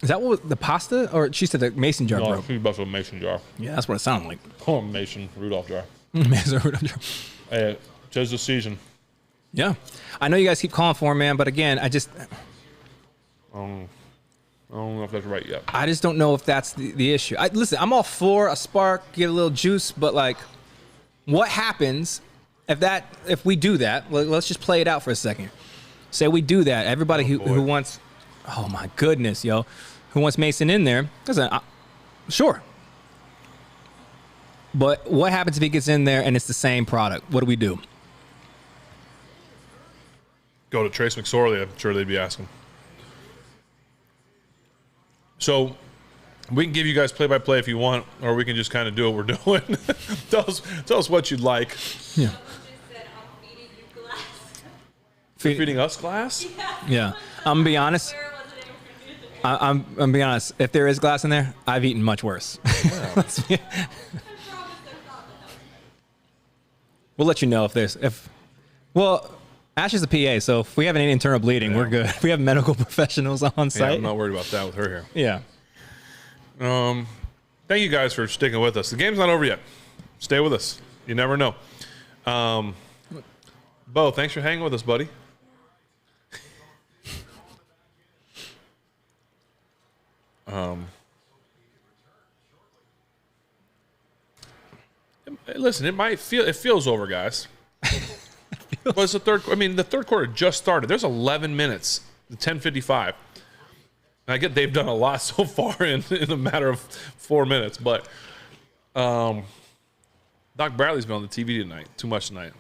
Is that what the pasta? Or she said the mason jar broke? No, about a mason jar. Yeah, that's what it sounded like. Oh, Mason Rudolph jar. Mason Rudolph jar. Hey, 'tis the season. Yeah. I know you guys keep calling for him, man, but again, I just... I don't know if that's right yet. I just don't know if that's the issue. Listen, I'm all for a spark, get a little juice, but like, what happens if we do that? Let's just play it out for a second. Say we do that. Everybody who wants, oh my goodness, yo, who wants Mason in there? Listen, sure. But what happens if he gets in there and it's the same product? What do we do? Go to Trace McSorley. I'm sure they'd be asking. So we can give you guys play-by-play if you want, or we can just kind of do what we're doing. tell us what you'd like. Yeah. Feeding us glass? Yeah. I'm gonna be honest. I'm gonna be honest. If there is glass in there, I've eaten much worse. Yeah. We'll let you know well, Ash is a PA, so if we have any internal bleeding, we're good. If we have medical professionals on site. Yeah, I'm not worried about that with her here. Yeah. Thank you guys for sticking with us. The game's not over yet. Stay with us. You never know. Bo, thanks for hanging with us, buddy. Listen, it feels over, guys. But it's the third quarter just started. There's 11 minutes, 10:55. I get they've done a lot so far in a matter of 4 minutes, but Doc Bradley's been on the TV tonight. Too much tonight.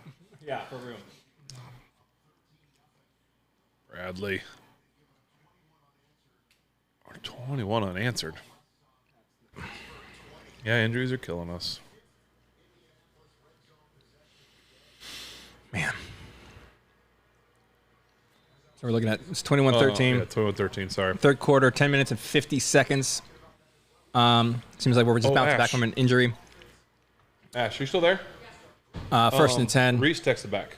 Yeah, for real. Bradley. 21 unanswered. Yeah, injuries are killing us. Man. So we're looking at, it's 21-13. Yeah, 21-13, sorry. Third quarter, 10 minutes and 50 seconds. Seems like we're just bouncing back from an injury. Ash, you still there? First and 10. Reese texted back.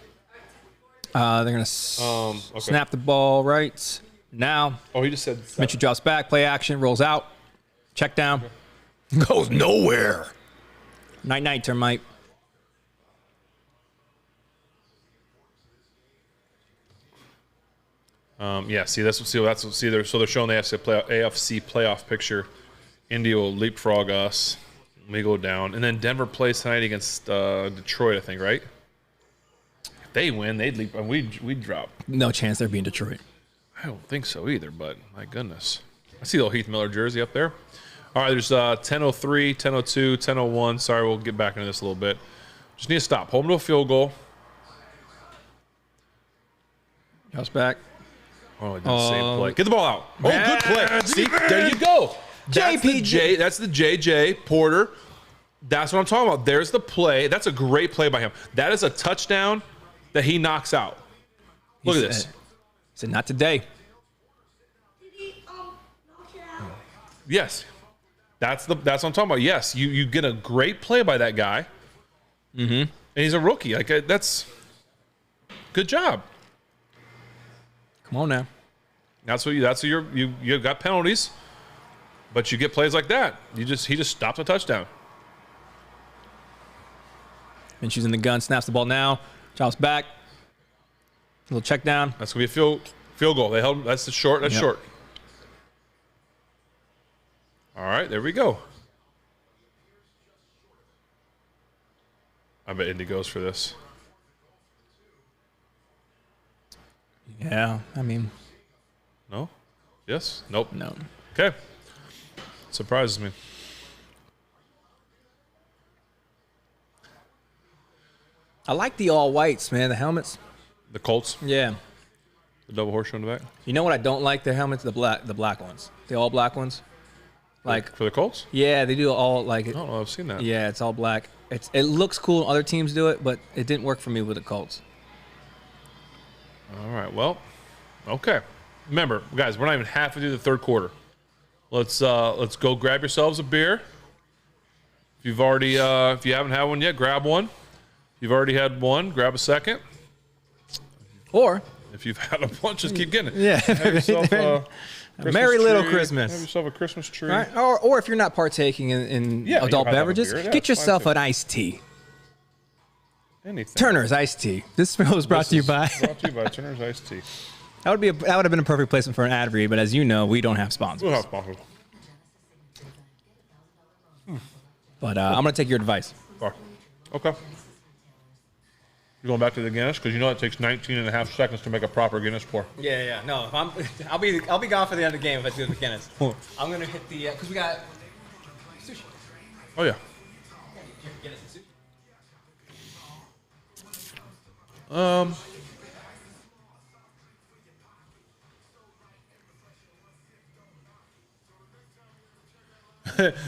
They're going to snap the ball right now. Oh, he just said... Mitchell drops back, play action, rolls out. Check down. Goes nowhere. Night-night, Termite. Yeah, so they're showing the AFC playoff picture. India will leapfrog us. We go down, and then Denver plays tonight against Detroit, I think, right? If they win, they'd leap, and we'd drop. No chance they're being Detroit. I don't think so either, but my goodness, I see the old Heath Miller jersey up there. All right, there's 10:03, 10:02, 10:01. Sorry, we'll get back into this a little bit. Just need to stop. Hold them to a field goal. Drops back. Oh, I did the same play. Get the ball out. Oh, good play. See, there you go. JPJ. That's the JJ Porter. That's what I'm talking about. There's the play. That's a great play by him. That is a touchdown that he knocks out. Look at this. He said, not today. Did he knock it out? Yes. That's what I'm talking about. Yes, you get a great play by that guy. Mm-hmm. And he's a rookie. Like that's good job. Come on now. You got penalties, but you get plays like that. He just stops a touchdown. And she's in the gun, snaps the ball now, drops back. A little check down. That's gonna be a field goal. They held. That's the short. That's short. All right, there we go. I bet Indy goes for this. Yeah, I mean. No? Yes? Nope. No. Okay. Surprises me. I like the all whites, man. The helmets. The Colts, Yeah. the double horseshoe in the back. You know what I don't like? Their helmets, the black ones, the all black ones. Like, For the Colts? yeah, they do all like. I don't know. I've seen that. Yeah, it's all black. It looks cool when other teams do it, but it didn't work for me with the Colts. All right. Well, okay. Remember, guys, we're not even halfway through the third quarter. Let's go grab yourselves a beer. If you've already, if you haven't had one yet, grab one. If you've already had one, grab a second. Or If you've had a bunch, just keep getting it. yeah, Have yourself a Christmas merry little tree. Christmas. Have yourself a Christmas tree. All right. Or if you're not partaking in Yeah, you adult can have a beverages, beer. Yeah, get it's fine yourself too. an iced tea. Anything. Turner's iced tea. This was brought to you by. Brought to you by Turner's Iced Tea. That would have been a perfect placement for an ad read, but as you know, we don't have sponsors. We'll have sponsors. But I'm gonna take your advice. Okay. You going back to the Guinness? Because you know it takes 19 and a half seconds to make a proper Guinness pour. Yeah. No, if I'll be gone for the end of the game if I do the Guinness. I'm gonna hit the because we got sushi. Oh, yeah. Guinness and sushi.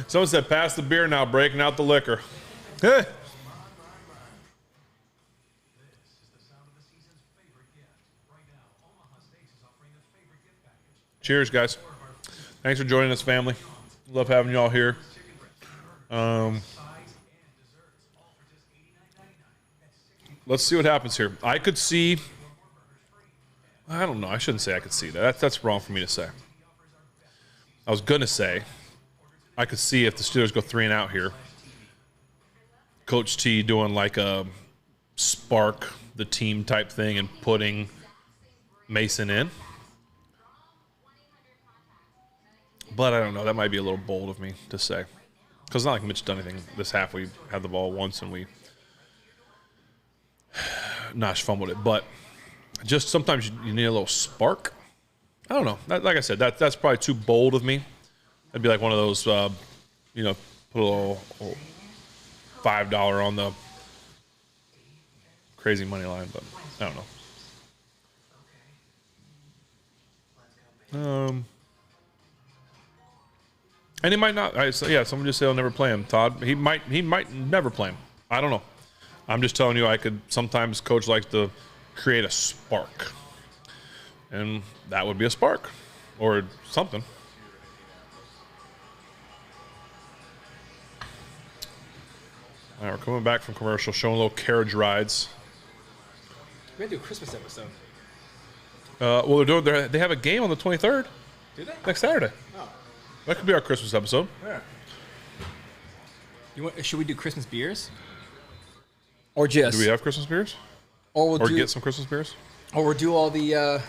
Someone said, pass the beer now, breaking out the liquor. Cheers, guys. Thanks for joining us, family. Love having you all here. Let's see what happens here. I could see. I don't know. I shouldn't say I could see that. That's wrong for me to say. I was going to say I could see if the Steelers go 3 and out here. Coach T doing like a spark the team type thing and putting Mason in. But I don't know. That might be a little bold of me to say. Because it's not like Mitch done anything this half. We had the ball once and we Nash fumbled it. But just sometimes you need a little spark. I don't know. Like I said, that's probably too bold of me. That'd be like one of those, put a little $5 on the crazy money line. But I don't know. And he might not. Someone just said he'll never play him. Todd, he might never play him. I don't know. I'm just telling you, I could sometimes coach likes to create a spark, and that would be a spark or something. All right, we're coming back from commercial, showing little carriage rides. We're gonna do a Christmas episode. Well, they have a game on the 23rd. Do they? Next Saturday. Oh. That could be our Christmas episode. Yeah. Should we do Christmas beers? Or just? Do we have Christmas beers? Or Get some Christmas beers? Or we'll do all the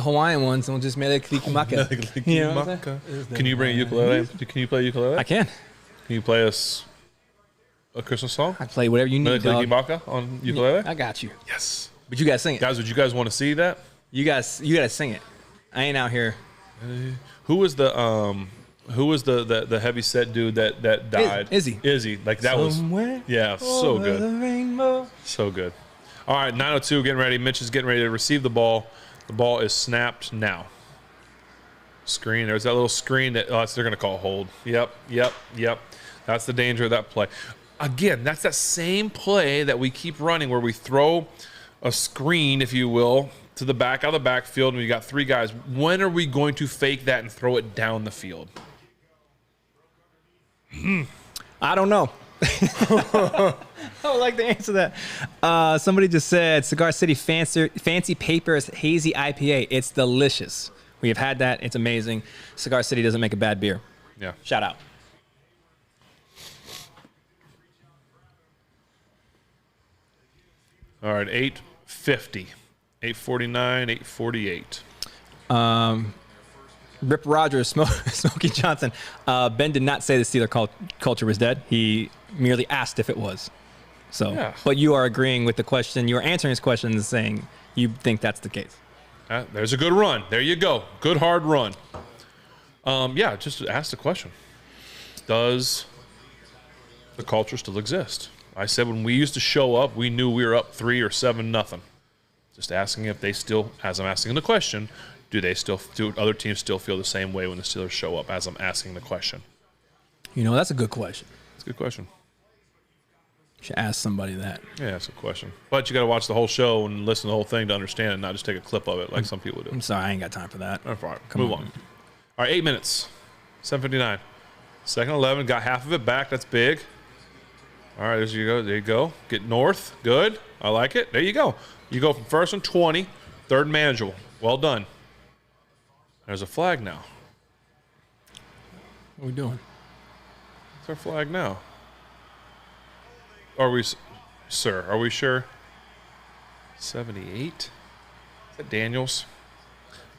Hawaiian ones and we'll just make it Kilikimaka. You know what I'm saying? Can you bring a ukulele? Can you play a ukulele? I can. Can you play us a Christmas song? I play whatever you need, dog. Kalikimaka on ukulele? I got you. Yes. But you gotta sing it. Guys, would you guys want to see that? You gotta sing it. I ain't out here. Who was the heavy set dude that died? Izzy. Like that Somewhere was so over good. the rainbow. So good. All right, 9:02 getting ready. Mitch is getting ready to receive the ball. The ball is snapped now. Screen. There's that little screen that they're going to call hold. Yep. That's the danger of that play. Again, that's that same play that we keep running where we throw a screen, if you will, to the back out of the backfield and we got 3 guys. When are we going to fake that and throw it down the field? I don't know. I would like to answer that. Somebody just said Cigar City Fancy Papers Hazy IPA. It's delicious. We have had that. It's amazing. Cigar City doesn't make a bad beer. Yeah. Shout out. All right, 8:50. 8:49, 8:48. Rip Rogers, Smokey Johnson. Ben did not say the Steeler culture was dead. He merely asked if it was. So, Yeah. But you are agreeing with the question. You are answering his question and saying you think that's the case. There's a good run. There you go. Good hard run. Just ask the question. Does the culture still exist? I said when we used to show up, we knew we were up 3 or 7-0. Just asking if they still, as I'm asking the question, do other teams still feel the same way when the Steelers show up, as I'm asking the question? You know, that's a good question. It's a good question. Should ask somebody that. Yeah, that's a question. But you got to watch the whole show and listen to the whole thing to understand it, not just take a clip of it like some people do. I'm sorry, I ain't got time for that. All right, move on. All right, 8 minutes, 7:59. Second 11, got half of it back. That's big. All right, there you go. There you go. Get north. Good. I like it. There you go. You go from 1st and 20, 3rd manageable. Well done. There's a flag now. What are we doing? What's our flag now? Are we, sir, are we sure? 78? Is that Daniels?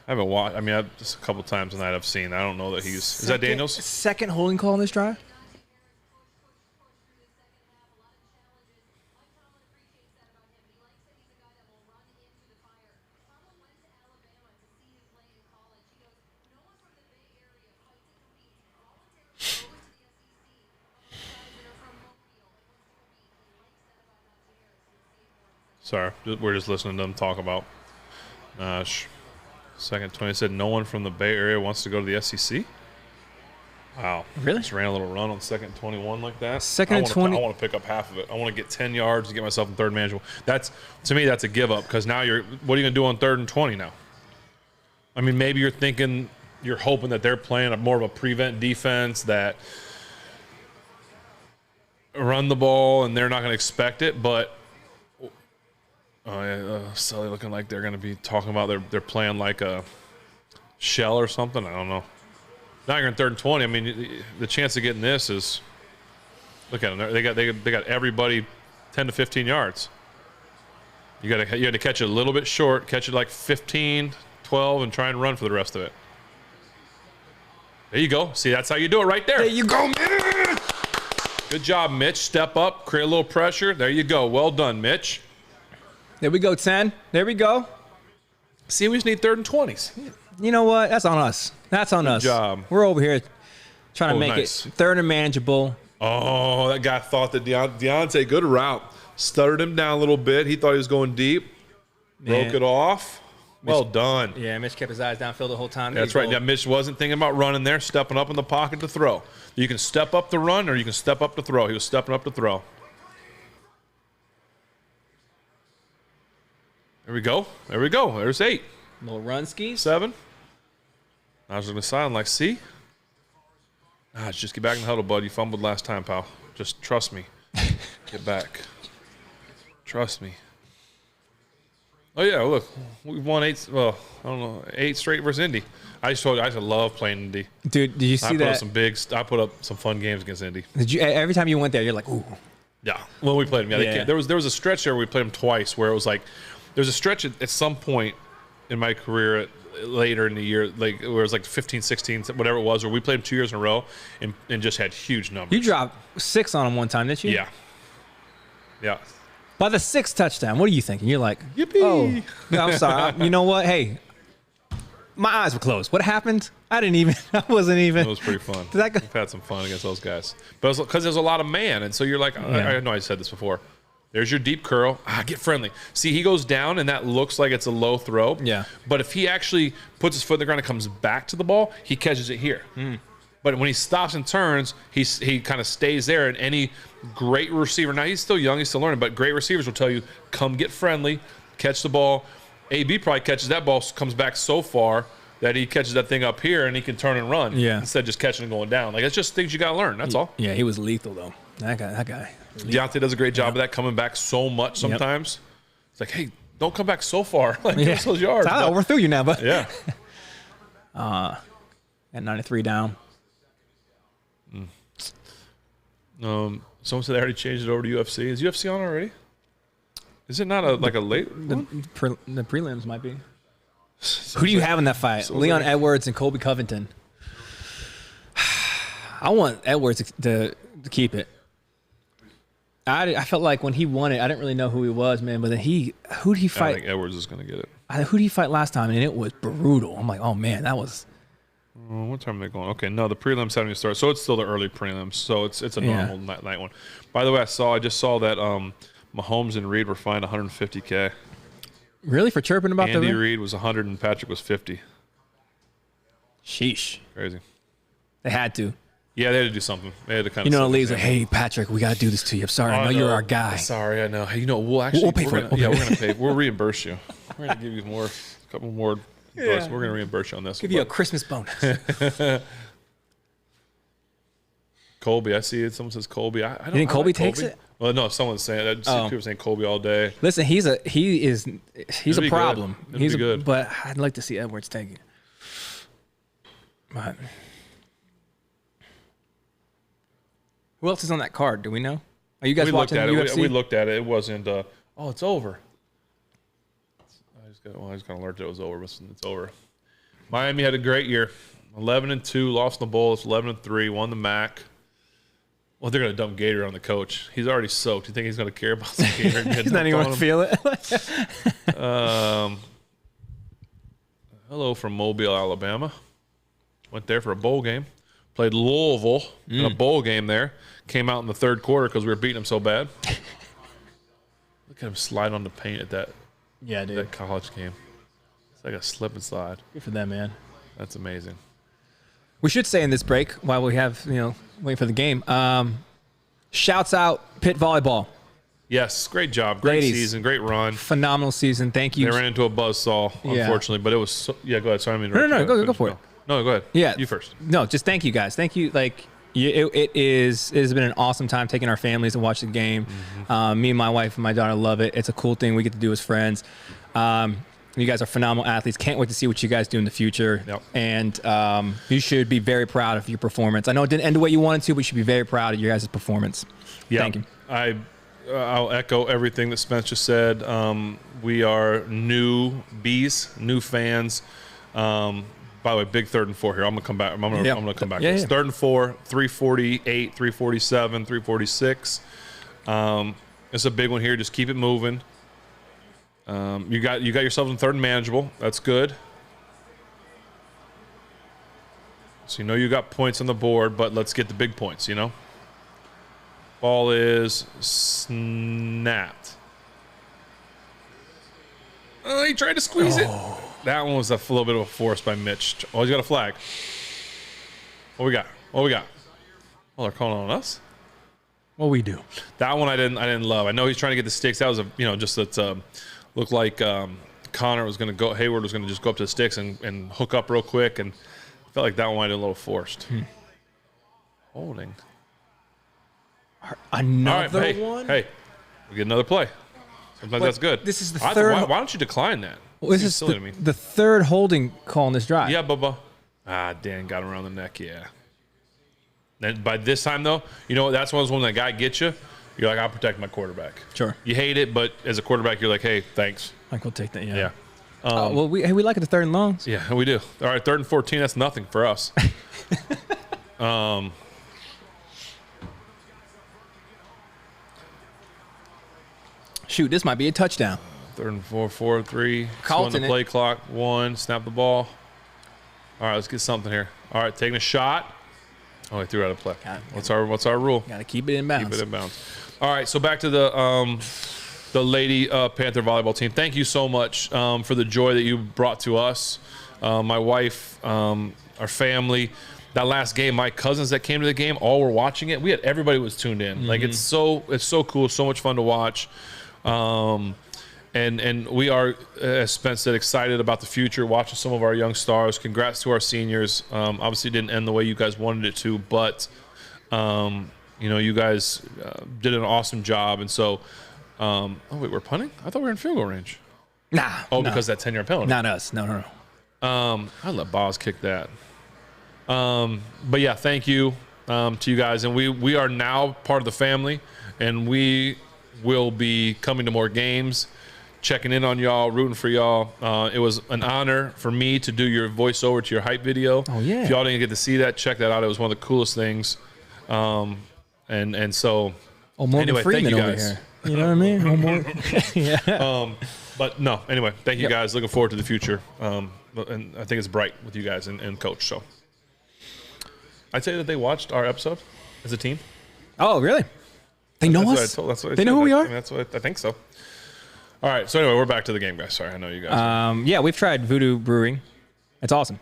I haven't watched. I mean, just a couple times tonight I've seen. I don't know that is that Daniels? Second holding call on this drive? Sorry, we're just listening to them talk about. Second 20 said no one from the Bay Area wants to go to the SEC. Wow, Really? Just ran a little run on 2nd and 21 like that. Second and 20. I want to pick up half of it. I want to get 10 yards to get myself in 3rd manageable. That's, to me, that's a give up because now what are you gonna do on 3rd and 20 now? I mean, maybe you're hoping that they're playing more of a prevent defense that run the ball and they're not gonna expect it, but. Sully looking like they're going to be talking about they're playing like a shell or something. I don't know. Now you're in 3rd and 20. I mean, the chance of getting this is look at them. They got everybody 10 to 15 yards. You had to catch it a little bit short, catch it like 15, 12, and try and run for the rest of it. There you go. See, that's how you do it right there. There you go, Mitch. Good job, Mitch. Step up, create a little pressure. There you go. Well done, Mitch. There we go, 10. There we go. See, we just need 3rd and 20s. You know what? That's on us. That's on us. Good job. We're over here trying to make nice. it 3rd and manageable. Oh, that guy thought that Deontay, good route. Stuttered him down a little bit. He thought he was going deep. Broke it off. Well done. Yeah, Mitch kept his eyes downfield the whole time. That's right. Yeah, Mitch wasn't thinking about running there, stepping up in the pocket to throw. You can step up to run or you can step up to throw. He was stepping up to throw. There we go. There we go. There's 8. Little run skis. 7. I was going to sign like, see? Just get back in the huddle, bud. You fumbled last time, pal. Just trust me. Get back. Trust me. Oh, yeah, look. We've won 8, well, I don't know, 8 straight versus Indy. I used to love playing Indy. Dude, did you see that? I put up some fun games against Indy. Did you? Every time you went there, you're like, ooh. Yeah. When we played them. Yeah. There was a stretch there where we played them twice where it was like, there's a stretch at some point in my career later in the year, like where it was like 15, 16, whatever it was, where we played them 2 years in a row and just had huge numbers. You dropped 6 on them one time, didn't you? Yeah. Yeah. By the 6th touchdown, what are you thinking? You're like, yippee. Oh, no, I'm sorry. You know what? Hey, my eyes were closed. What happened? I wasn't even. It was pretty fun. We've had some fun against those guys. But because there's a lot of man, and so you're like, I know I said this before. There's your deep curl. Get friendly. See, he goes down, and that looks like it's a low throw. Yeah. But if he actually puts his foot in the ground and comes back to the ball, he catches it here. But when he stops and turns, he kind of stays there. And any great receiver, now he's still young, he's still learning, but great receivers will tell you, come get friendly, catch the ball. AB probably catches that ball, comes back so far that he catches that thing up here, and he can turn and run instead of just catching and going down. Like, it's just things you got to learn. That's all. Yeah, he was lethal, though. That guy. Deontay does a great job of that, coming back so much sometimes. It's like, hey, don't come back so far. Like, give us those yards. I overthrew you now, but yeah. At 93 down. Someone said they already changed it over to UFC. Is UFC on already? Is it not a late one? The prelims might be. Who do you have in that fight? Leon Edwards and Colby Covington. I want Edwards to keep it. I felt like when he won it, I didn't really know who he was, man. But then who did he fight? I think Edwards is going to get it. Who did he fight last time? And it was brutal. I'm like, oh man, that was. What time are they going? Okay, no, the prelims haven't even started, so it's still the early prelims. So it's a normal night one. By the way, I just saw that Mahomes and Reed were fined $150K. Really, for chirping about Andy Reid was 100 and Patrick was 50. Sheesh. Crazy. They had to. Yeah, they had to do something. They had to kind of. The league's like, hey, Patrick, we got to do this to you. I'm sorry. I know you're our guy. Sorry, I know. Hey, we'll pay for it. We're going to pay. We'll reimburse you. We're going to give you a couple more. Yeah. We're going to reimburse you on this. Give you a Christmas bonus. Colby, I see it. Someone says Colby. I don't. You think Colby takes it? Well, no. Someone's saying that. People are saying Colby all day. Listen, he's a problem. He's good. But I'd like to see Edwards take it. But who else is on that card? Do we know? Are you guys watching the UFC? We looked at it. It wasn't. It's over. I just got an alert that it was over, but it's over. Miami had a great year. 11-2, lost in the bowl. It's 11-3, won the MAC. Well, they're going to dump Gator on the coach. He's already soaked. You think he's going to care about some Gator? He's not even going to feel it. Hello from Mobile, Alabama. Went there for a bowl game. Played Louisville in a bowl game there. Came out in the third quarter because we were beating him so bad. Look at him slide on the paint at that. Yeah, dude. That college game. It's like a slip and slide. Good for them, man. That's amazing. We should say in this break while we have, waiting for the game. Shouts out Pitt Volleyball. Yes, great job. Great season. Great run. Phenomenal season. Thank you. They ran into a buzzsaw, unfortunately, but it was go ahead. Sorry, I mean, No, go for it. No, go ahead. Yeah. You first. No, just thank you guys. Thank you. It has been an awesome time taking our families and watch the game. Mm-hmm. Me and my wife and my daughter love it. It's a cool thing we get to do as friends. You guys are phenomenal athletes. Can't wait to see what you guys do in the future. Yep. And you should be very proud of your performance. I know it didn't end the way you wanted to, but you should be very proud of your guys' performance. Yeah. Thank you. I'll echo everything that Spence just said. We are new fans. By the way, big 3rd and 4 here. I'm gonna come back. I'm gonna come back. Yeah, to this. 3rd and 4, 348, 347, 346. It's a big one here. Just keep it moving. You got yourself in 3rd and manageable. That's good. So you got points on the board, but let's get the big points. Ball is snapped. Oh, he tried to squeeze it. That one was a little bit of a force by Mitch. Oh, he's got a flag. What we got? Well, they're calling on us. What we do? That one I didn't love. I know he's trying to get the sticks. That was looked like Hayward was going to just go up to the sticks and hook up real quick, and felt like that one might have been a little forced. Holding. Another one? Hey, we get another play. Sometimes that's good. This is the third. Why don't you decline that? Well, this is silly to me. The third holding call on this drive. Yeah, Bubba. Dan got him around the neck. Yeah. Then by this time, though, that's one of those when that guy gets you. You're like, I'll protect my quarterback. Sure. You hate it, but as a quarterback, you're like, hey, thanks. Like, we'll take that. Yeah. Yeah. Well, we like it the 3rd and longs. Yeah, we do. All right, 3rd and 14. That's nothing for us. Shoot, this might be a touchdown. 3rd and 4, 3. Colton, the play clock. 1. Snap the ball. All right, let's get something here. All right, taking a shot. Oh, he threw out a play. What's our rule? Got to keep it in bounds. Keep it in bounds. All right, so back to the Lady Panther volleyball team. Thank you so much for the joy that you brought to us. My wife, our family. That last game, my cousins that came to the game, all were watching it. Everybody was tuned in. Mm-hmm. Like it's so cool, so much fun to watch. And we are, as Spence said, excited about the future, watching some of our young stars. Congrats to our seniors. Obviously, it didn't end the way you guys wanted it to, but you guys did an awesome job. And so, wait, we're punting? I thought we were in field goal range. Nah. Because that 10-yard penalty. Not us. No. I'd let Boz kick that. But yeah, thank you to you guys, and we are now part of the family, and we will be coming to more games, checking in on y'all, rooting for y'all. It was an honor for me to do your voiceover to your hype video. Oh yeah! If y'all didn't get to see that, check that out. It was one of the coolest things. And so Morgan Freeman thank you guys. Over here. You know what I mean? Yeah. But no, anyway, thank you guys. Looking forward to the future. And I think it's bright with you guys and Coach. So I'd say that they watched our episode as a team. Oh, really? They know us? That's what I They said. know who we are? I mean, that's what I think so. All right. So anyway, we're back to the game, guys. Sorry, I know you guys. Yeah, we've tried Voodoo Brewing. It's awesome.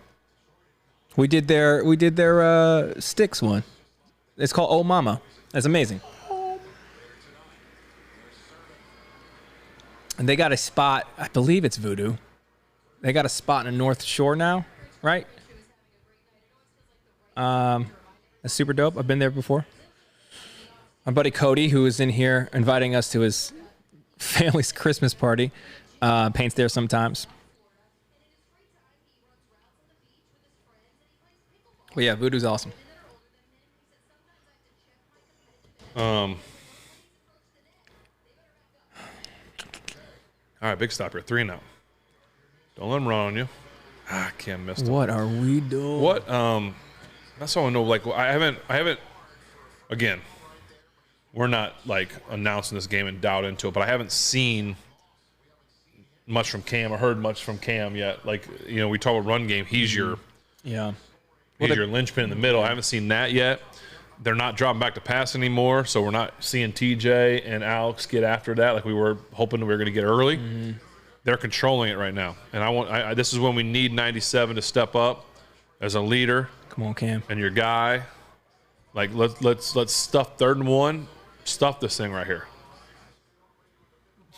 We did their sticks one. It's called Old Mama. That's amazing. And they got a spot. I believe it's Voodoo. They got a spot in the North Shore now, right? That's super dope. I've been there before. My buddy Cody, who is in here inviting us to his family's Christmas party, paints there sometimes. But yeah, Voodoo's awesome. All right, big stop here. 3-0. Don't let them run on you. Cam missed it. What are we doing? What? That's all I know. Like, I haven't. Again, we're not like announcing this game and doubt into it, but I haven't seen much from Cam or heard much from Cam yet. Like, you know, we talk about run game. He's your your linchpin in the middle. I haven't seen that yet. They're not dropping back to pass anymore, so we're not seeing TJ and Alex get after that like we were hoping we were going to get early. Mm-hmm. They're controlling it right now, and this is when we need 97 to step up as a leader. Come on, Cam. And your guy. Like, let's stuff 3rd and 1. Stuff this thing right here.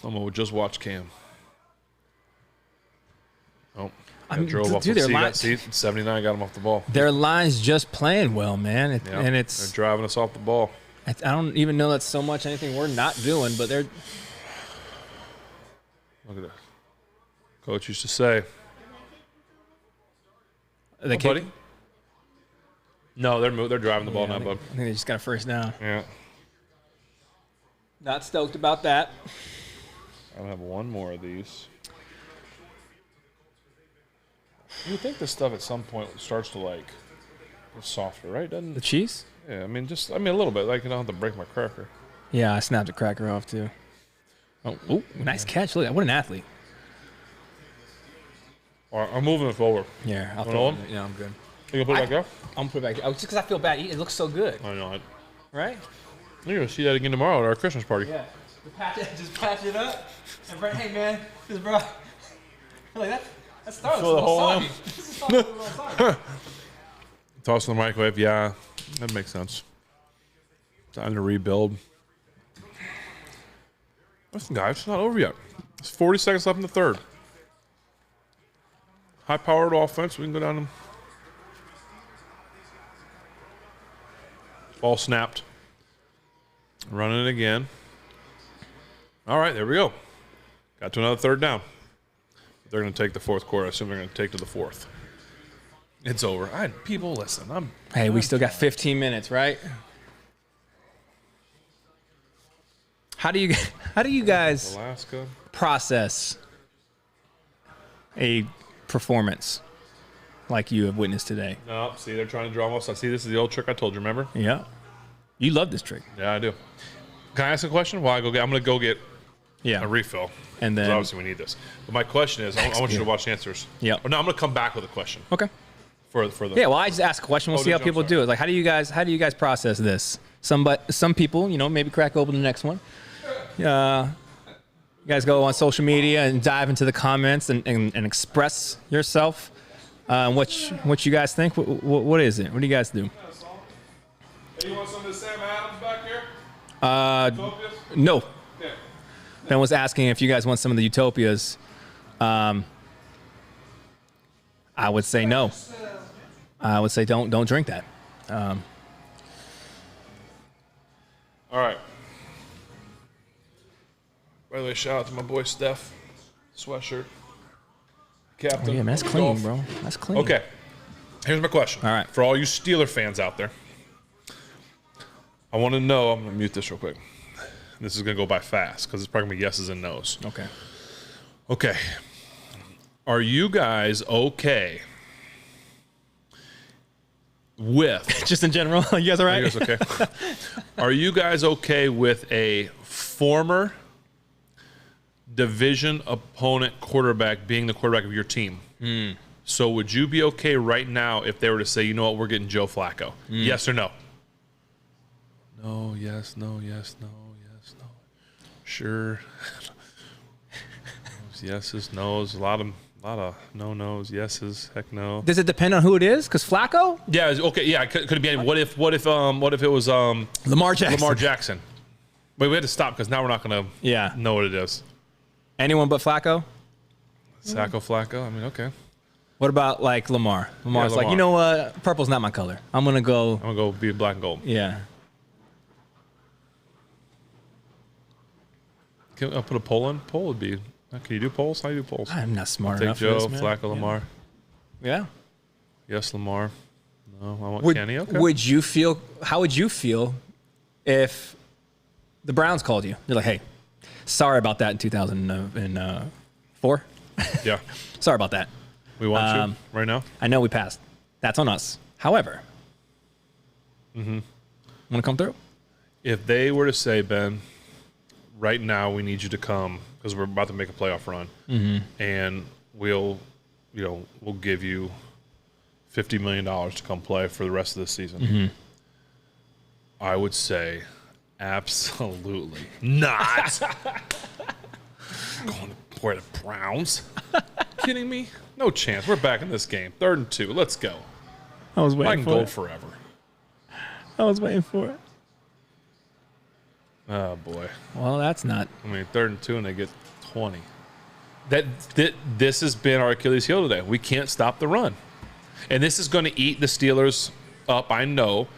Someone would just watch Cam. Oh, drove off the seat. 79 got him off the ball. Their line's just playing well, man. And they're driving us off the ball. I don't even know that's so much anything we're not doing, but they're. Look at this. Coach used to say. Buddy? No, they're driving the ball now, bud. I think they just got a first down. Yeah. Not stoked about that. I have one more of these. You think this stuff at some point starts to like get softer, right? Doesn't the cheese? Yeah, I mean a little bit. Like, I don't have to break my cracker. Yeah, I snapped the cracker off too. Oh, nice catch! Look, what an athlete. All right, I'm moving it forward. Yeah, I'll throw it. Yeah, I'm good. You gonna put it back there? I'm gonna put it back there. Oh, just because I feel bad. It looks so good. I know it. Right? You're gonna see that again tomorrow at our Christmas party. Yeah. Just patch it up. And right, hey man, this bro. Like that starts a little soggy. Toss in the microwave. Yeah, that makes sense. Time to rebuild. Listen, guys, it's not over yet. It's 40 seconds left in the 3rd. High-powered offense. We can go down them. Ball snapped. Running it again. All right, there we go. Got to another 3rd down. They're going to take the 4th quarter. I assume they're going to take to the 4th. It's over. People, listen. Hey, we still got 15 minutes, right? How do you guys Alaska process a performance like you have witnessed today? No, see, they're trying to draw us. See, this is the old trick I told you, remember? Yeah. You love this trick. Yeah, I do. Can I ask a question? I'm going to go get a refill. And then obviously we need this. But my question is, I want you to watch the answers. Yeah. No, I'm going to come back with a question. Okay. For the Yeah, well, I just ask a question. We'll see how people do it. Like, how do you guys process this? Some people, maybe crack open the next one. You guys go on social media and dive into the comments and express yourself. What you guys think? What is it? What do you guys do? Hey, you want some of this Sam Adams back here? No. Okay. Ben was asking if you guys want some of the Utopias. I would say no. I would say don't drink that. All right. By the way, shout out to my boy Steph. Sweatshirt. Captain. Oh, yeah, man, that's clean, golf. bro. That's clean. Okay. Here's my question. All right. For all you Steeler fans out there, I want to know. I'm going to mute this real quick. This is going to go by fast because it's probably going to be yeses and nos. Okay. Are you guys okay with... Just in general, you guys all right? Are you guys okay? Are you guys okay with a former division opponent quarterback being the quarterback of your team? So would you be okay right now if they were to say, you know what, we're getting Joe Flacco? Yes or no? No, yes, no, yes, no, yes, no. Sure. Yeses, nos, a lot of no-nos, yeses, heck no. Does it depend on who it is? Because Flacco? Yeah, okay, yeah, could it be any, what if it was Lamar Jackson. Lamar Jackson. Wait, we had to stop because now we're not going Yeah. to know what it is. Anyone but Flacco? Flacco, I mean, okay. What about like Lamar? Lamar's like, Lamar. you know what? Purple's not my color. I'm going to go. I'm going to go be black and gold. Yeah. Can I put a poll in? Poll would be, can you do polls? How do you do polls? I'm not smart Take enough Joe, for this, man. Flacco, Lamar. Yeah. Yes, Lamar. No, I want Kenny. Okay. Would you feel? How would you feel if the Browns called you? They're like, "Hey, sorry about that in 2004. Yeah. Sorry about that. We want you right now. I know we passed. That's on us. However, want to come through? If they were to say, Ben, right now we need you to come because we're about to make a playoff run, and we'll give you $50 million to come play for the rest of the season. I would say, absolutely not. Going to play the Browns? Kidding me? No chance. We're back in this game. 3rd and 2. Let's go. I was Black waiting and for gold it. forever. I was waiting for it. Oh boy. Well, that's not. I mean, 3rd and 2, and they get 20. This has been our Achilles heel today. We can't stop the run, and this is going to eat the Steelers up. I know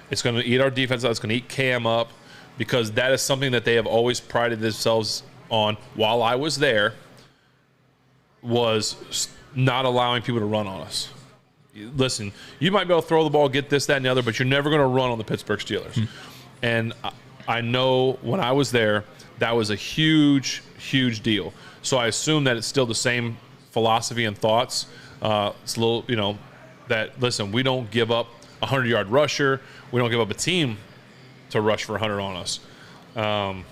it's going to eat our defense up. It's going to eat Cam up because that is something that they have always prided themselves on. While I was there, was not allowing people to run on us. Listen, you might be able to throw the ball, get this, that, and the other, but you're never going to run on the Pittsburgh Steelers. And I know when I was there, that was a huge, huge deal. So I assume that it's still the same philosophy and thoughts. It's a little, that, listen, we don't give up a 100-yard rusher. We don't give up a team to rush for 100 on us. I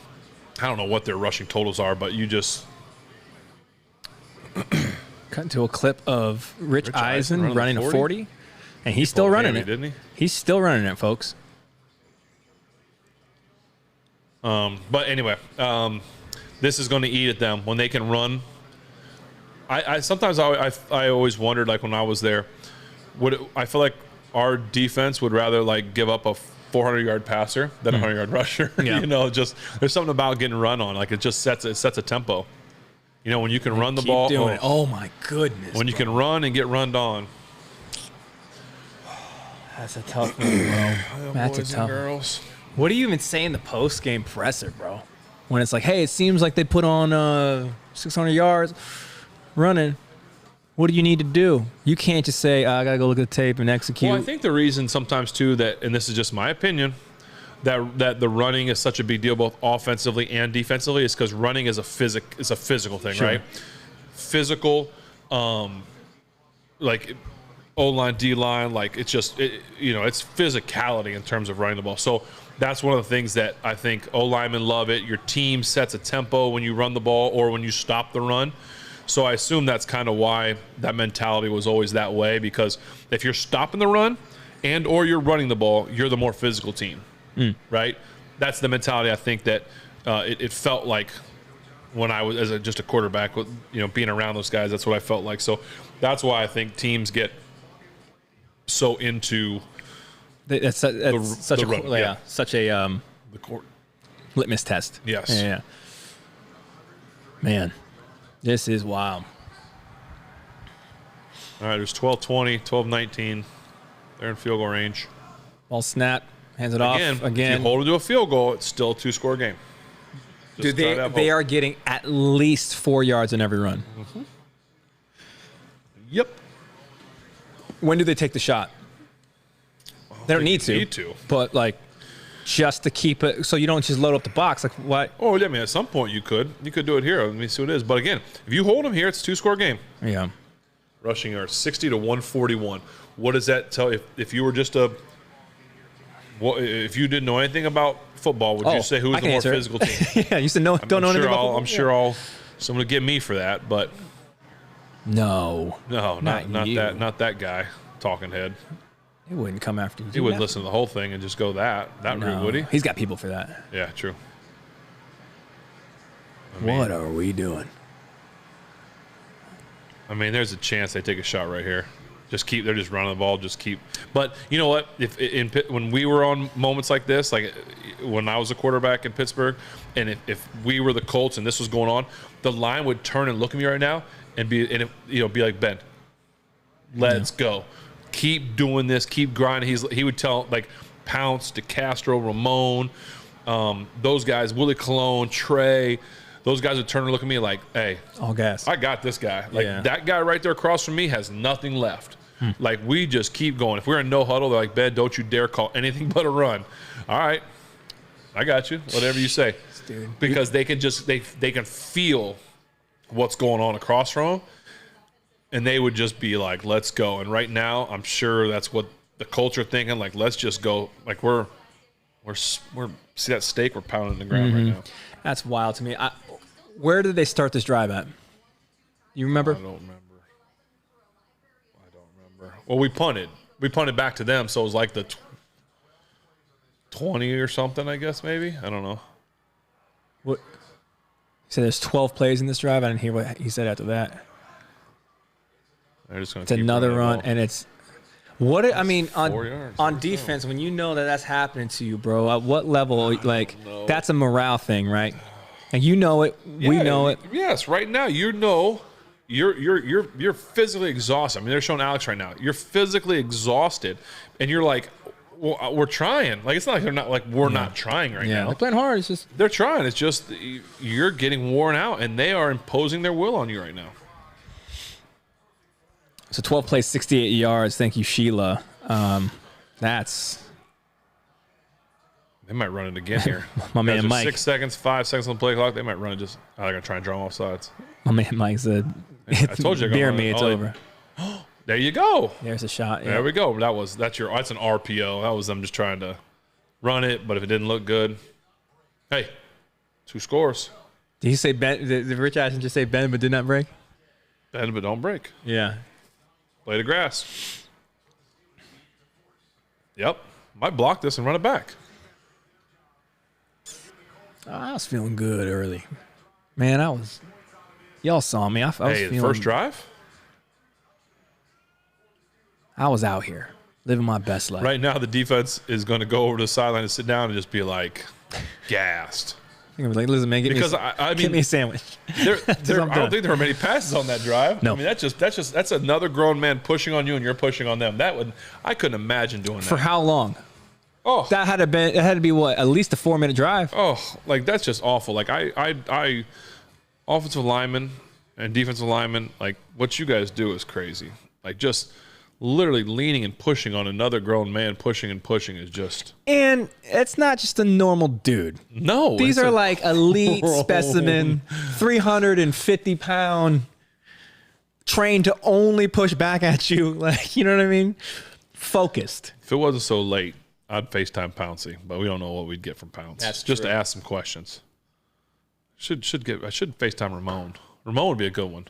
don't know what their rushing totals are, but you just Cut to a clip of Rich Eisen running running the a 40? 40, and he's still running Hammy, it. didn't he? He's still running it, folks. But anyway, this is going to eat at them when they can run. I sometimes I always wondered, like when I was there, I feel like our defense would rather like give up a 400-yard passer than a 100-yard rusher. Yeah. Just there's something about getting run on. Like it just sets a tempo. When you can run the Keep ball. doing it. Oh my goodness. When you can run and get runned on. That's a tough one, bro. That's a Boys and tough one. girls. What do you even say in the post-game presser, bro? When it's like, hey, it seems like they put on 600 yards running. What do you need to do? You can't just say, I got to go look at the tape and execute. Well, I think the reason sometimes, too, that, and this is just my opinion, that the running is such a big deal both offensively and defensively is because running is a physical thing, Sure. right? Physical, like O-line, D-line, like it's just, it's physicality in terms of running the ball. So that's one of the things that I think O-linemen love it. Your team sets a tempo when you run the ball or when you stop the run. So I assume that's kind of why that mentality was always that way, because if you're stopping the run and or you're running the ball, you're the more physical team, right? That's the mentality I think that it felt like when I was just a quarterback, with being around those guys. That's what I felt like. So that's why I think teams get so into That's such the road, yeah. such a the court. litmus test. Yes. Yeah. Man, this is wild. All right, there's 12-20, 12-19. They're in field goal range. Ball snap, hands it off If again. you hold them to a field goal, it's still a 2-score game. Just Dude, try to have they hope. are getting at least 4 yards in every run. Yep. When do they take the shot? They don't need think to. they need to. But like, just to keep it, so you don't just load up the box. Like what? Oh, yeah, I mean, at some point you could do it here. Let me see what it is. But again, if you hold them here, it's a 2-score game. Yeah. Rushing yards 60 to 141. What does that tell? If you were just if you didn't know anything about football, would you say who's I the can more answer it. physical team? Yeah, you said don't know anything about football. I'm sure someone will get me for that, but No. No, not you. not that guy, talking head. He wouldn't come after you. He wouldn't listen to the whole thing and just go that route, would he? He's got people for that. Yeah, true. What are we doing? I mean, there's a chance they take a shot right here. They're just running the ball, just keep. But you know what? When we were on moments like this, like when I was a quarterback in Pittsburgh, and if we were the Colts and this was going on, the line would turn and look at me right now and be like, Ben, let's go. Keep doing this. Keep grinding. He would tell, like, Pounce, DeCastro, Ramon, those guys, Willie Colon, Trey, those guys would turn and look at me like, hey, all gas. I got this guy. Like, that guy right there across from me has nothing left. Like, we just keep going. If we're in no huddle, they're like, Ben, don't you dare call anything but a run. All right. I got you. Whatever you say. Dude. Because they can just they can feel what's going on across from them. And they would just be like, let's go. And right now, I'm sure that's what the culture thinking. Like, let's just go. Like, we're see that steak we're pounding the ground right now. That's wild to me. Where did they start this drive at? You remember? I don't remember. Well, we punted. We punted back to them, so it was like the 20 or something, I guess, maybe. I don't know. What? He said there's 12 plays in this drive. I didn't hear what he said after that. They're just gonna it's another run, and it's what I mean on defense. When you know that that's happening to you, bro, at what level? Like, that's a morale thing, right? And you know it. Yeah, we know it. Yes, right now you know you're physically exhausted. I mean, they're showing Alex right now. You're physically exhausted, and you're like, well, we're trying. Like, it's not like they're not like we're not trying right now. They're playing hard. It's just they're trying. It's just you're getting worn out, and they are imposing their will on you right now. So 12 plays, 68 yards. Thank you, Sheila. That's. They might run it again here. My man Mike. 6 seconds, 5 seconds on the play clock. They might run it just. They're gonna try and draw them off sides. My man Mike said, I told you. Beer me, it's over. There you go. There's a shot. Yeah. There we go. That's an RPO. That was them just trying to run it, but if it didn't look good, hey, 2 scores. Did he say Ben? Did Rich Ashton just say Ben but did not break? Ben but don't break. Yeah. Play the grass. Yep. Might block this and run it back. I was feeling good early. Man, y'all saw me. I was feeling, first drive? I was out here living my best life. Right now, the defense is going to go over to the sideline and sit down and just be like, gassed. I'm gonna be like, listen, man, get me a sandwich. I don't think there were many passes on that drive. No. I mean, that's another grown man pushing on you and you're pushing on them. I couldn't imagine doing that. For how long? Oh, that had to be what, at least a 4-minute drive. Oh, like that's just awful. Like I offensive linemen and defensive linemen, like what you guys do is crazy. Like just literally leaning and pushing on another grown man, pushing and pushing is just. And it's not just a normal dude. No. These are like elite specimen, 350-pound, trained to only push back at you. Like, you know what I mean? Focused. If it wasn't so late, I'd FaceTime Pouncey, but we don't know what we'd get from Pounce. That's just true. To ask some questions. I should FaceTime Ramon. Ramon would be a good one.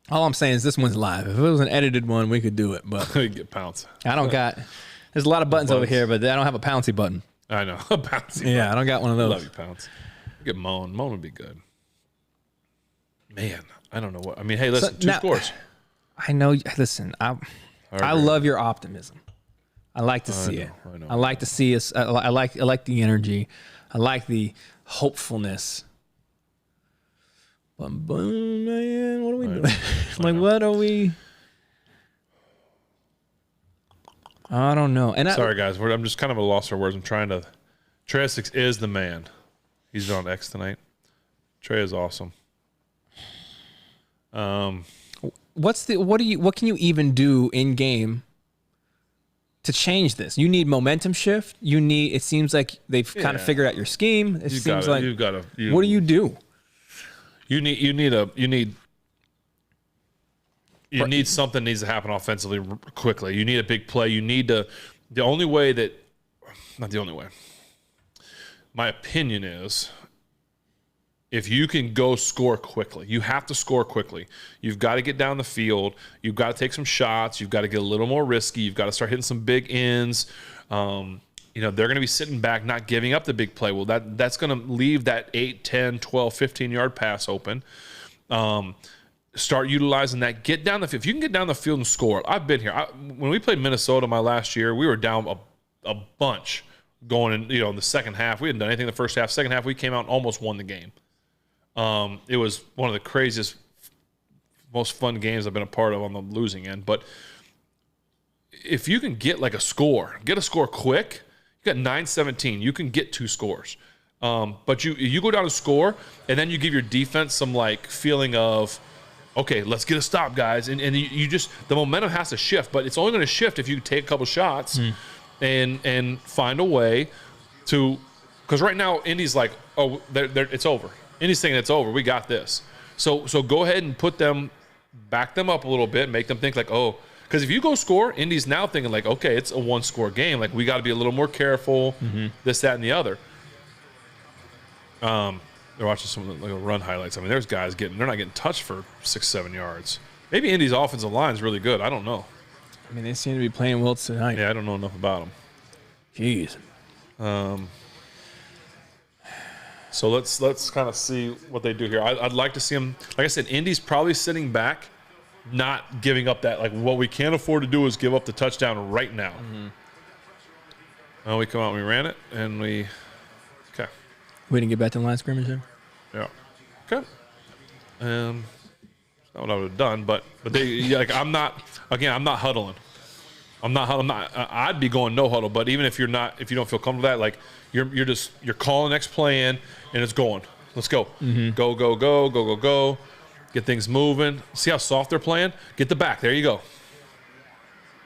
All I'm saying is this one's live. If it was an edited one, we could do it, but we get Pounce. There's a lot of buttons over here, but I don't have a Pouncey button. I know. A Pouncey. Yeah, I don't got one of those. Love you, Pounce. Get Moan. Moan would be good. Man, I don't know what. I mean, hey, listen, 2 scores. I know. Listen, I love your optimism. I like to see it. I know. I like to see us. I like the energy. I like the hopefulness. But man, what are we doing? Like, what are we? I don't know. And sorry, guys. I'm just kind of at a loss for words. I'm trying to. Trey Essex is the man. He's on X tonight. Trey is awesome. What can you even do in game to change this? You need momentum shift. It seems like they've kind of figured out your scheme. What do you do? You need something needs to happen offensively quickly. You need a big play. You need to. Not the only way. My opinion is if you can go score quickly, you have to score quickly. You've got to get down the field. You've got to take some shots. You've got to get a little more risky. You've got to start hitting some big ends. They're going to be sitting back, not giving up the big play. Well, that's going to leave that 8, 10, 12, 15-yard pass open. Start utilizing that. Get down the field. If you can get down the field and score, I've been here. When we played Minnesota my last year, we were down a bunch going in the second half. We hadn't done anything in the first half. Second half, we came out and almost won the game. It was one of the craziest, most fun games I've been a part of on the losing end. But if you can get a score quick, you got 9-17. You can get 2 scores. But you go down and score, and then you give your defense some feeling of, okay, let's get a stop, guys. And you just, the momentum has to shift, but it's only going to shift if you take a couple shots and find a way to, because right now Indy's it's over. Indy's thinking it's over. We got this. So go ahead and back them up a little bit, make them think because if you go score, Indy's now thinking okay, it's a 1-score game. We got to be a little more careful, this, that, and the other. They're watching some of the run highlights. I mean, there's guys they're not getting touched for 6-7 yards. Maybe Indy's offensive line is really good. I don't know. I mean, they seem to be playing well tonight. Yeah, I don't know enough about them. Jeez. So let's kind of see what they do here. I'd like to see them. Like I said, Indy's probably sitting back, not giving up that. What we can't afford to do is give up the touchdown right now. We come out and we ran it, and we didn't get back to the line scrimmage there? Yeah. Okay. Not what I would have done, but they I'm not huddling. I'd be going no huddle, but even if you don't feel comfortable with that, you're calling next play in and it's going. Let's go. Go. Get things moving. See how soft they're playing? Get the back. There you go.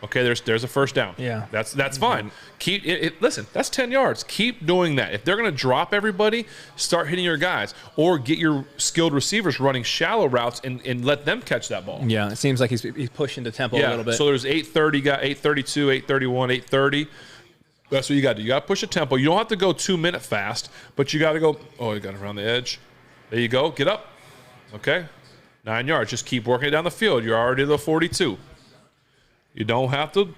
Okay, there's a first down. Yeah. That's fine. Keep it. Listen, that's 10 yards. Keep doing that. If they're going to drop everybody, start hitting your guys or get your skilled receivers running shallow routes and let them catch that ball. Yeah, it seems like he's pushing the tempo a little bit. So there's 8:30, got 8:32, 8:31, 8:30. That's what you got to do. You got to push the tempo. You don't have to go 2-minute fast, but you got to go. Oh, you got it around the edge. There you go. Get up. Okay, 9 yards. Just keep working it down the field. You're already at the 42. You don't have to.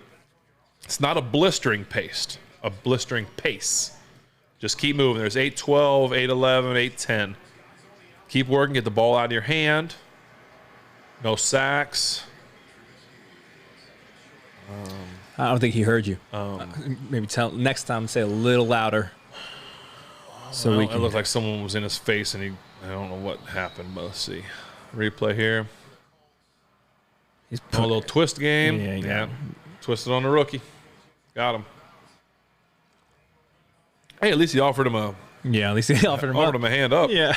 It's not a blistering pace. Just keep moving. There's 8:12, 8:11, 8:10. Keep working. Get the ball out of your hand. No sacks. I don't think he heard you. Maybe next time say a little louder. So it looked like someone was in his face, and I don't know what happened, but let's see. Replay here. He's a little twist game. Yeah. Twisted on the rookie. Got him. Hey, at least he offered him a hand up. Yeah.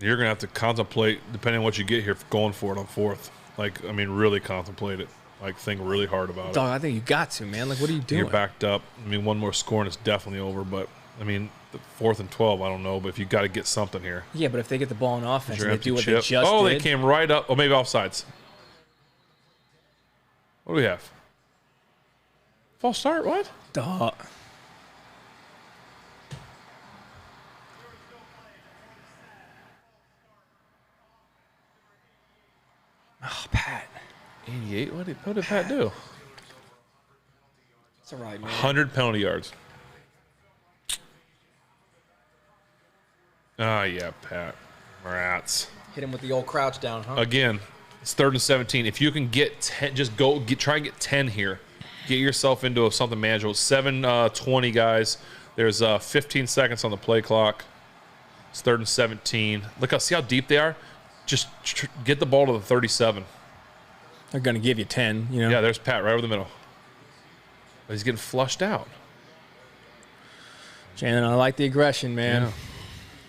You're going to have to contemplate, depending on what you get here, going for it on 4th. Really contemplate it. Think really hard about it. Dog, I think you got to, man. What are you doing? You're backed up. One more score and it's definitely over. But, the 4th and 12, I don't know. But if you got to get something here. Yeah, but if they get the ball in offense and they do what chip. they just did. Oh, they came right up. Oh, maybe offsides. What do we have? False start? What? Dog. Oh, Pat. 88? What did Pat do? It's all right, man. 100 penalty yards. Oh, yeah, Pat. Rats. Hit him with the old crouch down, huh? Again, it's 3rd and 17. If you can get 10, just try and get 10 here. Get yourself into something manageable. 7:20, guys. There's 15 seconds on the play clock. It's 3rd and 17. See how deep they are? Just get the ball to the 37. They're going to give you 10, Yeah, there's Pat right over the middle. But he's getting flushed out. Shannon, I like the aggression, man. Yeah.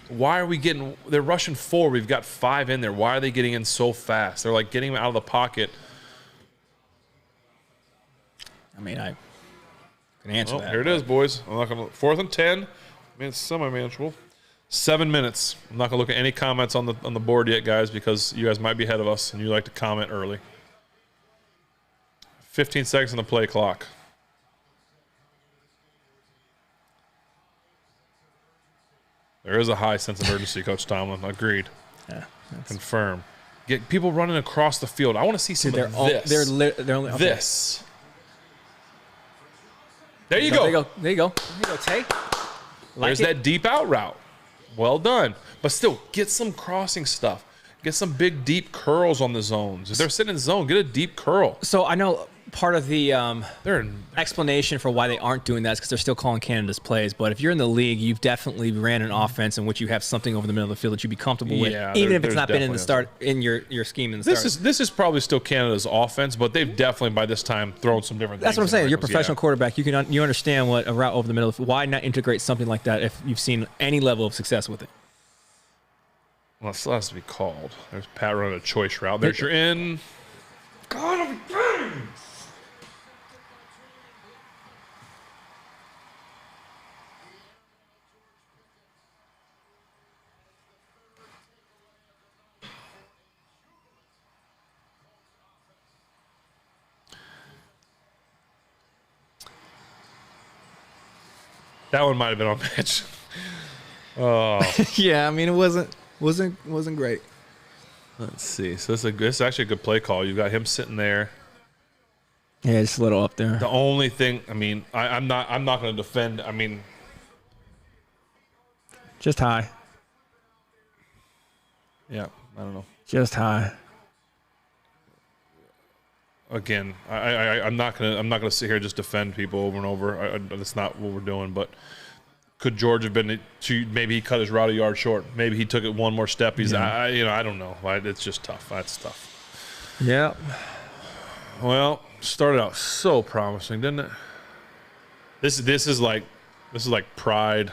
Why are we getting – they're rushing 4. We've got 5 in there. Why are they getting in so fast? They're getting him out of the pocket. I can answer that. Here it is, boys. I'm not going to – 4th and 10. It's semi-manageable. 7 minutes. I'm not going to look at any comments on the board yet, guys, because you guys might be ahead of us and you like to comment early. 15 seconds on the play clock. There is a high sense of urgency, Coach Tomlin. Agreed. Yeah, Confirm. Get people running across the field. I want to see some of this. They're only, okay. This. There you go. There you go. There you go. Tay. There's that deep out route. Well done. But still, get some crossing stuff. Get some big, deep curls on the zones. If they're sitting in zone, get a deep curl. So I know part of the They're explanation for why they aren't doing that is because they're still calling Canada's plays. But if you're in the league, you've definitely ran an offense in which you have something over the middle of the field that you'd be comfortable with, even if it's not been in the start in your scheme in the start. This is probably still Canada's offense, but they've definitely by this time thrown some different things. That's what I'm saying. You're a professional Yeah. quarterback. You understand what a route over the middle. Why not integrate something like that if you've seen any level of success with it? Well, it still has to be called. There's Pat running a choice route. There's your in. God, that one might have been on pitch. Oh. Yeah, I mean it wasn't great. Let's see. So this is actually a good play call. You got him sitting there. Yeah, just a little up there. The only thing, I mean, I'm not going to defend. I mean, Just high. yeah, I don't know. Just high. Again, I'm not gonna sit here and just defend people over and over. That's not what we're doing. But could George have been? Maybe he cut his route a yard short. Maybe he took it one more step. I don't know. It's just tough. That's tough. Yeah. Well, started out so promising, didn't it? This is like pride.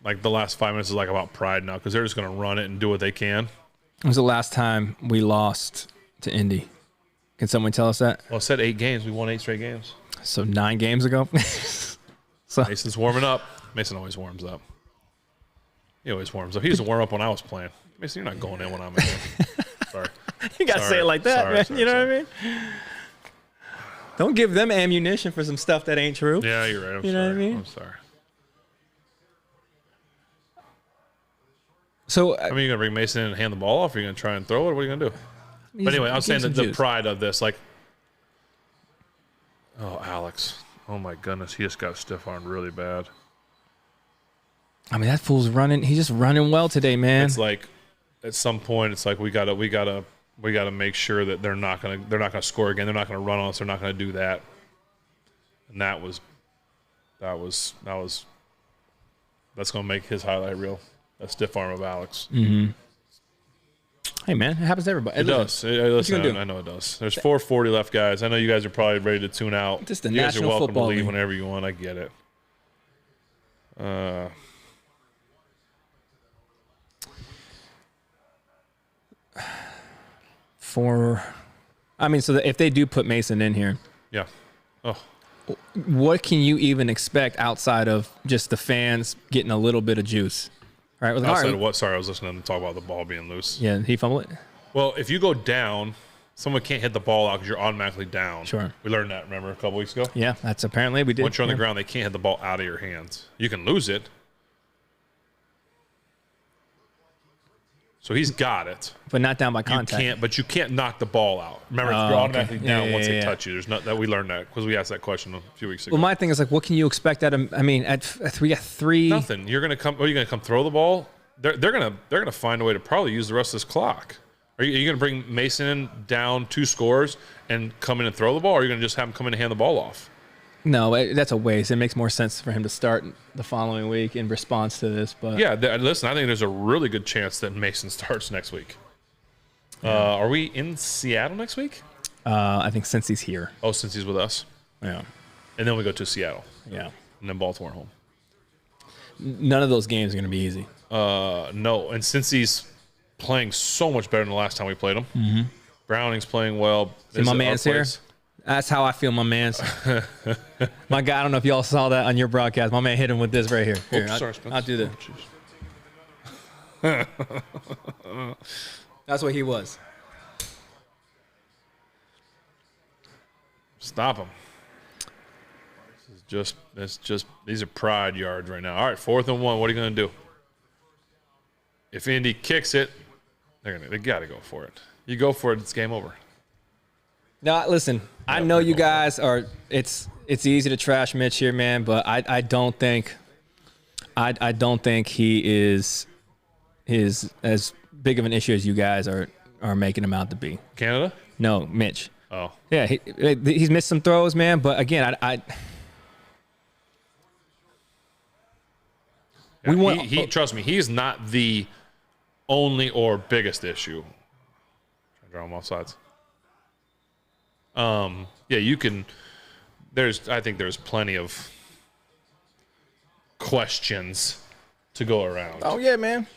Like the last 5 minutes is like about pride now because they're just gonna run it and do what they can. When was the last time we lost to Indy? Can someone tell us that? Well, it said 8 games. We won 8 straight games. So 9 games ago. So Mason's warming up. Mason always warms up. He always warms up. He used to warm up when I was playing. Mason, you're not going in when I'm in there. Sorry. you gotta say it like that, man. You know what I mean? Don't give them ammunition for some stuff that ain't true. Yeah, you're right. I'm You know sorry. what I mean? I'm sorry. So I mean, you're going to bring Mason in and hand the ball off? Or are you going to try and throw it? What are you going to do? But anyway, I'm saying that the pride of this, like, oh, Alex. Oh, my goodness. He just got stiff-armed really bad. I mean, that fool's running. He's just running well today, man. It's like, at some point, it's like we gotta make sure that they're not gonna score again. They're not gonna run on us. They're not gonna do that. And that's gonna make his highlight reel. That stiff arm of Alex. Mm-hmm. Hey, man, it happens to everybody. It does. Listen, I know it does. There's 4:40 left, guys. I know you guys are probably ready to tune out. Just the you guys are National welcome Football to leave League. whenever you want. I get it. So if they do put Mason in here, Yeah. Oh, what can you even expect outside of just the fans getting a little bit of juice? All right. outside of what? Sorry, I was listening to talk about the ball being loose. Yeah, he fumbled it. Well, if you go down, someone can't hit the ball out because you're automatically down. Sure. We learned that, remember, a couple weeks ago? Yeah, that's apparently we did. Once you're on the Yeah. ground, they can't hit the ball out of your hands. You can lose it. So he's got it. But not down by contact. You can't knock the ball out. Remember, you're automatically down once they touch you. There's not that we learned that because we asked that question a few weeks ago. Well, my thing is like, what can you expect at we got three. Nothing. You're gonna come. Are you gonna come throw the ball? They're gonna find a way to probably use the rest of this clock. Are you gonna bring Mason in down 2 scores and come in and throw the ball, or are you gonna just have him come in and hand the ball off? No, that's a waste. It makes more sense for him to start the following week in response to this. But Yeah, listen, I think there's a really good chance that Mason starts next week. Are we in Seattle next week? I think since he's here. Oh, since he's with us. Yeah. And then we go to Seattle. Yeah. And then Baltimore home. None of those games are going to be easy. No, and since he's playing so much better than the last time we played him, Browning's playing well. See, my man's here. That's how I feel, my man's. My guy, I don't know if y'all saw that on your broadcast. My man hit him with this right here. Here, Sorry, Spence. I'll do that. That's what he was. Stop him. It's just these are pride yards right now. All right, 4th and 1. What are you going to do? If Indy kicks it, they got to go for it. You go for it, it's game over. No, listen. I know you guys are. It's easy to trash Mitch here, man. But I don't think he is as big of an issue as you guys are making him out to be. Canada? No, Mitch. Oh. Yeah, he's missed some throws, man. But again, Trust me, he's not the only or biggest issue. Try to draw him off sides. Yeah, you can. I think there's plenty of questions to go around. Oh yeah, man.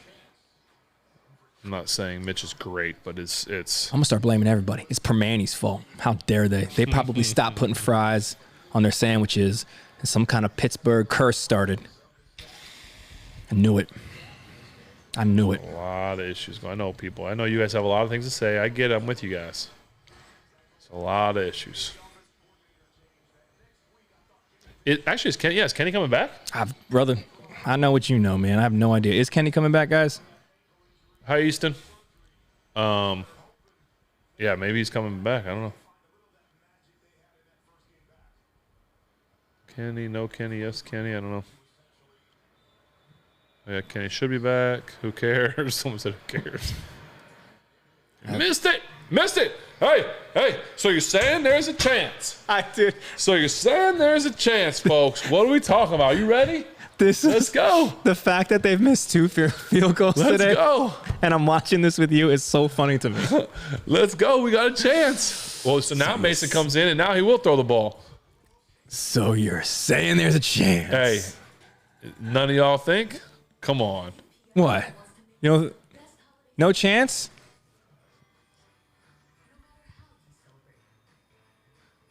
I'm not saying Mitch is great, but it's. I'm gonna start blaming everybody. It's Permani's fault. How dare they? They probably stopped putting fries on their sandwiches, and some kind of Pittsburgh curse started. I knew it. A lot of issues. I know people. I know you guys have a lot of things to say. I get it. I'm with you guys. It's a lot of issues. Is Kenny coming back? Brother, I know what you know, man. I have no idea. Is Kenny coming back, guys? Hi, Easton. Yeah, maybe he's coming back. I don't know. Kenny, no Kenny, yes Kenny. I don't know. Yeah, Kenny should be back. Who cares? Someone said, who cares? Missed it. Hey. So you're saying there's a chance? I did. So you're saying there's a chance, folks. What are we talking about? Are you ready? Let's go. The fact that they've missed 2 field goals today. Let's go. And I'm watching this with you is so funny to me. Let's go. We got a chance. Well, so now Mason comes in, and now he will throw the ball. So you're saying there's a chance? Hey, none of y'all think? Come on. What? No chance?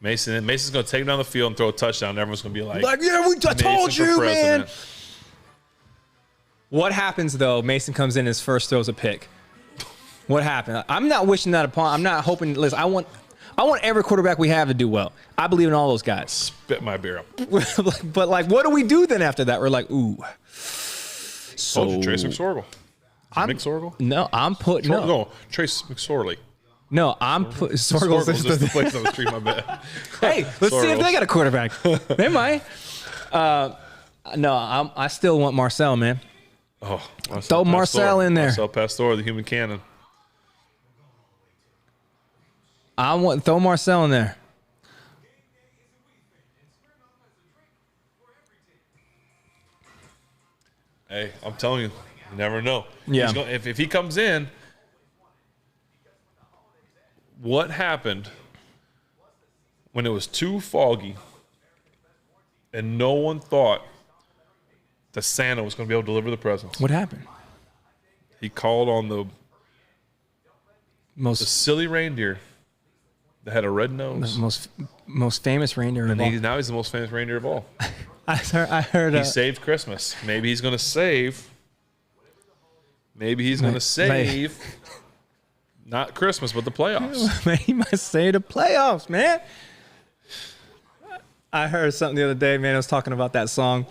Mason's going to take him down the field and throw a touchdown. And everyone's going to be like, yeah, I told you, man. President. What happens, though? Mason comes in, his first throws a pick. What happened? I'm not wishing that upon. I'm not hoping. Listen, I want every quarterback we have to do well. I believe in all those guys. Spit my beer up. But, what do we do then after that? We're like, ooh. So Trace McSorley. McSorley? No, I'm putting no Trace McSorley. No, I'm putting Sorgles is the place on the street. My bad. Hey, let's see if they got a quarterback. They might. No, I still want Marcel, man. Oh, throw Marcel in there. Marcel Pastor, the human cannon. Throw Marcel in there. Hey, I'm telling you, you never know. Yeah. If he comes in, what happened when it was too foggy and no one thought that Santa was going to be able to deliver the presents? What happened? He called on the silly reindeer that had a red nose. Most famous reindeer of all. Now he's the most famous reindeer of all. I heard he saved Christmas. Maybe he's going to save. Not Christmas, but the playoffs. He might say the playoffs, man. I heard something the other day, man. I was talking about that song,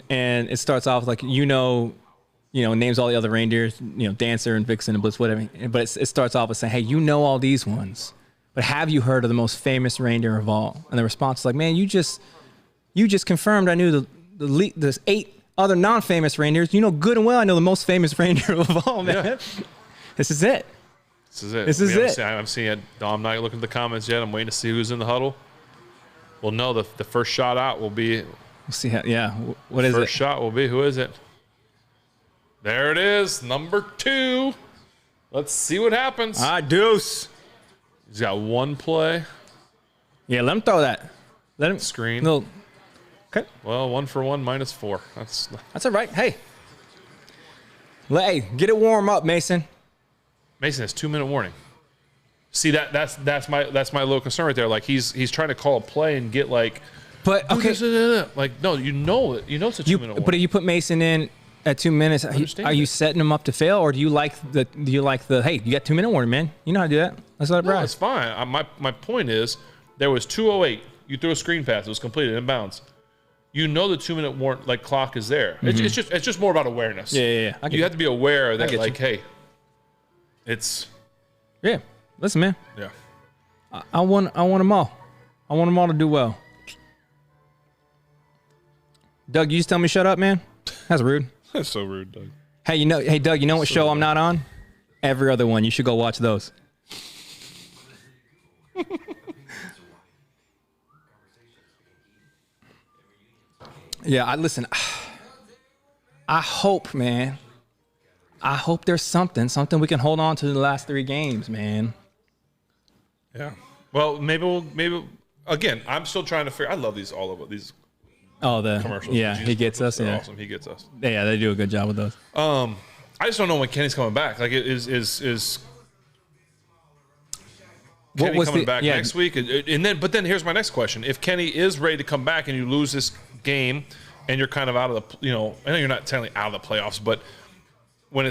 and it starts off like names all the other reindeers, Dancer and Vixen and Blitz, whatever. But it starts off with saying, hey, you know all these ones, but have you heard of the most famous reindeer of all? And the response is like, man, you just confirmed I knew the 8 other non-famous reindeers. You know good and well I know the most famous reindeer of all, man. Yeah. This is it. I haven't seen it. I'm not looking at the comments yet. I'm waiting to see who's in the huddle. Well, no, the first shot out will be. We'll see how. Yeah. What is it? First shot will be. Who is it? There it is. Number 2. Let's see what happens. Deuce. He's got one play. Yeah, let him throw that. Let him screen. No. Okay. Well, 1 for 1 minus 4. That's all right. Hey, get it warm up, Mason. Mason has 2-minute warning. See that's my little concern right there. Like he's trying to call a play and get like. But okay. Like no, you know it. You know it's a 2-minute warning. But if you put Mason in at 2 minutes, are you setting him up to fail, or do you like the hey, you got 2-minute warning, man? You know how to do that. Let's let it ride. It's fine. My point is there was 2:08. You threw a screen pass. It was completed in bounds. you know the 2-minute warrant clock is there. It's just more about awareness. Yeah. You have to be aware that get you. hey, it's Yeah. Listen, man. yeah. I want them all. I want them all to do well. Doug, you just tell me shut up, man. That's rude. That's so rude, Doug. Hey, Doug, you know what show I'm not on? Every other one. You should go watch those. Yeah, listen. I hope, man. I hope there's something we can hold on to the last 3 games, man. Yeah. Well, maybe again. I'm still trying to figure. I love these commercials. Yeah, he gets us. They're Yeah, awesome. He gets us. Yeah, they do a good job with those. I just don't know when Kenny's coming back. Like, is Kenny coming back next week? But then here's my next question: if Kenny is ready to come back and you lose this game, and you're kind of out of the, I know you're not technically out of the playoffs, but when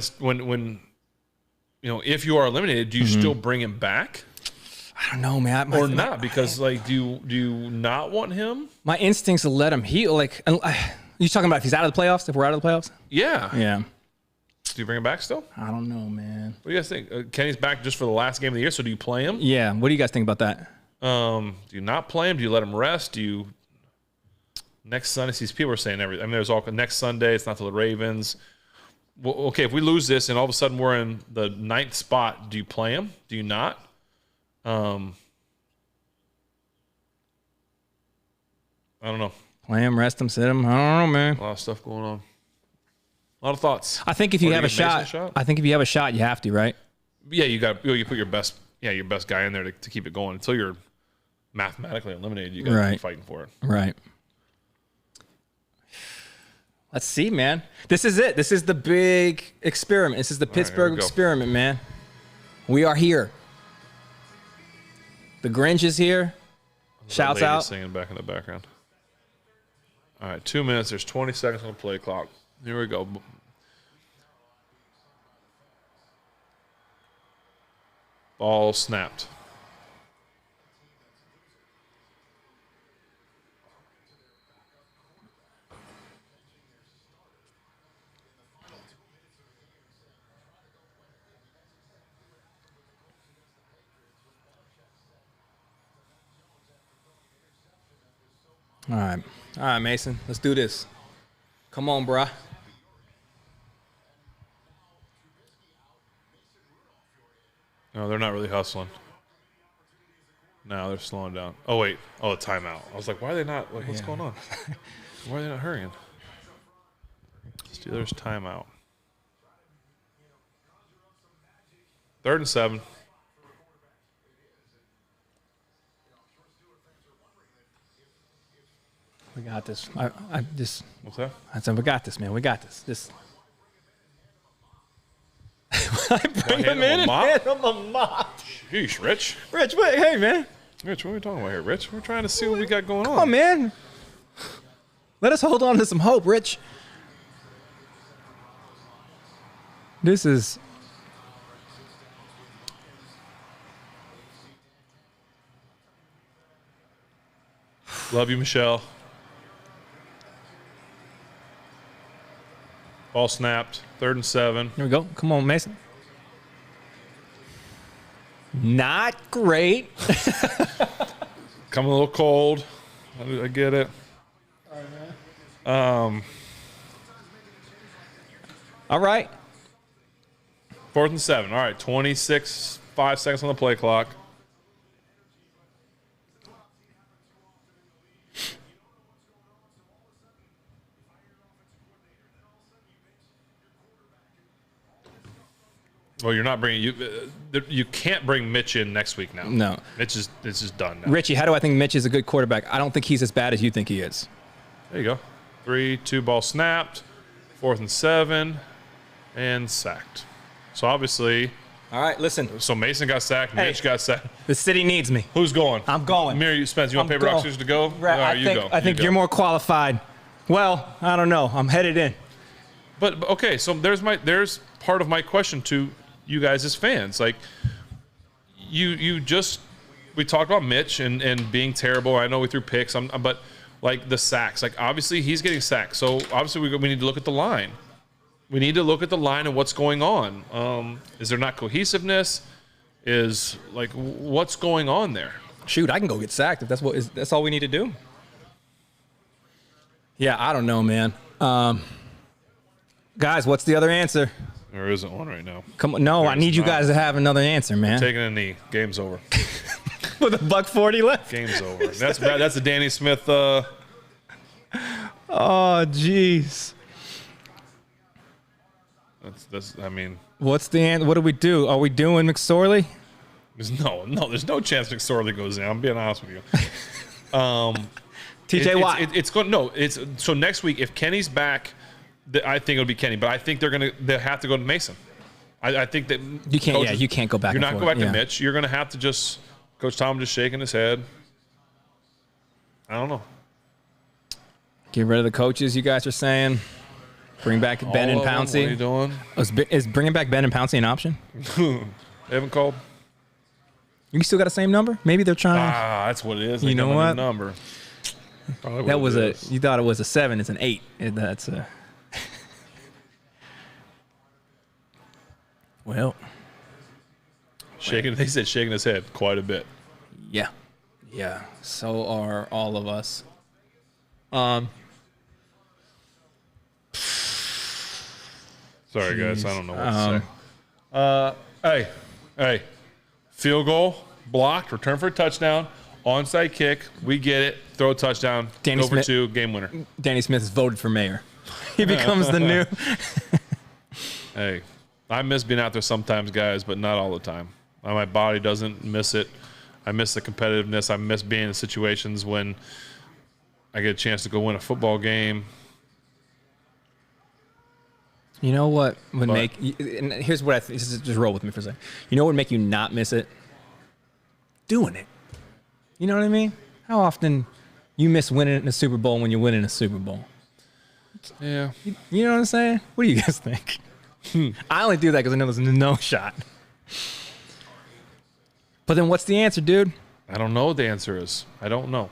if you are eliminated, do you still bring him back? I don't know, man. Or not? Because do you not want him? My instincts to let him heal. Like, you talking about if he's out of the playoffs? If we're out of the playoffs? Yeah. Yeah. Do you bring him back still? I don't know, man. What do you guys think? Kenny's back just for the last game of the year, so do you play him? Yeah. What do you guys think about that? Do you not play him? Do you let him rest? Do you next Sunday? See, people are saying everything. I mean, there's all next Sunday. It's not the Ravens. Well, okay, if we lose this and all of a sudden we're in the 9th spot, do you play him? Do you not? I don't know. Play him, rest him, sit him. I don't know, man. A lot of stuff going on. A lot of thoughts. I think if you have a shot, I think if you have a shot, you have to, right? Yeah, you put your best guy in there to keep it going until you're mathematically eliminated. You got to keep fighting for it. Right. Let's see, man. This is it. This is the big experiment. This is the Pittsburgh experiment, man. We are here. The Grinch is here. Shouts out. Singing back in the background. All right, 2 minutes. There's 20 seconds on the play clock. Here we go. Ball snapped. All right, Mason. Let's do this. Come on, bruh. No, they're not really hustling. No, they're slowing down. Oh, wait. Oh, a timeout. I was like, why are they not? Like, what's going on? Why are they not hurrying? Steelers timeout. 3rd and 7. We got this. I just. What's that? I said, we got this, man. We got this. This. Bring him in and hand him a mop. Sheesh, Rich. Rich, wait, hey, man. Rich, what are we talking about here, Rich? We're trying to see what we got going on. Come on, man. Let us hold on to some hope, Rich. This is. Love you, Michelle. Ball snapped. 3rd and 7. Here we go. Come on, Mason. Not great. Coming a little cold. I get it. All right. 4th and 7. All right, 26, 5 seconds on the play clock. Well, you're not bringing you can't bring Mitch in next week now. No, Mitch is done now. Richie, how do I think Mitch is a good quarterback? I don't think he's as bad as you think he is. There you go. 3-2 ball snapped. 4th and 7, and sacked. So obviously, all right. Listen. So Mason got sacked. Mitch got sacked. The city needs me. Who's going? I'm going. Mirror, Spence, you want paper, rock, scissors to go? Right, All right, you go. I think you're more qualified. Well, I don't know. I'm headed in. But okay, so there's part of my question to you guys as fans. Like, we talked about Mitch and being terrible. I know we threw picks, but like the sacks. Like obviously he's getting sacked, so obviously we need to look at the line. We need to look at the line and what's going on. Is there not cohesiveness? Is like what's going on there? Shoot, I can go get sacked if that's all we need to do. Yeah, I don't know, man. Guys, what's the other answer? There isn't one right now. Come on, no, I need you guys to have another answer, man. Taking a knee. Game's over. With $1.40 left. Game's over. That's a Danny Smith. Oh, jeez. That's. I mean. What's the answer? What do we do? Are we doing McSorley? There's no chance McSorley goes in. I'm being honest with you. TJ Watt. It's going. No, it's so next week if Kenny's back, I think it'll be Kenny. But I think they have to go to Mason. I think that you can't. Coaches, you can't go back. You're not going back to Mitch. You're going to have to just Coach Tom just shaking his head. I don't know. Get rid of the coaches. You guys are saying. Bring back Ben and Pouncey. What are you doing? Is bringing back Ben and Pouncey an option? They haven't called. You still got the same number? Maybe they're trying. That's what it is. You know what? Number. That was you thought it was a 7. It's an 8. That's a. Well. He said shaking his head quite a bit. Yeah. Yeah. So are all of us. Sorry, guys. I don't know what to say. Hey. Field goal, blocked, return for a touchdown, onside kick. We get it. Throw a touchdown. Danny go Smith, for 2. Game winner. Danny Smith is voted for mayor. He becomes the new. Hey, I miss being out there sometimes, guys, but not all the time. My body doesn't miss it. I miss the competitiveness. I miss being in situations when I get a chance to go win a football game. You know what would make – and here's what I think. Just roll with me for a second. You know what would make you not miss it? Doing it. You know what I mean? How often you miss winning in a Super Bowl when you're winning a Super Bowl? Yeah. You know what I'm saying? What do you guys think? I only do that because I know there's no shot. But then what's the answer, dude? I don't know what the answer is. I don't know.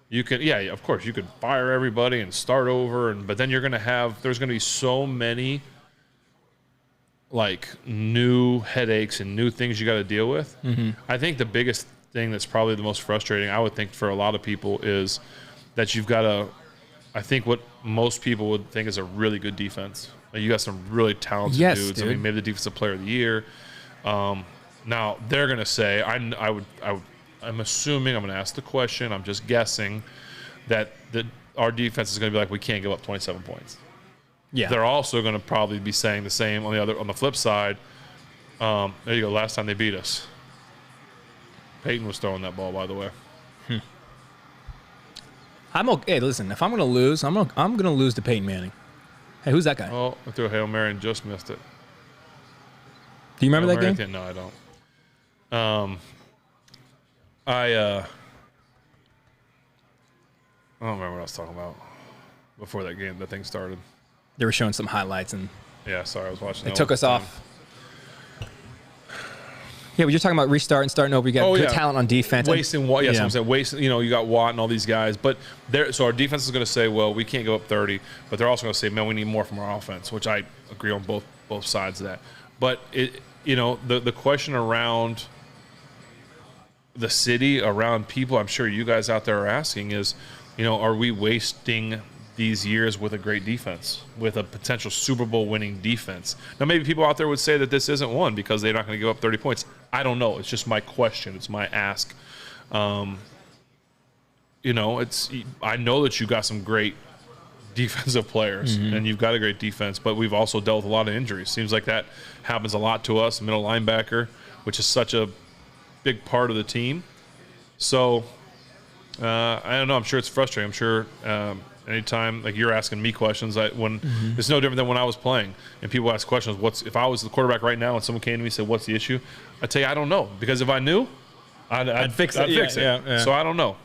You can, yeah, of course, you could fire everybody and start over, but then there's going to be so many like new headaches and new things you got to deal with. Mm-hmm. I think the biggest thing that's probably the most frustrating, I would think for a lot of people, is that you've got I think what most people would think is a really good defense. Like you got some really talented dudes. Dude. I mean, maybe the defensive player of the year. Now they're going to say, I'm assuming, I'm going to ask the question, I'm just guessing that our defense is going to be like, we can't give up 27 points. Yeah. They're also going to probably be saying the same on the flip side. There you go. Last time they beat us, Peyton was throwing that ball, by the way. I'm okay. Hey, listen, if I'm going to lose, I'm going to lose to Peyton Manning. Hey, who's that guy? Oh, I threw a Hail Mary and just missed it. Do you remember that game? No, I don't. I don't remember what I was talking about before that thing started. They were showing some highlights and yeah, sorry, I was watching. They took us off. Yeah, but you're talking about restarting, starting over. You got good talent on defense. Wasting Watt. Yes, I'm saying wasting. You got Watt and all these guys, but so our defense is going to say, well, we can't go up 30, but they're also going to say, man, we need more from our offense, which I agree on both sides of that. But the question around the city, around people, I'm sure you guys out there are asking is, are we wasting these years with a great defense, with a potential Super Bowl winning defense? Now, maybe people out there would say that this isn't one because they're not going to give up 30 points. I don't know. It's just my question. It's my ask. I know that you got some great defensive players and you've got a great defense, but we've also dealt with a lot of injuries. Seems like that happens a lot to us, middle linebacker, which is such a big part of the team. So I don't know. I'm sure it's frustrating. I'm sure anytime like you're asking me questions, it's no different than when I was playing and people ask questions. If I was the quarterback right now and someone came to me and said, "What's the issue?" I'd tell you I don't know, because if I knew, I'd fix it. Yeah. So I don't know.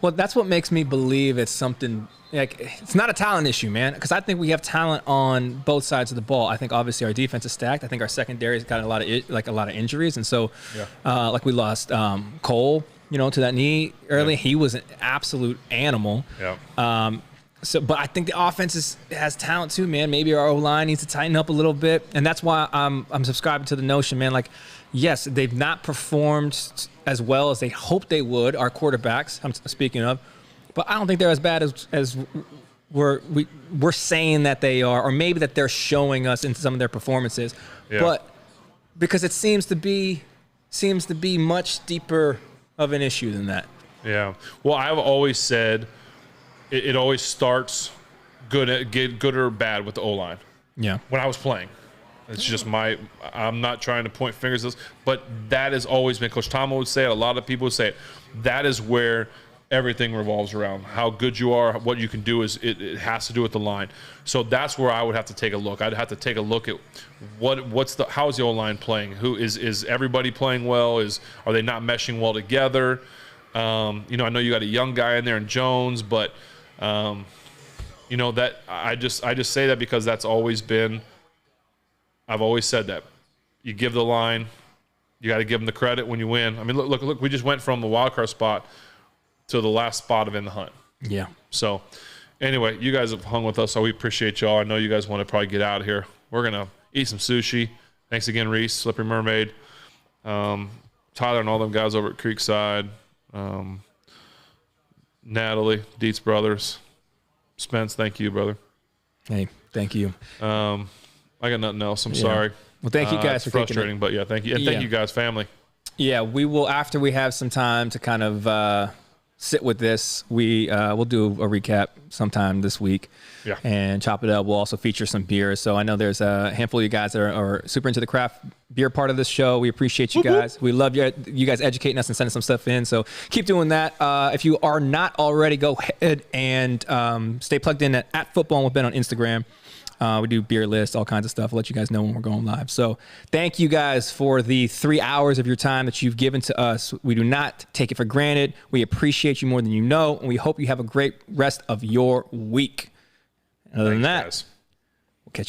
Well, that's what makes me believe it's something like it's not a talent issue, man. Because I think we have talent on both sides of the ball. I think obviously our defense is stacked. I think our secondary's got a lot of injuries, and so like we lost Cole. to that knee early. He was an absolute animal. Yeah. But I think the offense has talent too, man. Maybe our O-line needs to tighten up a little bit, and that's why I'm subscribing to the notion, man. Like, yes, they've not performed as well as they hoped they would. Our quarterbacks, I'm speaking of, but I don't think they're as bad as we're saying that they are, or maybe that they're showing us in some of their performances. Yeah. But because it seems to be much deeper of an issue than that. Yeah. Well, I've always said it always starts good or bad with the O-line. Yeah. When I was playing. It's just I'm not trying to point fingers at this, but that has always been, Coach Tom would say it, a lot of people would say it, that is where everything revolves around. How good you are, what you can do is it has to do with the line. So that's where I would have to take a look. I'd have to take a look at how's the O-line playing? Who is everybody playing well? Are they not meshing well together? I know you got a young guy in there in Jones, but that I just say that because that's always been, I've always said that. You give the line, you got to give them the credit when you win. I mean, look, we just went from the wild card spot to the last spot of in the hunt. Yeah. So anyway, you guys have hung with us, so we appreciate y'all. I know you guys want to probably get out of here. We're going to eat some sushi. Thanks again, Reese, Slippery Mermaid, Tyler and all them guys over at Creekside, Natalie, Dietz Brothers, Spence, thank you, brother. Hey, thank you. I got nothing else. I'm sorry. Well, thank you guys it's for frustrating, but yeah, thank you. And thank you guys, family. Yeah, we will, after we have some time to kind of sit with this, we'll do a recap sometime this week and chop it up. We'll also feature some beers. So I know there's a handful of you guys that are super into the craft beer part of this show. We appreciate you guys. We love you guys educating us and sending some stuff in. So keep doing that. If you are not already, go ahead and stay plugged in at Footballin with Ben on Instagram. We do beer lists, all kinds of stuff. I'll let you guys know when we're going live. So thank you guys for the 3 hours of your time that you've given to us. We do not take it for granted. We appreciate you more than you know, and we hope you have a great rest of your week. Other than that,